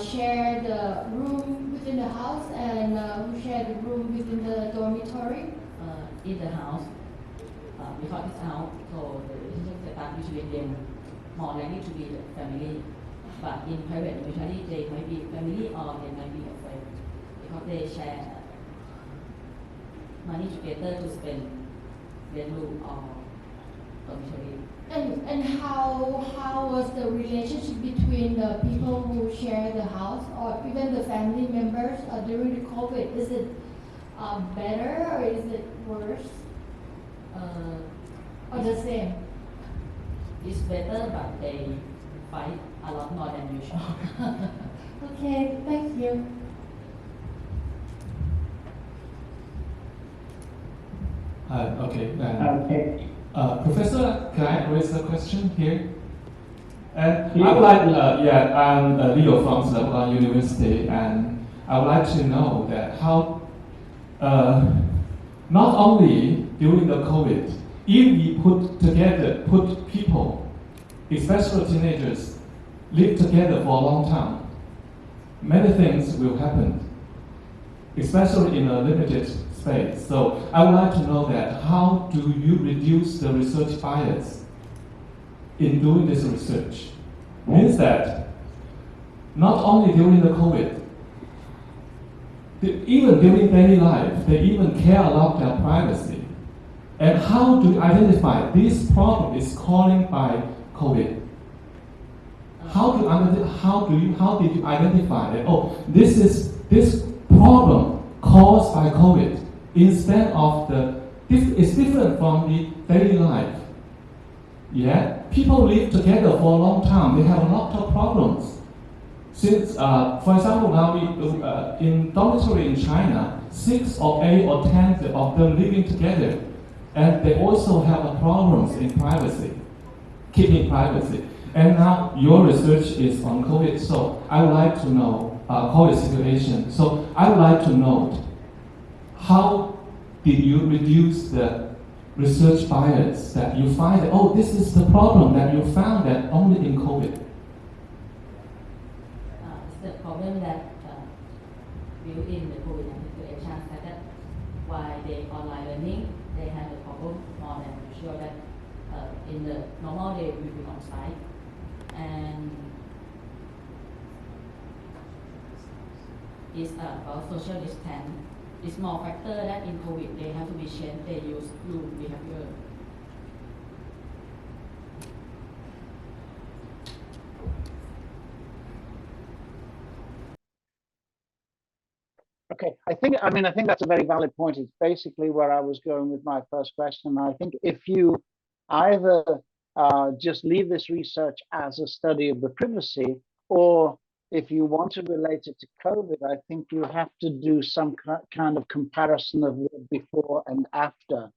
share the room within the house and who share the room within the dormitory? In the house, because it's out, so the relationship set up between them more likely to be the family. But in private dormitory, they might be family or they might be a friend because they share money together to spend their room or dormitory. And how was the relationship between the people who share the house or even the family members during the COVID? Is it better or is it worse? Or the same? It's better, but they fight a lot more than usual. Okay, thank you. Okay. Professor, can I raise a question here? I would like, I'm Leo from Silpakorn University, and I would like to know that how, not only during the COVID, if we put people, especially teenagers, live together for a long time, many things will happen, especially in a limited space. So I would like to know that how do you reduce the research bias in doing this research? Means that not only during the COVID, even during daily life, they even care a lot about privacy. And how do you identify this problem is caused by COVID? How did you identify that? Oh, this problem caused by COVID instead of it's different from the daily life. Yeah, people live together for a long time. They have a lot of problems. Since, for example, now in dormitory in China, 6 or 8 or 10 of them living together, and they also have problems in privacy, keeping privacy. And now your research is on COVID, so I would like to know COVID situation. So I would like to know how did you reduce the research bias that you find that, oh, this is the problem that you found that only in COVID? It's the problem that built in the COVID situation, that why they online learning, they have a problem more than usual that in the normal day we will be on site. And it's about social distance. It's more factor that in COVID they have to be changed. They use room behavior. Okay, I think that's a very valid point. It's basically where I was going with my first question. I think if you either just leave this research as a study of the privacy, or if you want to relate it to COVID, I think you have to do some kind of comparison of before and after.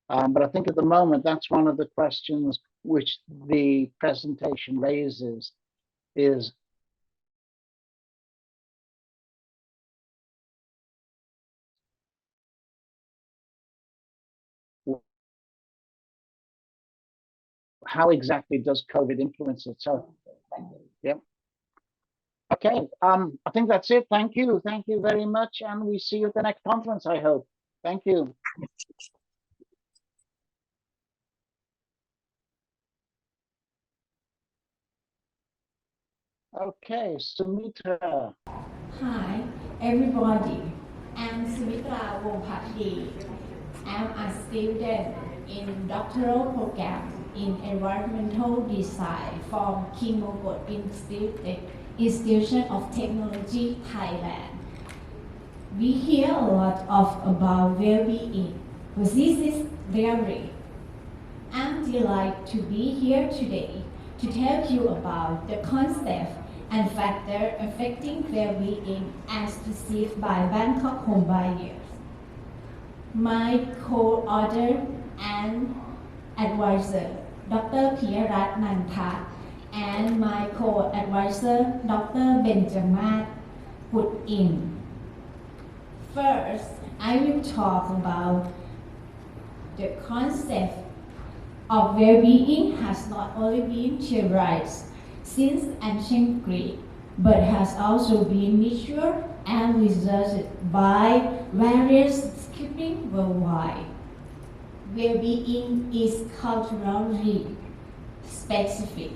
But I think at the moment, that's one of the questions which the presentation raises is how exactly does COVID influence it? So, yep. Okay, I think that's it. Thank you. Thank you very much. And we see you at the next conference, I hope. Thank you. Okay, Sumitra. Hi, everybody. I'm Sumitra Wongpakdi. I'm a student in doctoral program in environmental design from Keynote Institution of Technology, Thailand. We hear a lot about well-being, but this is theory. I'm delighted to be here today to tell you about the concept and factors affecting well-being as perceived by Bangkok home buyers. My co-author and advisor, Dr. Piyarat Nantha, and my co-advisor, Dr. Benjamin, put in. First, I will talk about the concept of well-being has not only been theorized since ancient Greek, but has also been measured and researched by various disciplines worldwide. Well-being is culturally specific,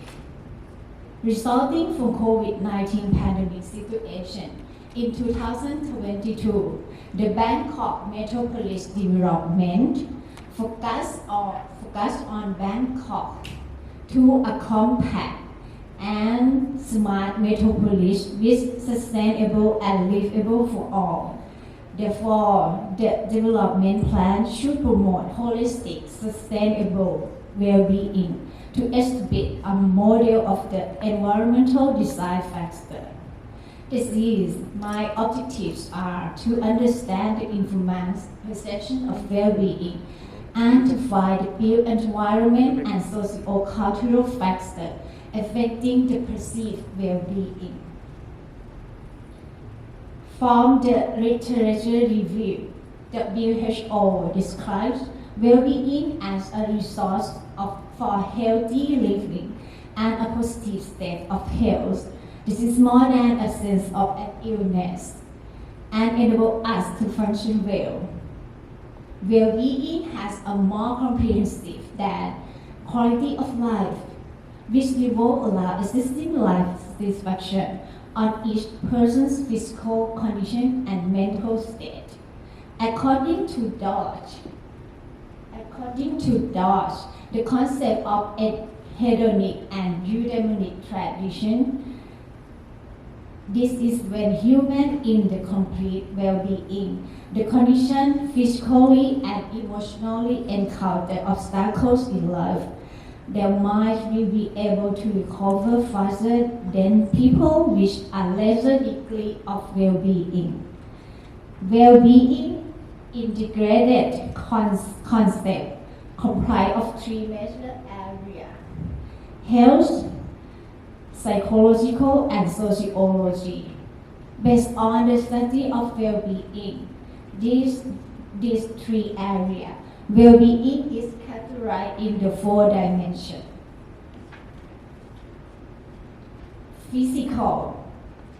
resulting from COVID-19 pandemic situation. In 2022, the Bangkok Metropolis Development focused on Bangkok to a compact and smart metropolis with sustainable and livable for all. Therefore, the development plan should promote holistic, sustainable well-being to establish a model of the environmental design factor. My objectives are to understand the informant's perception of well-being and to find the built environment and socio-cultural factors affecting the perceived well-being. From the literature review, WHO describes well-being as a resource for healthy living and a positive state of health. This is more than a sense of an illness and enables us to function well. Well-being has a more comprehensive than quality of life, which will allow existing life satisfaction on each person's physical condition and mental state. According to Dodge, the concept of a hedonic and eudaimonic tradition, this is when humans in the complete well-being, the condition physically and emotionally encounter obstacles in life. Their mind will be able to recover faster than people with a lesser degree of well-being. Well-being integrated concept comprise of three major areas: health, psychological, and sociology. Based on the study of well-being, these three areas, well-being is categorized in the four dimensions. Physical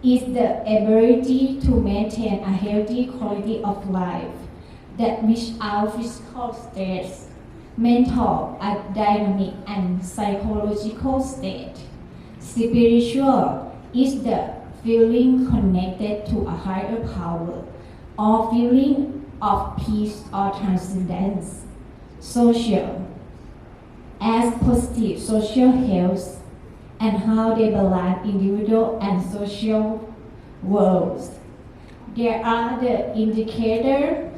is the ability to maintain a healthy quality of life that meets our physical states. Mental, a dynamic and psychological state. Spiritual is the feeling connected to a higher power or feeling of peace or transcendence. Social, as positive social health and how they balance individual and social worlds. There are the indicators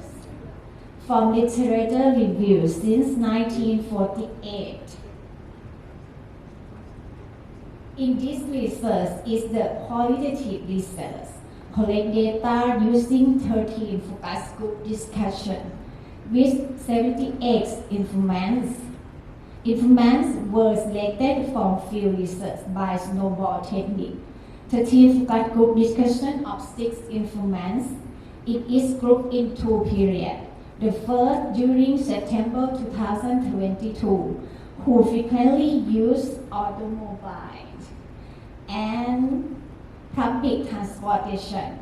from literature review since 1948. In this research is the qualitative research, collect data using 13 focus group discussion with 78 informants. Informants were selected from field research by snowball technique. 13 focus group discussion of 6 informants. It is grouped in 2 periods. The first during September 2022, who frequently use automobiles and public transportation,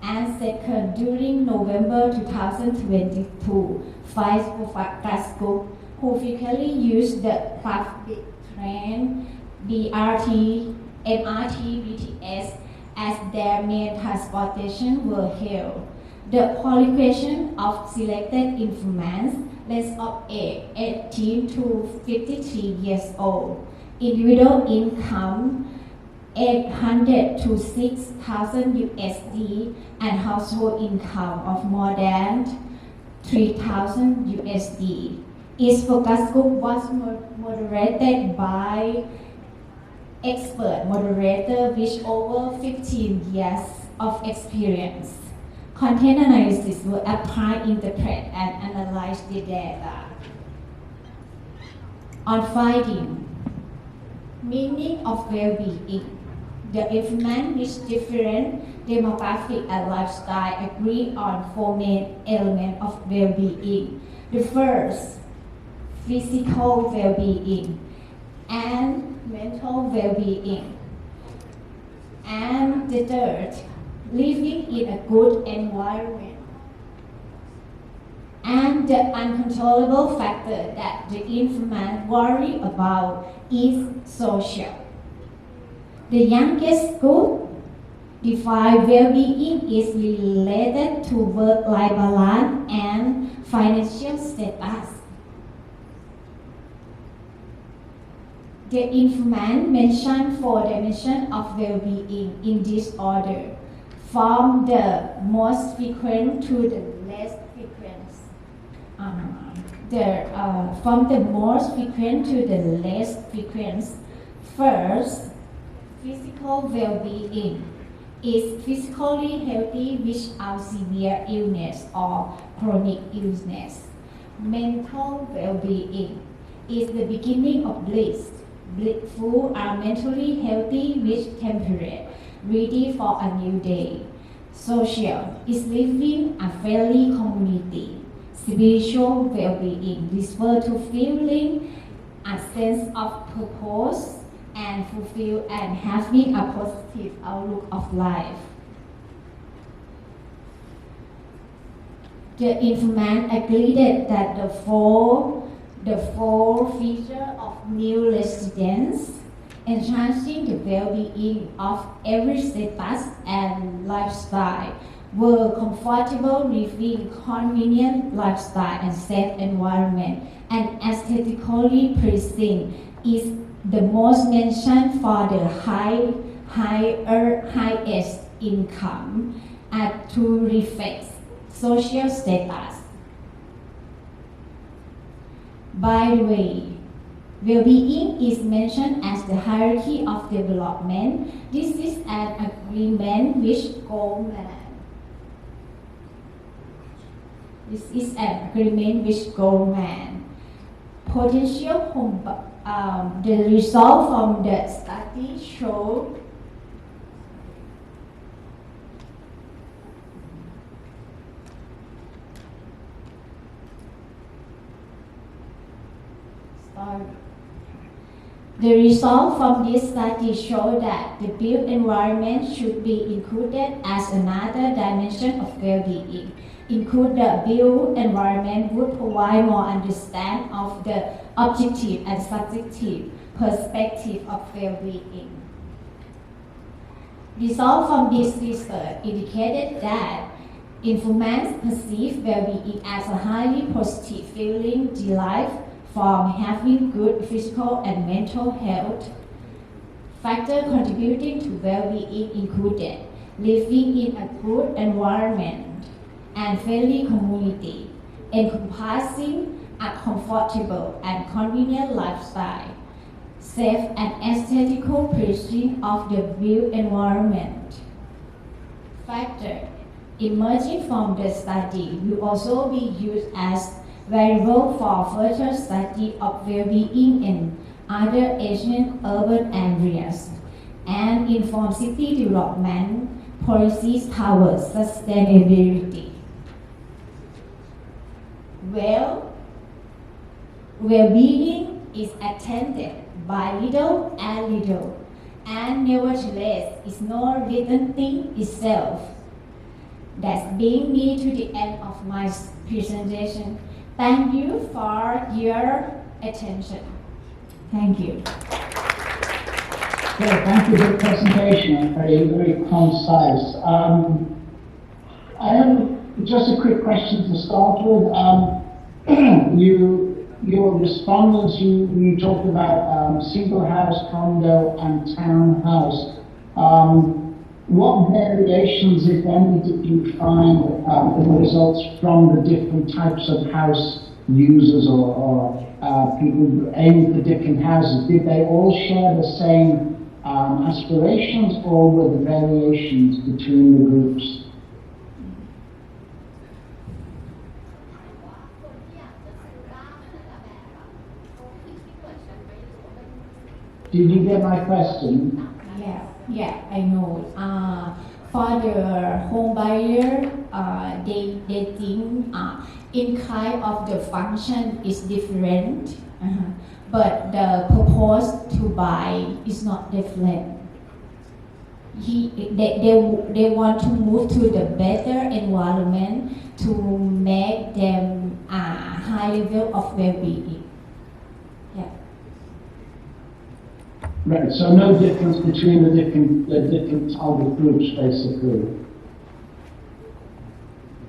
and second during November 2022, 5 focus group who frequently use the public train, BRT, MRT, BTS as their main transportation were held. The qualification of selected informants range of age 18 to 53 years old. Individual income 800 to 6,000 USD and household income of more than 3,000 USD. Each focus group was moderated by expert moderator with over 15 years of experience. Content analysis will apply, interpret, and analyze the data. On finding, Meaning of well-being. The informant which different demographic and lifestyle agree on 4 main elements of well-being. The first, physical well-being and mental well-being. And the third, living in a good environment. And the uncontrollable factor that the informant worry about is social. The youngest group define well-being is related to work-life balance and financial status. The informant mentioned 4 dimensions of well-being in this order, from the most frequent to the less frequent. From the most frequent to the less frequent. First, physical well-being is physically healthy without severe illness or chronic illness. Mental well-being is the beginning of bliss. Blissful are mentally healthy with temperate, ready for a new day. Social is living a friendly community. Spiritual well-being refers to feeling a sense of purpose and fulfill and having a positive outlook of life. The informant agreed that the four features of new residents enhancing the well-being of every status and lifestyle were comfortable living, convenient lifestyle and safe environment, and aesthetically pleasing is the most mentioned for the highest income to reflect social status. By the way, well-being is mentioned as the hierarchy of development. This is an agreement with Goldman. This is an agreement with Goldman. The result from the study showed The result from this study show that the built environment should be included as another dimension of well-being. Include the built environment would provide more understanding of the objective and subjective perspective of well-being. Results from this research indicated that informants perceive well-being as a highly positive feeling derived from having good physical and mental health. Factors contributing to well-being included living in a good environment and friendly community, encompassing a comfortable and convenient lifestyle, safe and aesthetical pleasing of the built environment. Factors emerging from the study will also be used as variable for further study of well-being in other Asian urban areas and inform city development policies towards sustainability. Well-being is attended by little, and nevertheless is no written thing itself. That's brings me to the end of my presentation. Thank you for your attention. Thank you. Great, thank you for the presentation, very concise. I have just a quick question to start with. Your respondents, you talked about single house, condo, and townhouse. What variations, if any, did you find in the results from the different types of house users or people aiming for different houses? Did they all share the same aspirations, or were there variations between the groups? Do Did you get my question? Yeah, I know. For the home buyer, they think in kind of the function is different, but the purpose to buy is not different. They want to move to the better environment to make them a high level of well-being. Yeah. Right. So no difference between the different target groups, basically.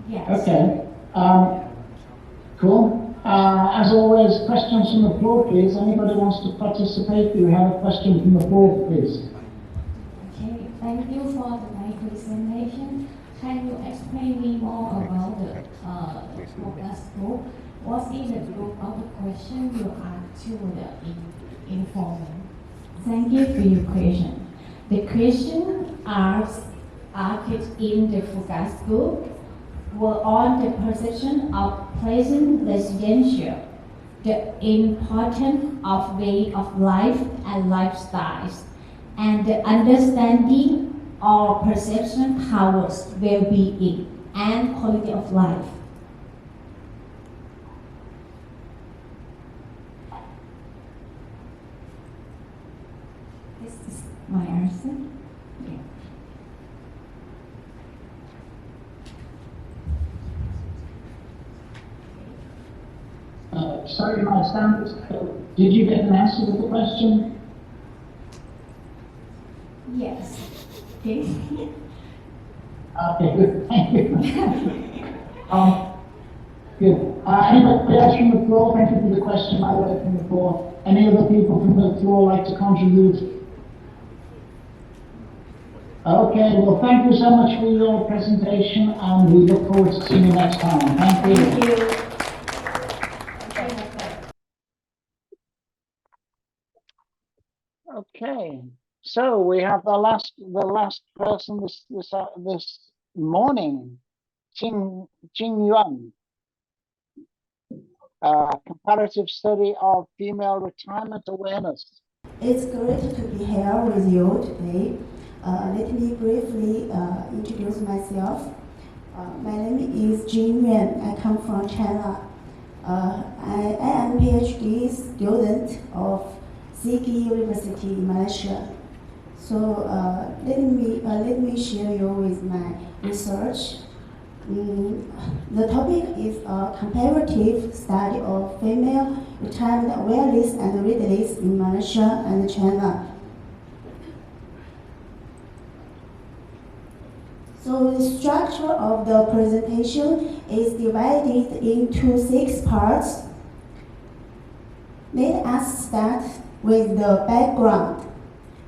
Yes. Okay. Cool. As always, questions from the floor, please. Anybody wants to participate? Do we have a question from the floor, please? Okay. Thank you for my presentation. Can you explain me more about the focus group? What is the group of the question you ask to the informant? Thank you for your question. The question asked in the focus group were on the perception of pleasant residential, the importance of way of life and lifestyles, and the understanding or perception towards well-being and quality of life. This is my answer. Sorry, my standards. Did you get an answer to the question? Yes. Okay. Okay, good. Thank you. Good. Anybody else from the floor? Thank you for the question, by the way, from the floor. Any other people from the floor like to contribute? Okay, well, thank you so much for your presentation, and we look forward to seeing you next time. Thank you. Thank you. Okay, so we have the last person this morning, Jing Yuan, comparative study of female retirement awareness. It's great to be here with you today. Let me briefly introduce myself. My name is Jing Yuan. I come from China. I am a PhD student of Universiti in Malaysia. So let me share you with my research. The topic is a comparative study of female retirement awareness and readiness in Malaysia and China. So the structure of the presentation is divided into 6 parts. Let us start with the background.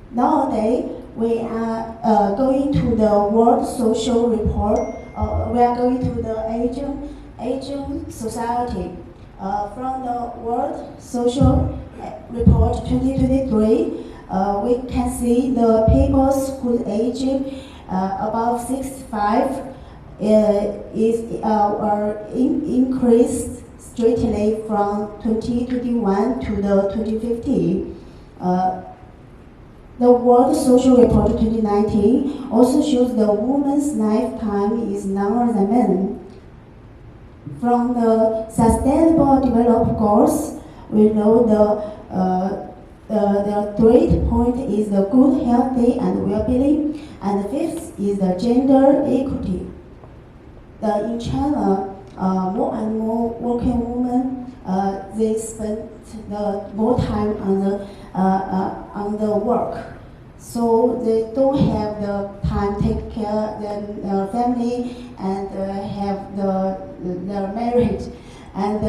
Nowadays, we are going to the World Social Report. We are going to the Asian Society. From the World Social Report 2023, we can see the people's whose age above 65 is increased straightly from 2021 to the 2050. The World Social Report 2019 also shows the woman's lifetime is longer than men. From the Sustainable Development Goals, we know the 3rd point is the good, healthy, and well-being, and the 5th is the gender equity. In China, more and more working women they spend more time on the work, so they don't have the time to take care of their family and have their marriage, and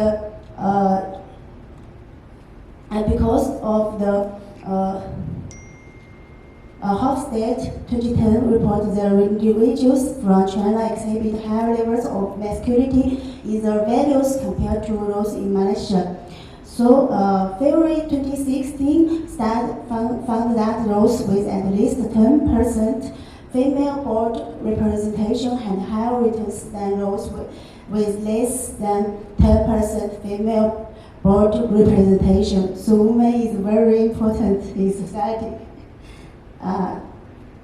because of the Hofstede 2010 report, the individuals from China exhibit higher levels of masculinity in their values compared to those in Malaysia. So, February 2016 found that those with at least 10% female board representation had higher returns than those with less than 10% female board representation. So women is very important in society.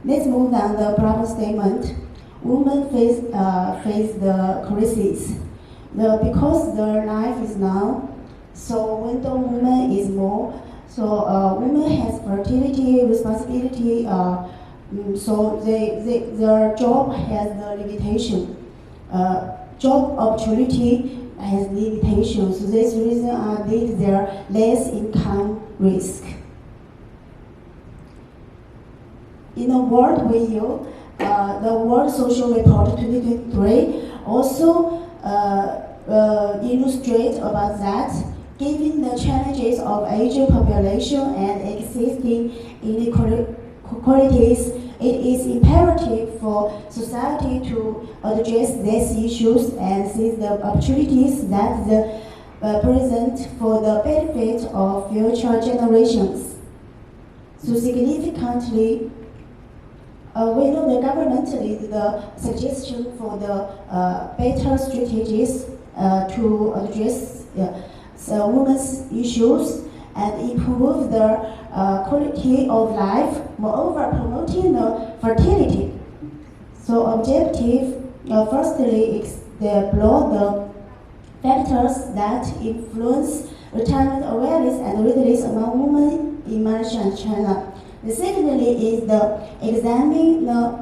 Let's move down the problem statement. Women face the crisis. Because their life is now, so when the woman is more, so women has fertility responsibility, so their job has the limitation. Job opportunity has limitations, so this reason lead their less income risk. In a world video, the World Social Report 2023 also illustrate about that. Given the challenges of aging population and existing inequalities, it is imperative for society to address these issues and seize the opportunities that the present for the benefit of future generations. So significantly, we know the government leads the suggestion for the better strategies to address women's issues and improve their quality of life, moreover promoting the fertility. So objective, firstly, explore the factors that influence retirement awareness and readiness among women in Malaysia and China. The secondly is the examining the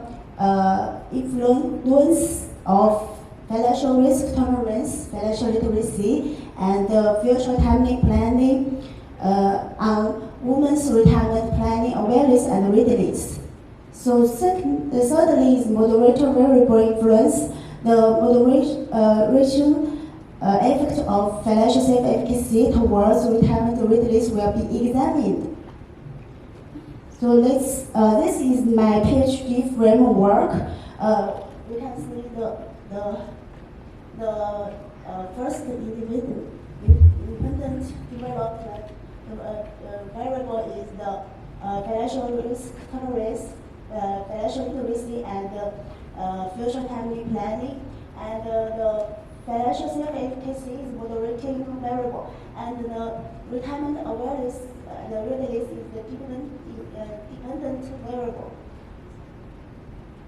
influence of financial risk tolerance, financial literacy, and future retirement planning on women's retirement planning awareness and readiness. So thirdly is moderator variable influence. The moderation effect of financial self-efficacy towards retirement readiness will be examined. So this is my PhD framework. We can see the first independent developed variable is the financial risk tolerance, financial literacy, and future timing planning, and the financial self-efficacy is moderating variable, and the retirement awareness and the readiness is the dependent variable.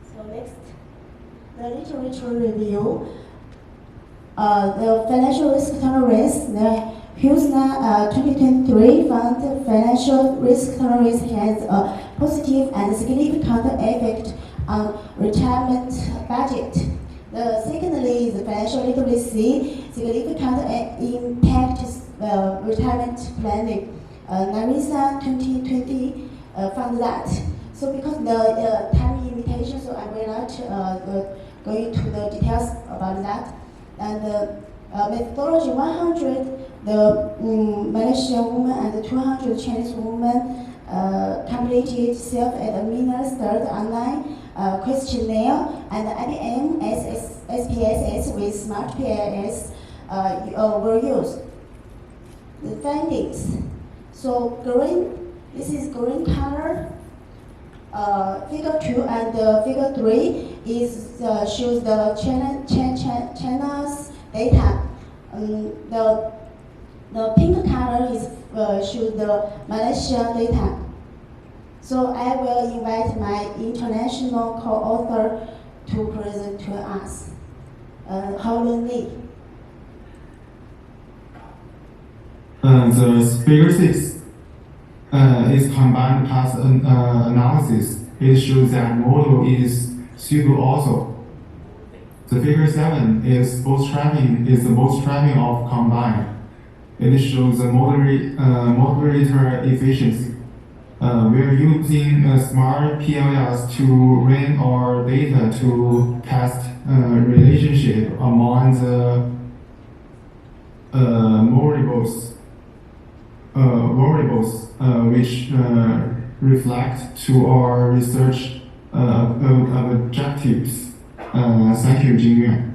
So next, the literature review. The financial risk tolerance, the HUSNA 2023 found financial risk tolerance has a positive and significant effect on retirement budget. The secondly is financial literacy, significant impact retirement planning. NARISA 2020 found that. So because the time limitation, so I will not go into the details about that. And methodology 100, the Malaysian women and 200 Chinese women completed self-administered online questionnaire, and IBM SPSS with Smart PAS were used. The findings. So green, this is green color. Figure 2 and figure 3 is shows the China's data. The pink color is shows the Malaysia data. So I will invite my international co-author to present to us. Howlin Lee. The figure 6 is combined past analysis. It shows that model is suitable also. The figure 7 is bootstrapping of combined. It shows the moderator efficiency. We are using smart PLLs to run our data to test relationship among the variables which reflect to our research objectives. Thank you, Jingyuan.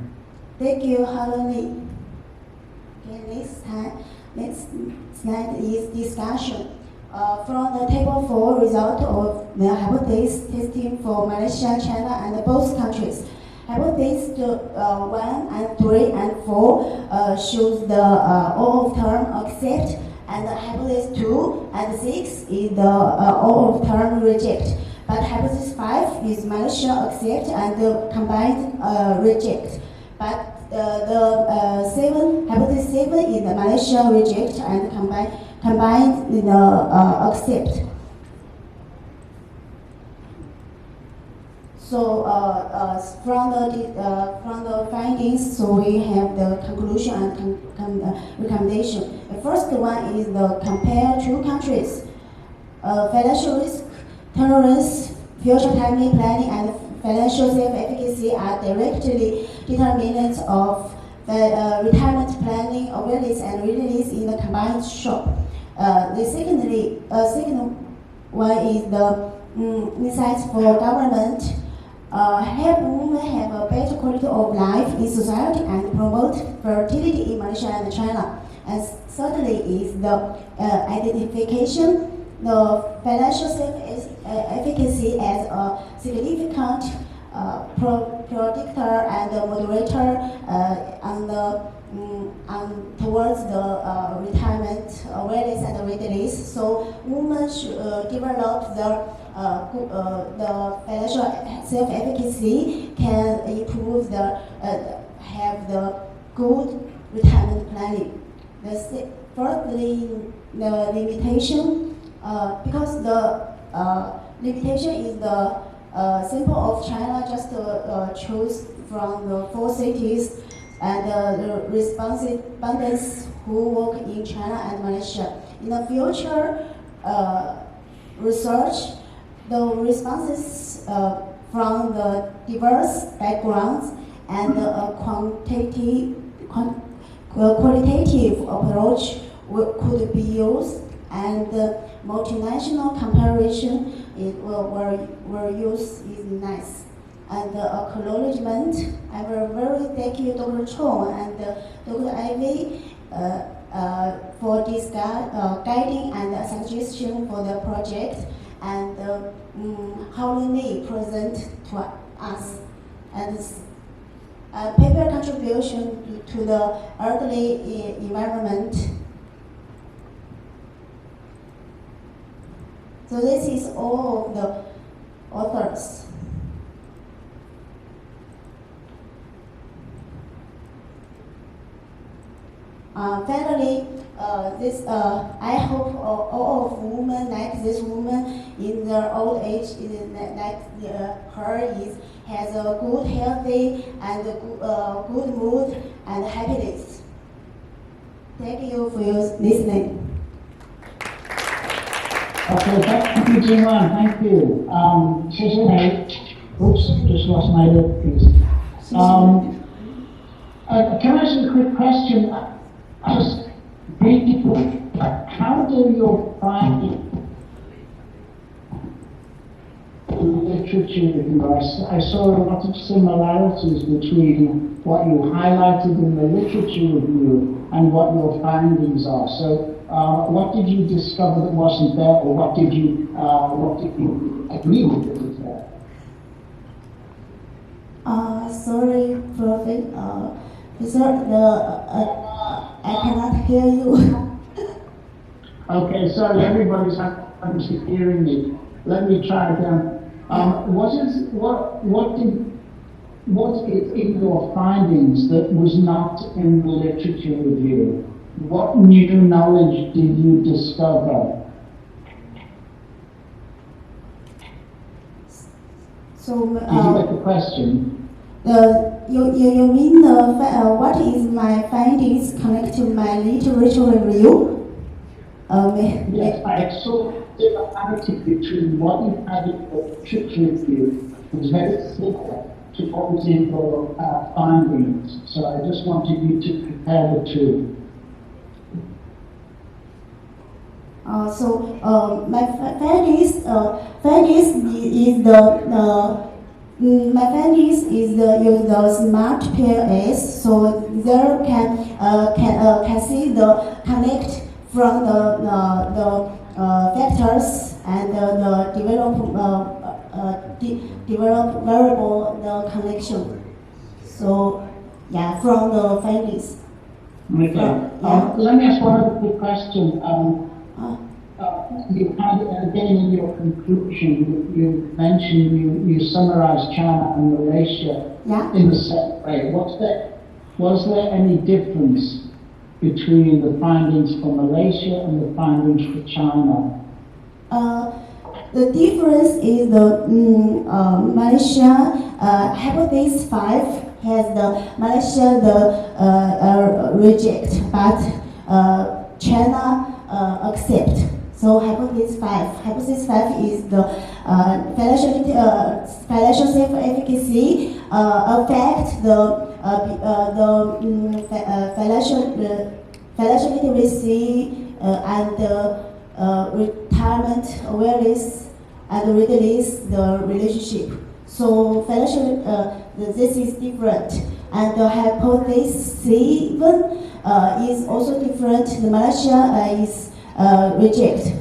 Thank you, Haroni. Okay, next slide is discussion. From the table 4 result of the hypothesis testing for Malaysia, China, and both countries, Hypothesis 1 and 3 and 4 shows the all of term accept, and hypothesis 2 and 6 is the all of term reject. But hypothesis 5 is Malaysia accept and combined reject. But hypothesis 7 is the Malaysia reject and combined accept. So from the findings, so we have the conclusion and recommendation. The first one is the compare two countries. Financial risk, tolerance, future timely planning, and financial self-efficacy are directly determinants of retirement planning, awareness, and readiness in the combined shop. The second one is the insights for government. Help women have a better quality of life in society and promote fertility in Malaysia and China. And thirdly is the identification the financial self-efficacy as a significant predictor and moderator towards the retirement awareness and readiness. So women should develop the financial self-efficacy can improve have the good retirement planning. Thirdly, the limitation. Because the limitation is the sample of China just choose from the 4 cities and the respondents who work in China and Malaysia. In the future research, the responses from the diverse backgrounds and the qualitative approach could be used, and the multinational comparison were used is nice. And the acknowledgement, I will very thank you, Dr. Chong and Dr. Ivy for this guiding and suggestion for the project, and how they present to us. And paper contribution to the earthly environment. So this is all of the authors. Finally, I hope all of women like this woman in their old age, has a good, healthy, and good mood and happiness. Thank you for your listening. Okay, thank you, Jingwan. Thank you. Oops, just lost my earpiece. Can I ask you a quick question? Just briefly, how do you find literature review? I saw a lot of similarities between what you highlighted in the literature review and what your findings are. So, what did you discover that wasn't there, or what did you agree with that was there? Sorry, Prophet. I cannot hear you. Okay, sorry, everybody's hearing me. Let me try again. What is in your findings that was not in the literature review? What new knowledge did you discover? So, did you get the question? You mean what is my findings connected to my literature review? Yes, I saw the similarity between what you had in the literature review. It was very similar to what was in your findings. So I just wanted you to compare the two. My findings is the smart PLS, so there can see the connect from the factors and the develop variable the connection. So, yeah, from the families. Okay. Let me ask one other quick question. You had, again, in your conclusion, you mentioned you summarized China and Malaysia in the same way. Was there any difference between the findings for Malaysia and the findings for China? The difference is the Malaysia hypothesis 5 has the Malaysia reject, but China accept. So hypothesis 5 is the financial self-efficacy affect the financial literacy and retirement awareness and release the relationship. So financial this is different, and the hypothesis 7 is also different. The Malaysia is reject.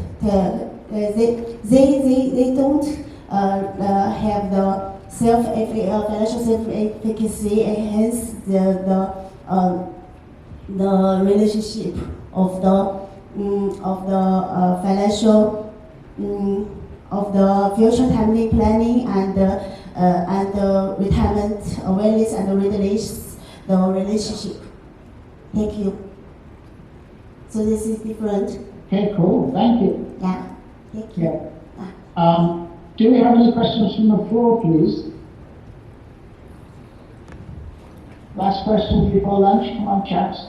They don't have the financial self-efficacy, and hence the relationship of the financial of the future timely planning and the retirement awareness and the relationship. Thank you. So this is different. Okay, cool. Thank you. Yeah. Thank you. Do we have any questions from the floor, please? Last question before lunch. Come on, chaps.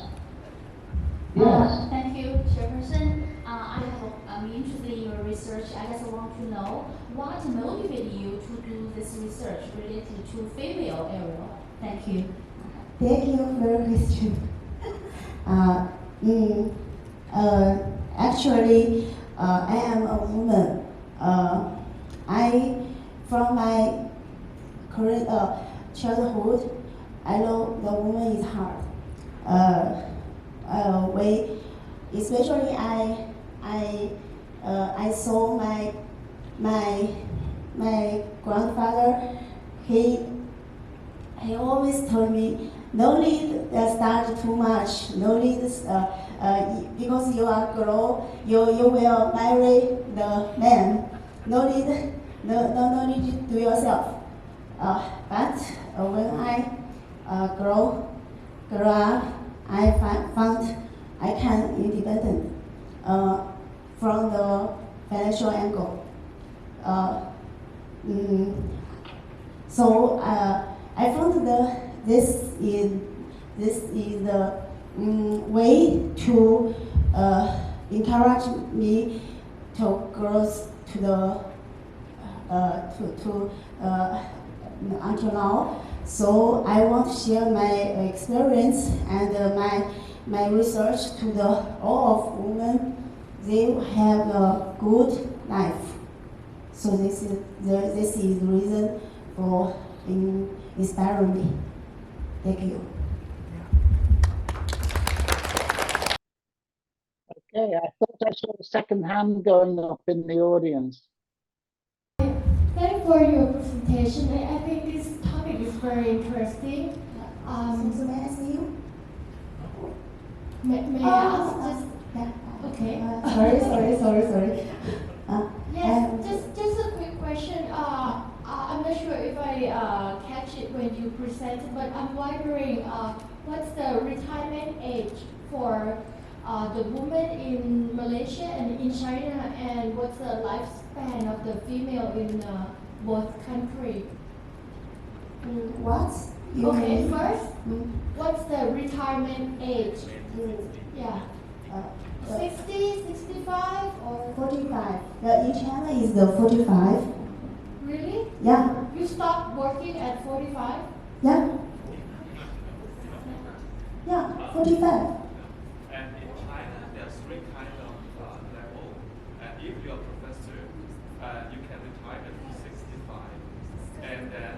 Yes. Thank you, Chairperson. I'm interested in your research. I just want to know what motivated you to do this research related to female area. Thank you. Thank you for your question. Actually, I am a woman. From my current childhood, I know the woman is hard. Especially I saw my grandfather. He always told me, no need start too much. No need because you are girl, you will marry the man. No need to do yourself. But when I grow up, I found I can independent from the financial angle. So I found this is the way to encourage me to grow to the until now. So I want to share my experience and my research to all of women. They have a good life. So this is the reason for inspiring me. Thank you. Okay, I thought I saw a second hand going up in the audience. Thank you for your presentation. I think this topic is very interesting. So may I see you? May I ask just? Okay. Sorry. Yes, just a quick question. I'm not sure if I catch it when you presented, but I'm wondering what's the retirement age for the woman in Malaysia and in China, and what's the lifespan of the female in both countries? What? Okay, first, what's the retirement age? Yeah. 60, 65, or 45. In China is the 45. Really? Yeah. You stopped working at 45? Yeah. Yeah, 45. And in China, there are three kinds of level. And if you're a professor, you can retire at 65. And then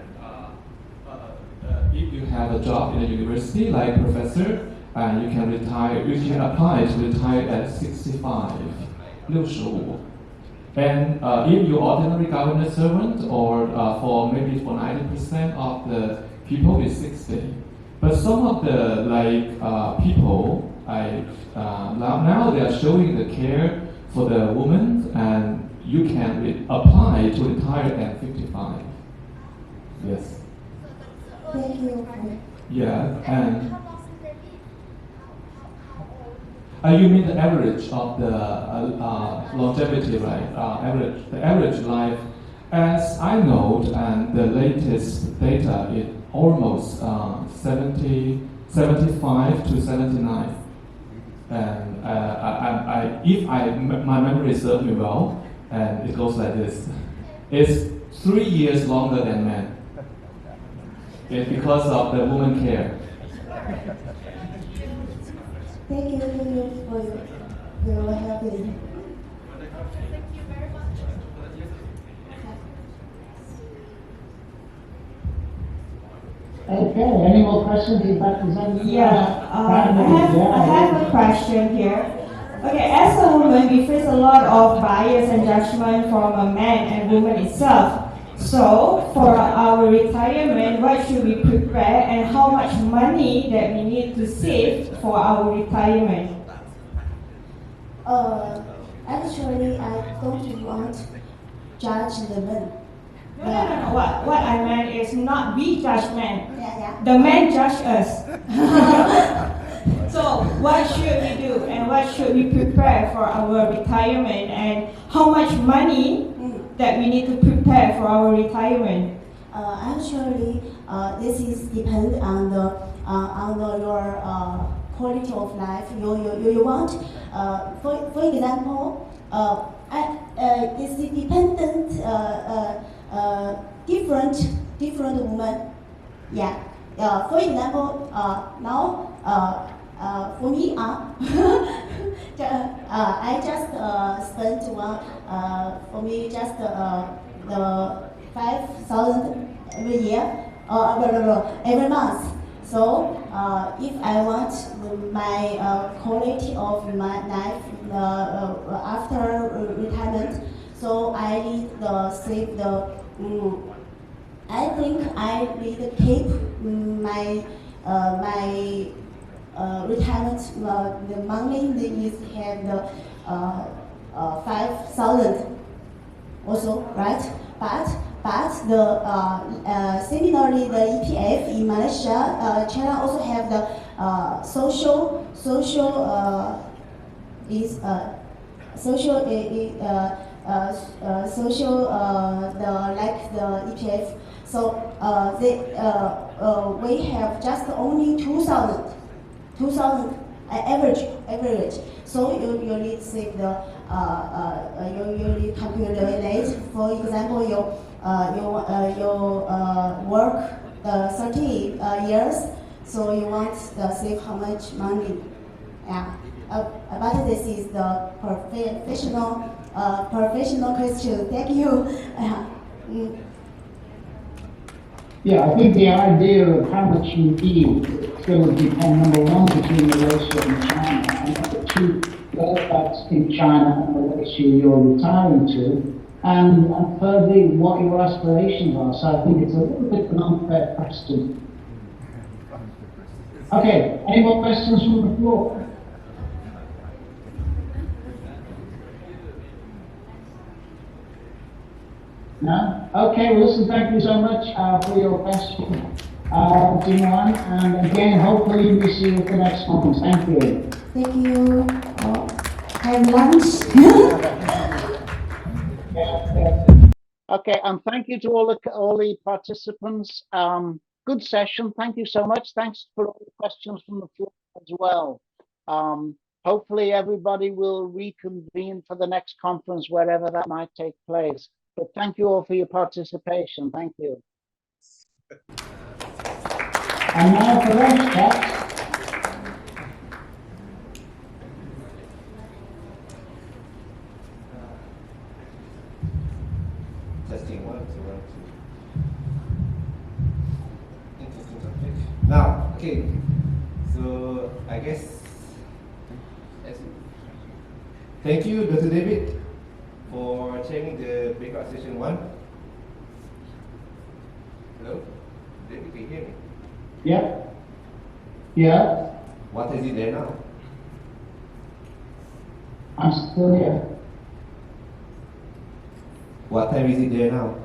if you have a job in a university like professor, you can retire. You can apply to retire at 65. 65. And if you're ordinary government servant, or for maybe for 90% of the people is 60. But some of the people, now they are showing the care for the women, and you can apply to retire at 55. Yes. Thank you. Yeah, and you mean the average of the longevity, right? The average life, as I know, and the latest data is almost 75 to 79. And if my memory serves me well, and it goes like this: it's 3 years longer than men. It's because of the woman care. Thank you for your helping. Okay, any more questions? Yeah, I have a question here. Okay, as a woman, we face a lot of bias and judgment from a man and woman itself. So, for our retirement, what should we prepare and how much money that we need to save for our retirement? Actually, I don't want to judge the men. No. What I meant is not we judge men. Yeah. The men judge us. So what should we do and what should we prepare for our retirement and how much money that we need to prepare for our retirement? Actually, this is depend on your quality of life you want. For example, it's dependent different women. Yeah. For example, now for me, I just spent the 5,000 every year every month. So if I want my quality of my life after retirement, so I need save the. I think I need to keep my retirement. The money is have the 5,000 also, right? But the similarly the EPF in Malaysia, China also have the social like the EPF. So we have just only 2,000 average. So you need to save the you need calculate. For example, you work 30 years, so you want to save how much money? Yeah. But this is the professional question. Thank you. Yeah, I think the idea of how much you need is going to depend, number one, between Malaysia and China, and number two, whereabouts in China and Malaysia you're retiring to, and thirdly, what your aspirations are. So I think it's a little bit of an unfair question. Okay, any more questions from the floor? No? Okay, well listen, thank you so much for your question, Jingwan, and again, hopefully we see you at the next conference. Thank you. Thank you. Have lunch. Okay, and thank you to all the participants. Good session. Thank you so much. Thanks for all the questions from the floor as well. Hopefully everybody will reconvene for the next conference, wherever that might take place. But thank you all for your participation. Thank you. And now for lunch, chat. Testing 1, 2, 1, 2. Interesting topic. Now, okay. So I guess thank you, Dr. David, for chairing the breakout session 1. Hello? David, can you hear me? Yeah. Yeah. What is it there now? I'm still here. What time is it there now?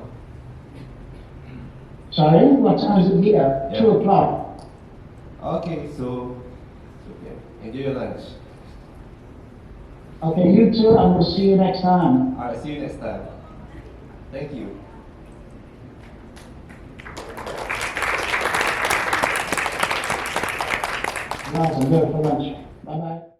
Sorry, what time is it here? Yeah. 2 o'clock. Okay, so okay. Enjoy your lunch. Okay, you too, and we'll see you next time. Alright, see you next time. Thank you. Right, I'm going for lunch. Bye-bye.